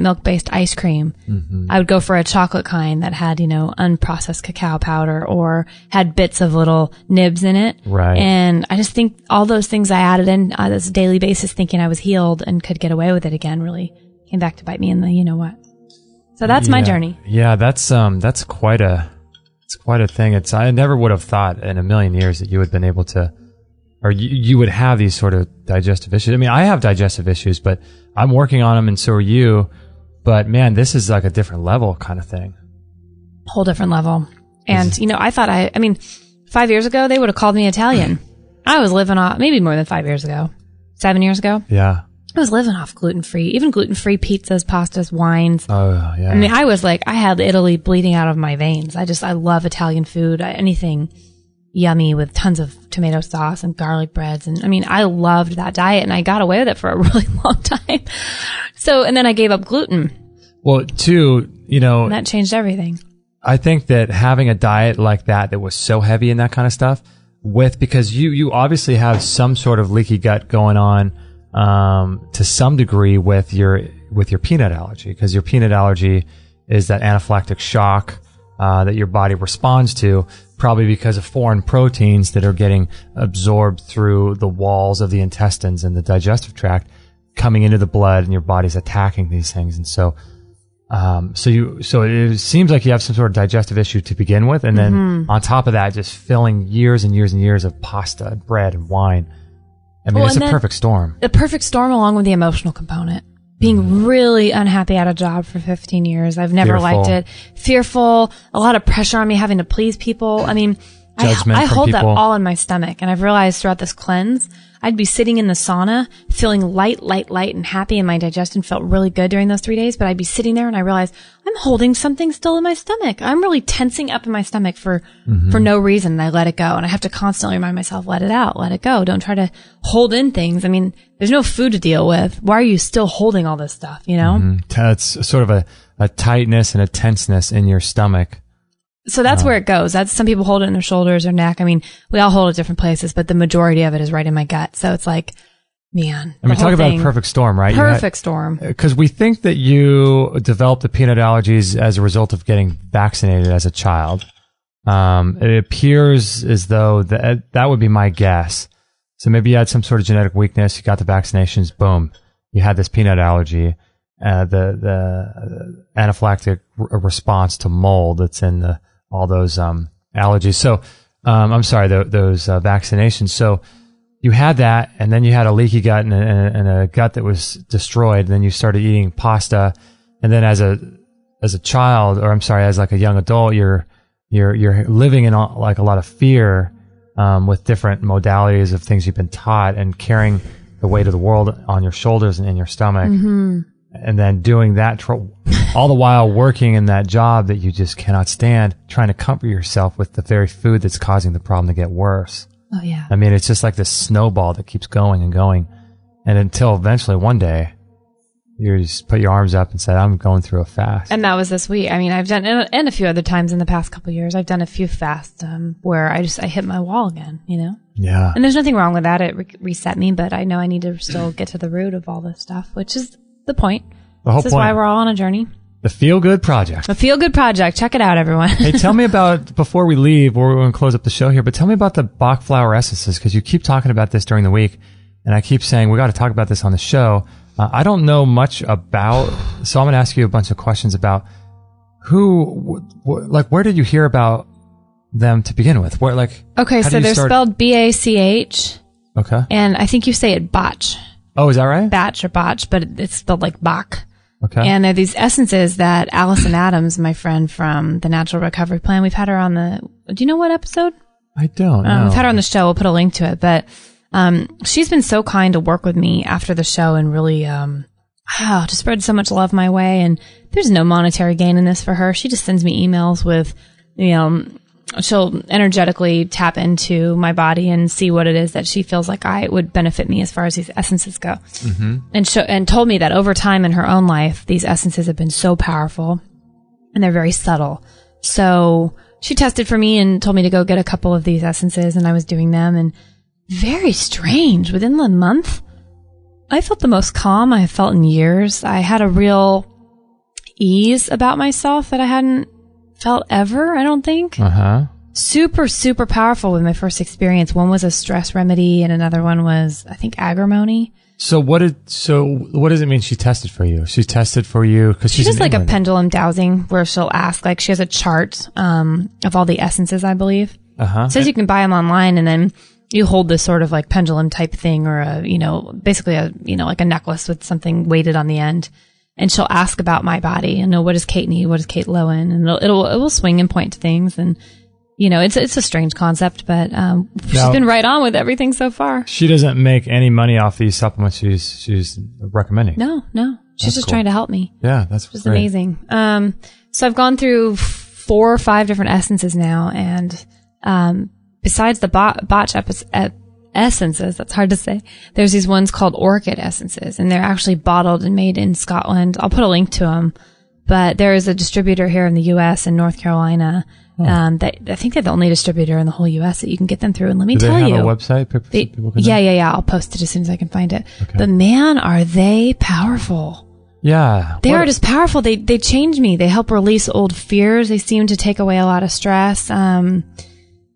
S2: milk based ice cream. Mm-hmm. I would go for a chocolate kind that had, unprocessed cacao powder or had bits of little nibs in it.
S4: Right.
S2: And I just think all those things I added in on this daily basis, thinking I was healed and could get away with it again, really came back to bite me in the, what. So that's my journey.
S4: Yeah. That's quite a thing. I never would have thought in a million years that you would have been able to, or you would have these sort of digestive issues. I have digestive issues, but I'm working on them, and so are you. But man, this is like a different level kind of thing.
S2: Whole different level. And, I thought 5 years ago, they would have called me Italian. I was living off, maybe more than 5 years ago, 7 years ago.
S4: Yeah.
S2: I was living off gluten-free, even gluten-free pizzas, pastas, wines.
S4: Oh, yeah.
S2: I was like, I had Italy bleeding out of my veins. I love Italian food, anything yummy with tons of tomato sauce and garlic breads. And I loved that diet, and I got away with it for a really long time. So, and then I gave up gluten.
S4: Well, too,
S2: and that changed everything.
S4: I think that having a diet like that was so heavy in that kind of stuff because you obviously have some sort of leaky gut going on, to some degree with your peanut allergy, because your peanut allergy is that anaphylactic shock, that your body responds to, probably because of foreign proteins that are getting absorbed through the walls of the intestines and the digestive tract, coming into the blood, and your body's attacking these things. And so it seems like you have some sort of digestive issue to begin with, and then on top of that, just filling years and years and years of pasta and bread and wine. It's a perfect storm.
S2: The perfect storm, along with the emotional component. Being really unhappy at a job for 15 years. I've never liked it. Fearful, a lot of pressure on me having to please people. I hold that all in my stomach. And I've realized throughout this cleanse, I'd be sitting in the sauna feeling light and happy, and my digestion felt really good during those 3 days. But I'd be sitting there and I realized I'm holding something still in my stomach. I'm really tensing up in my stomach for no reason. And I let it go. And I have to constantly remind myself, let it out, let it go. Don't try to hold in things. There's no food to deal with. Why are you still holding all this stuff,
S4: It's sort of a tightness and a tenseness in your stomach.
S2: So that's where it goes. Some people hold it in their shoulders or neck. We all hold it different places, but the majority of it is right in my gut. So it's like, man.
S4: Talk about a perfect storm, right?
S2: Perfect storm.
S4: Because we think that you developed the peanut allergies as a result of getting vaccinated as a child. It appears as though that would be my guess. So maybe you had some sort of genetic weakness, you got the vaccinations, boom, you had this peanut allergy. The anaphylactic response to mold that's in all those allergies. So, I'm sorry, those vaccinations. So, you had that, and then you had a leaky gut and a gut that was destroyed. And then you started eating pasta, and then as a child, or I'm sorry, as like a young adult, you're living in like a lot of fear, with different modalities of things you've been taught, and carrying the weight of the world on your shoulders and in your stomach, and then doing that all the while working in that job that you just cannot stand, trying to comfort yourself with the very food that's causing the problem to get worse.
S2: Oh yeah.
S4: I mean, it's just like this snowball that keeps going and going, and until eventually one day you just put your arms up and said, I'm going through a fast.
S2: And that was this week. I mean, I've done, and a few other times in the past couple of years, I've done a few fasts where I hit my wall again, you know?
S4: Yeah.
S2: And there's nothing wrong with that. It reset me, but I know I need to still get to the root of all this stuff, which is the point.
S4: The whole
S2: This is
S4: point.
S2: why we're all on a journey.
S4: The Feel Good Project.
S2: The Feel Good Project. Check it out, everyone.
S4: Hey, tell me about, before we leave, we're going to close up the show here, but tell me about the Bach flower essences, because you keep talking about this during the week, and I keep saying, we got to talk about this on the show. I don't know much about, so I'm going to ask you a bunch of questions about where did you hear about them to begin with?
S2: Okay, so they're spelled BACH.
S4: Okay.
S2: And I think you say it botch.
S4: Oh, is that right?
S2: Batch or botch, but it's spelled like Bach.
S4: Okay.
S2: And they're these essences that Allison Adams, my friend from the Natural Recovery Plan, we've had her on do you know what episode?
S4: I don't know.
S2: We've had her on the show. We'll put a link to it, but she's been so kind to work with me after the show and really to spread so much love my way. And there's no monetary gain in this for her. She just sends me emails with, she'll energetically tap into my body and see what it is that she feels like I would benefit me as far as these essences go. Mm-hmm. And told me that over time in her own life, these essences have been so powerful and they're very subtle. So she tested for me and told me to go get a couple of these essences, and I was doing them, and very strange. Within the month, I felt the most calm I have felt in years. I had a real ease about myself that I hadn't felt ever, I don't think. Super, super powerful with my first experience. One was a stress remedy, and another one was, I think, agrimony.
S4: So what does it mean she tested for you? She tested for you because
S2: she does like a pendulum dowsing where she'll ask, like, she has a chart of all the essences, I believe. It says you can buy them online, and then you hold this sort of like pendulum type thing, or basically like a necklace with something weighted on the end. And she'll ask about my body and know, what does Kate need? What does Kate low in? And it will swing and point to things. And, it's a strange concept, but, she's been right on with everything so far.
S4: She doesn't make any money off these supplements she's recommending.
S2: No. She's just trying to help me.
S4: Yeah, that's
S2: just amazing. So I've gone through 4 or 5 different essences now. And, besides the botch essences, that's hard to say, there's these ones called orchid essences, and they're actually bottled and made in Scotland. I'll put a link to them, but there is a distributor here in the U.S. and North Carolina. That I think they're the only distributor in the whole U.S. that you can get them through. And let me tell you,
S4: do they have a website?
S2: Yeah. I'll post it as soon as I can find it. Okay. But man, are they powerful!
S4: Yeah,
S2: they are just powerful. They change me. They help release old fears. They seem to take away a lot of stress.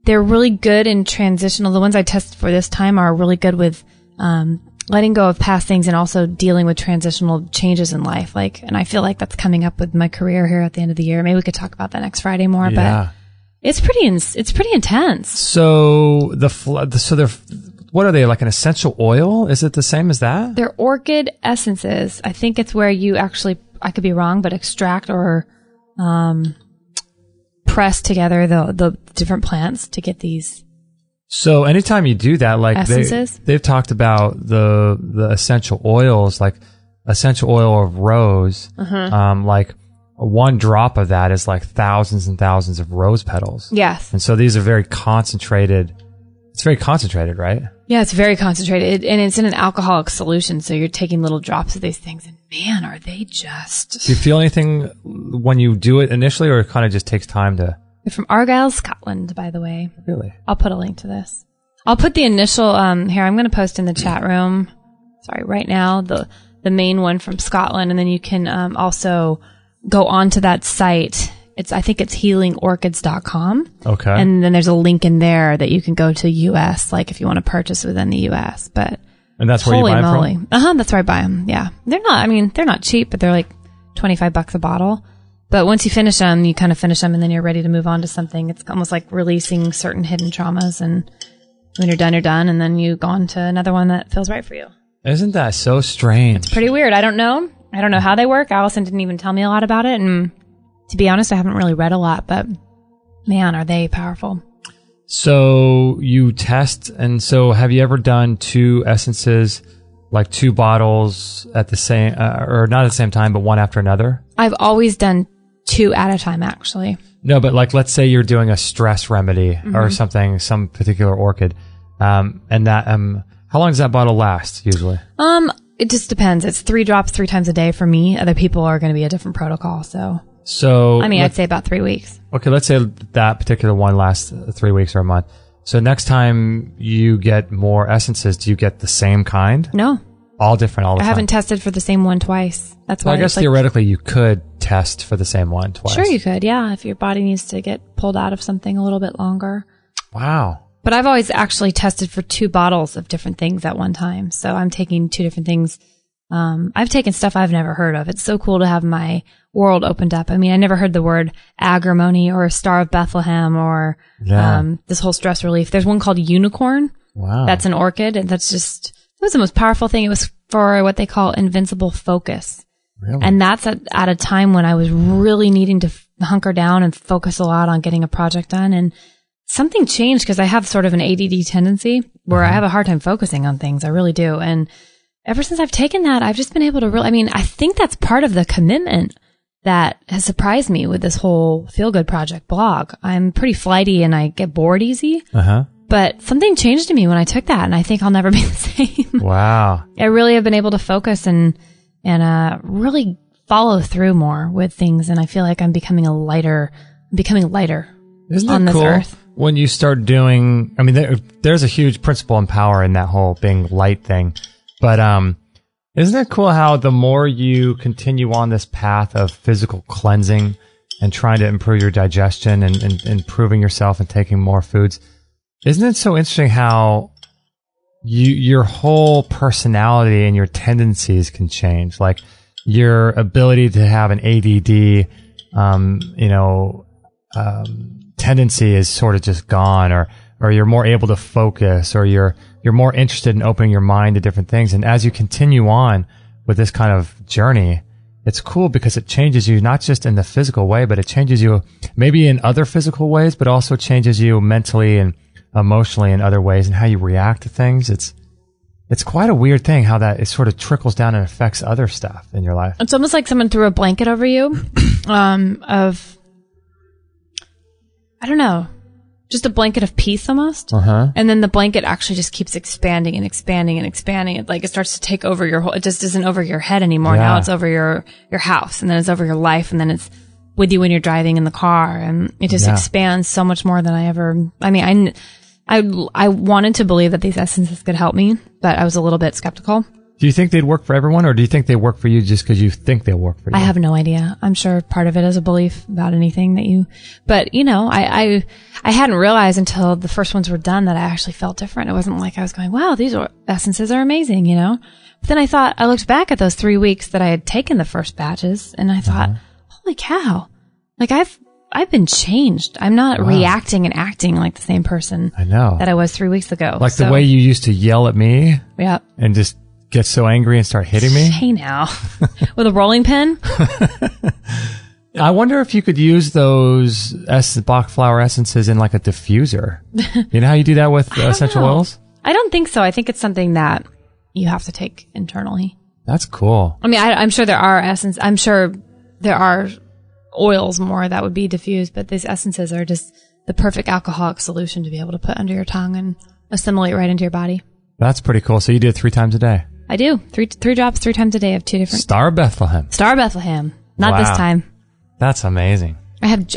S2: They're really good in transitional. The ones I tested for this time are really good with letting go of past things and also dealing with transitional changes in life. And I feel like that's coming up with my career here at the end of the year. Maybe we could talk about that next Friday more. Yeah. But it's pretty intense.
S4: So they're what are they, like an essential oil? Is it the same as that?
S2: They're orchid essences. I think it's where you actually, I could be wrong, but extract or press together the different plants to get these.
S4: So anytime you do that, like they've talked about the essential oils, like essential oil of rose, like one drop of that is like thousands and thousands of rose petals.
S2: Yes.
S4: And so these are very concentrated. It's very concentrated, right?
S2: Yeah, it's very concentrated, and it's in an alcoholic solution. So you're taking little drops of these things, and man, are they just...
S4: Do you feel anything when you do it initially, or it kind of just takes time to...
S2: They're from Argyll, Scotland, by the way.
S4: Really?
S2: I'll put a link to this. I'll put the initial, here, I'm going to post in the chat room, right now, the main one from Scotland, and then you can also go onto that site. I think it's healingorchids.com.
S4: Okay.
S2: And then there's a link in there that you can go to US, like if you want to purchase within the US. But
S4: and that's where you buy them from?
S2: That's where I buy them. Yeah. They're not cheap, but they're like $25 a bottle. But once you finish them, you kind of finish them, and then you're ready to move on to something. It's almost like releasing certain hidden traumas, and When you're done, and then you go on to another one that feels right for you.
S4: Isn't that so strange?
S2: It's pretty weird. I don't know how they work. Allison didn't even tell me a lot about it. And to be honest, I haven't really read a lot, but man, are they powerful.
S4: So you test, and so have you ever done 2 essences, like 2 bottles at the same, or not at the same time, but one after another?
S2: I've always done 2 at a time, actually.
S4: No, but like, let's say you're doing a stress remedy or something, some particular orchid, and that, how long does that bottle last usually?
S2: It just depends. It's 3 drops 3 times a day for me. Other people are going to be a different protocol. So I mean, I'd say about 3 weeks.
S4: Okay. Let's say that particular one lasts 3 weeks or a month. So next time you get more essences, do you get the same kind?
S2: No.
S4: All different all the time?
S2: I haven't tested for the same one twice. That's why.
S4: Well, I guess theoretically you could test for the same one twice.
S2: Sure you could, yeah, if your body needs to get pulled out of something a little bit longer.
S4: Wow.
S2: But I've always actually tested for 2 bottles of different things at one time. So I'm taking 2 different things. I've taken stuff I've never heard of. It's so cool to have my world opened up. I mean, I never heard the word agrimony or Star of Bethlehem or this whole stress relief. There's one called unicorn.
S4: Wow.
S2: That's an orchid, and it was the most powerful thing. It was for what they call invincible focus.
S4: Really?
S2: And that's at a time when I was really needing to hunker down and focus a lot on getting a project done. And something changed because I have sort of an ADD tendency where I have a hard time focusing on things. I really do. And ever since I've taken that, I've just been able to I think that's part of the commitment that has surprised me with this whole Feel Good Project blog. I'm pretty flighty and I get bored easy. But something changed in me when I took that, and I think I'll never be the same.
S4: Wow.
S2: I really have been able to focus and really follow through more with things, and I feel like I'm becoming lighter
S4: Isn't
S2: on
S4: that
S2: this
S4: cool?
S2: earth.
S4: When you start doing, I mean, there's a huge principle and power in that whole being light thing. But isn't it cool how the more you continue on this path of physical cleansing and trying to improve your digestion and improving yourself and taking more foods, isn't it so interesting how your whole personality and your tendencies can change? Like your ability to have an ADD, tendency is sort of just gone, or you're more able to focus, or you're more interested in opening your mind to different things. And as you continue on with this kind of journey, it's cool because it changes you not just in the physical way, but it changes you maybe in other physical ways, but also changes you mentally and emotionally in other ways, and how you react to things. It's quite a weird thing how that it sort of trickles down and affects other stuff in your life.
S2: It's almost like someone threw a blanket over you I don't know, just a blanket of peace almost. And then the blanket actually just keeps expanding and expanding and expanding. It starts to take over your whole, it just isn't over your head anymore. Now it's over your house, and then it's over your life, and then it's with you when you're driving in the car, and it just expands so much more than I wanted to believe that these essences could help me, but I was a little bit skeptical.
S4: Do you think they'd work for everyone, or do you think they work for you just because you think they'll work for you?
S2: I have no idea. I'm sure part of it is a belief about anything but I hadn't realized until the first ones were done that I actually felt different. It wasn't like I was going, wow, these essences are amazing, But then I looked back at those 3 weeks that I had taken the first batches, and I thought, holy cow, like I've been changed. I'm not reacting and acting like the same person that I was 3 weeks ago.
S4: Like the way you used to yell at me and just get so angry and start hitting me?
S2: Hey now. With a rolling pin?
S4: I wonder if you could use those Bach flower essences in like a diffuser. You know how you do that with essential oils?
S2: I don't think so. I think it's something that you have to take internally.
S4: That's cool.
S2: I mean, I'm sure there are I'm sure there are oils more that would be diffused, but these essences are just the perfect alcoholic solution to be able to put under your tongue and assimilate right into your body.
S4: That's pretty cool. So you do it 3 times a day?
S2: I do. Three drops 3 times a day of 2 different.
S4: Star of Bethlehem.
S2: Star of Bethlehem. Not this time.
S4: That's amazing.
S2: I have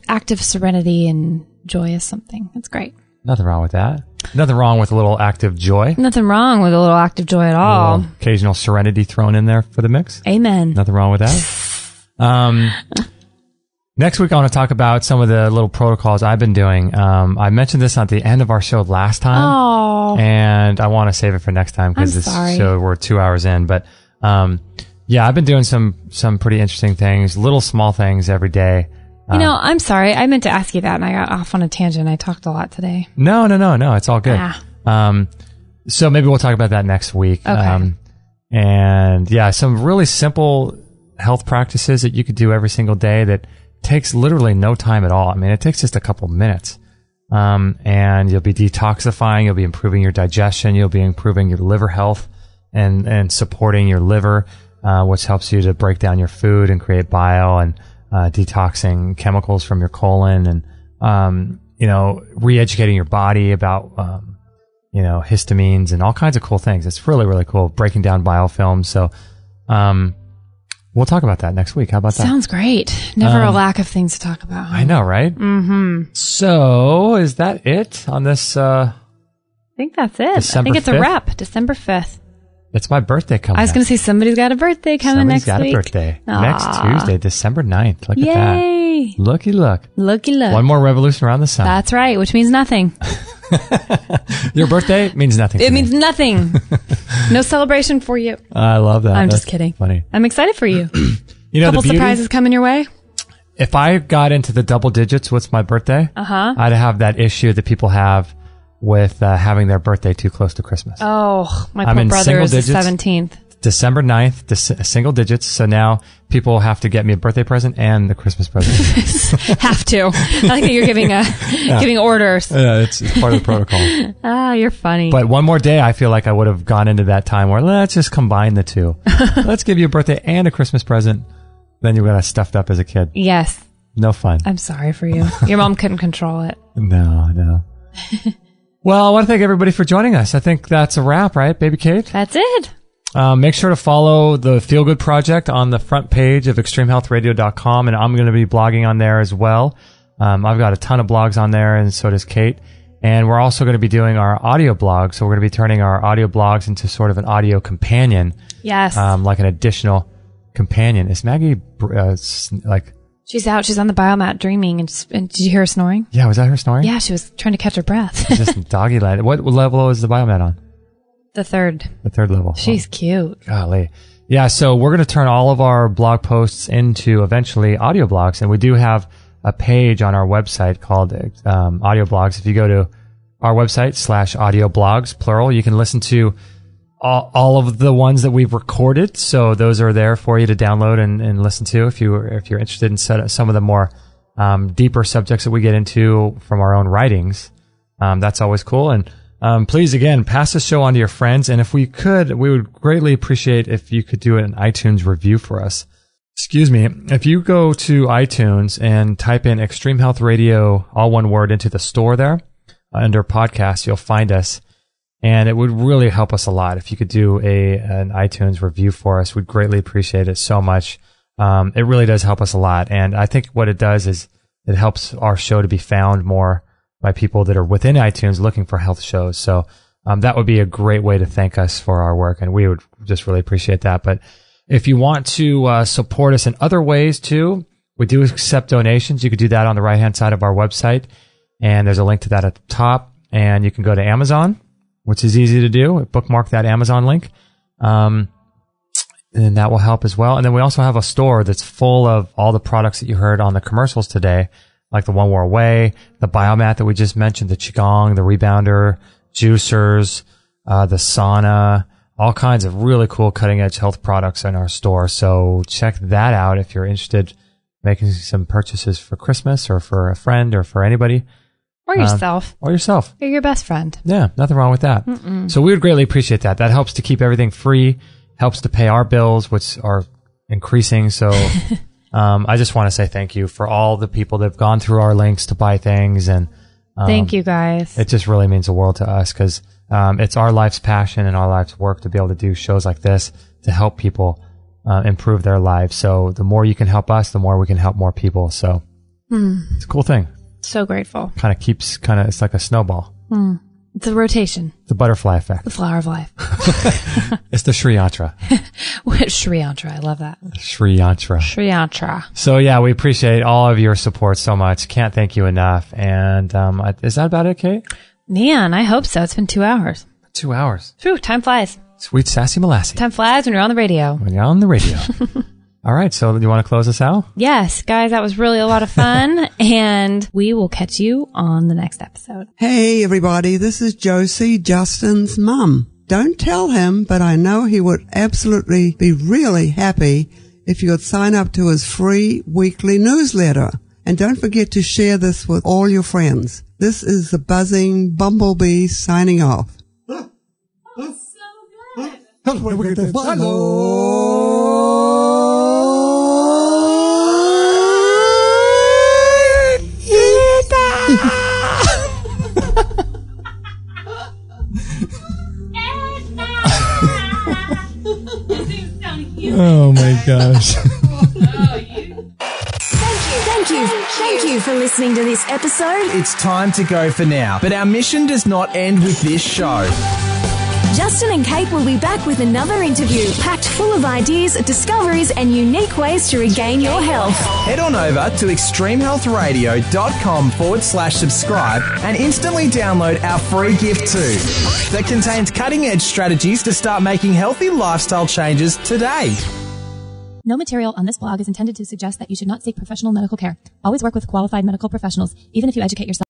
S2: active serenity and joyous something. That's great.
S4: Nothing wrong with that. Nothing wrong with a little active joy.
S2: Nothing wrong with a little active joy at all.
S4: Occasional serenity thrown in there for the mix.
S2: Amen.
S4: Nothing wrong with that. Next week, I want to talk about some of the little protocols I've been doing. I mentioned this at the end of our show last time, and I want to save it for next time because this show we're 2 hours in. But I've been doing some pretty interesting things, little small things every day. I'm sorry. I meant to ask you that, and I got off on a tangent. I talked a lot today. No. It's all good. So maybe we'll talk about that next week.
S2: Okay.
S4: And yeah, some really simple health practices that you could do every single day that takes literally no time at all. I mean, it takes just a couple minutes. And you'll be detoxifying, you'll be improving your digestion, you'll be improving your liver health and supporting your liver, which helps you to break down your food and create bile and detoxing chemicals from your colon and, re-educating your body about, histamines and all kinds of cool things. It's really, really cool, breaking down biofilms. So, we'll talk about that next week. How about that?
S2: Sounds great. Never a lack of things to talk about.
S4: I know, right?
S2: Mm-hmm.
S4: So, is that it on this?
S2: I think that's it.
S4: December
S2: I think it's
S4: 5th?
S2: a wrap. December 5th.
S4: It's my birthday coming up.
S2: I was going to say somebody's got a birthday coming next week.
S4: Somebody's got a birthday.
S2: Aww.
S4: Next Tuesday, December 9th. Look at that.
S2: Yay!
S4: Looky look.
S2: Looky look.
S4: One more revolution around the sun.
S2: That's right, which means nothing.
S4: Your birthday means nothing.
S2: It means nothing. No celebration for you.
S4: I love that.
S2: I'm just kidding.
S4: Funny.
S2: I'm excited for you.
S4: Couple
S2: surprises coming your way.
S4: If I got into the double digits, what's my birthday? I'd have that issue that people have with having their birthday too close to Christmas.
S2: Oh, my poor brother is the 17th.
S4: December 9th, single digits. So now people have to get me a birthday present and the Christmas present.
S2: Have to. I like that you're giving orders.
S4: Yeah, it's part of the protocol.
S2: Ah, you're funny.
S4: But one more day, I feel like I would have gone into that time where let's just combine the two. Let's give you a birthday and a Christmas present. Then you got stuffed up as a kid.
S2: Yes.
S4: No fun.
S2: I'm sorry for you. Your mom couldn't control it.
S4: No. Well, I want to thank everybody for joining us. I think that's a wrap, right, Baby Kate?
S2: That's it.
S4: Make sure to follow the Feel Good Project on the front page of extremehealthradio.com, and I'm going to be blogging on there as well. I've got a ton of blogs on there, and so does Kate. And we're also going to be doing our audio blog, so we're going to be turning our audio blogs into sort of an audio companion.
S2: Yes.
S4: Like an additional companion. Is Maggie
S2: She's out. She's on the biomat dreaming. And did you hear her snoring?
S4: Yeah, was that her snoring?
S2: Yeah, she was trying to catch her breath.
S4: Just doggy land. What level is the biomat on?
S2: The third.
S4: The third level.
S2: She's cute.
S4: Golly. Yeah, so we're going to turn all of our blog posts into eventually audio blogs, and we do have a page on our website called audio blogs. If you go to our website /audio blogs, plural, you can listen to all of the ones that we've recorded. So those are there for you to download and listen to if you're interested in some of the more deeper subjects that we get into from our own writings. That's always cool. And please, again, pass the show on to your friends. And if we could, we would greatly appreciate if you could do an iTunes review for us. Excuse me. If you go to iTunes and type in Extreme Health Radio, all one word, into the store there, under podcasts, you'll find us. And it would really help us a lot if you could do an iTunes review for us. We'd greatly appreciate it so much. It really does help us a lot. And I think what it does is it helps our show to be found more by people that are within iTunes looking for health shows. So that would be a great way to thank us for our work, and we would just really appreciate that. But if you want to support us in other ways too, we do accept donations. You could do that on the right-hand side of our website, and there's a link to that at the top. And you can go to Amazon, which is easy to do. Bookmark that Amazon link. And that will help as well. And then we also have a store that's full of all the products that you heard on the commercials today, like the One More Way, the biomat that we just mentioned, the Qigong, the rebounder, juicers, the sauna, all kinds of really cool cutting edge health products in our store. So check that out if you're interested in making some purchases for Christmas or for a friend or for anybody.
S2: Or yourself.
S4: You're
S2: your best friend.
S4: Yeah, nothing wrong with that. So we would greatly appreciate that. That helps to keep everything free, helps to pay our bills, which are increasing. So I just want to say thank you for all the people that have gone through our links to buy things. And
S2: thank you, guys.
S4: It just really means the world to us because it's our life's passion and our life's work to be able to do shows like this to help people improve their lives. So the more you can help us, the more we can help more people. So it's a cool thing.
S2: So grateful.
S4: It's like a snowball.
S2: It's a rotation.
S4: The butterfly effect.
S2: The flower of life.
S4: It's the Sri Yantra.
S2: Sri Yantra. I love that.
S4: Sri Yantra.
S2: Sri Yantra.
S4: So yeah, we appreciate all of your support so much. Can't thank you enough. And is that about it, Kate?
S2: Man, I hope so. It's been 2 hours.
S4: 2 hours.
S2: Phew, time flies.
S4: Sweet sassy molassie.
S2: Time flies when you're on the radio.
S4: When you're on the radio. All right. So you want to close us out?
S2: Yes, guys, that was really a lot of fun. And we will catch you on the next episode.
S12: Hey, everybody. This is Josie, Justin's mum. Don't tell him, but I know he would absolutely be really happy if you would sign up to his free weekly newsletter. And don't forget to share this with all your friends. This is the buzzing bumblebee signing off.
S4: Oh my gosh.
S7: Thank you for listening to this episode.
S13: It's time to go for now, but our mission does not end with this show.
S7: Justin and Kate will be back with another interview packed full of ideas, discoveries, and unique ways to regain your health.
S13: Head on over to extremehealthradio.com/subscribe and instantly download our free gift too that contains cutting-edge strategies to start making healthy lifestyle changes today.
S2: No material on this blog is intended to suggest that you should not seek professional medical care. Always work with qualified medical professionals, even if you educate yourself.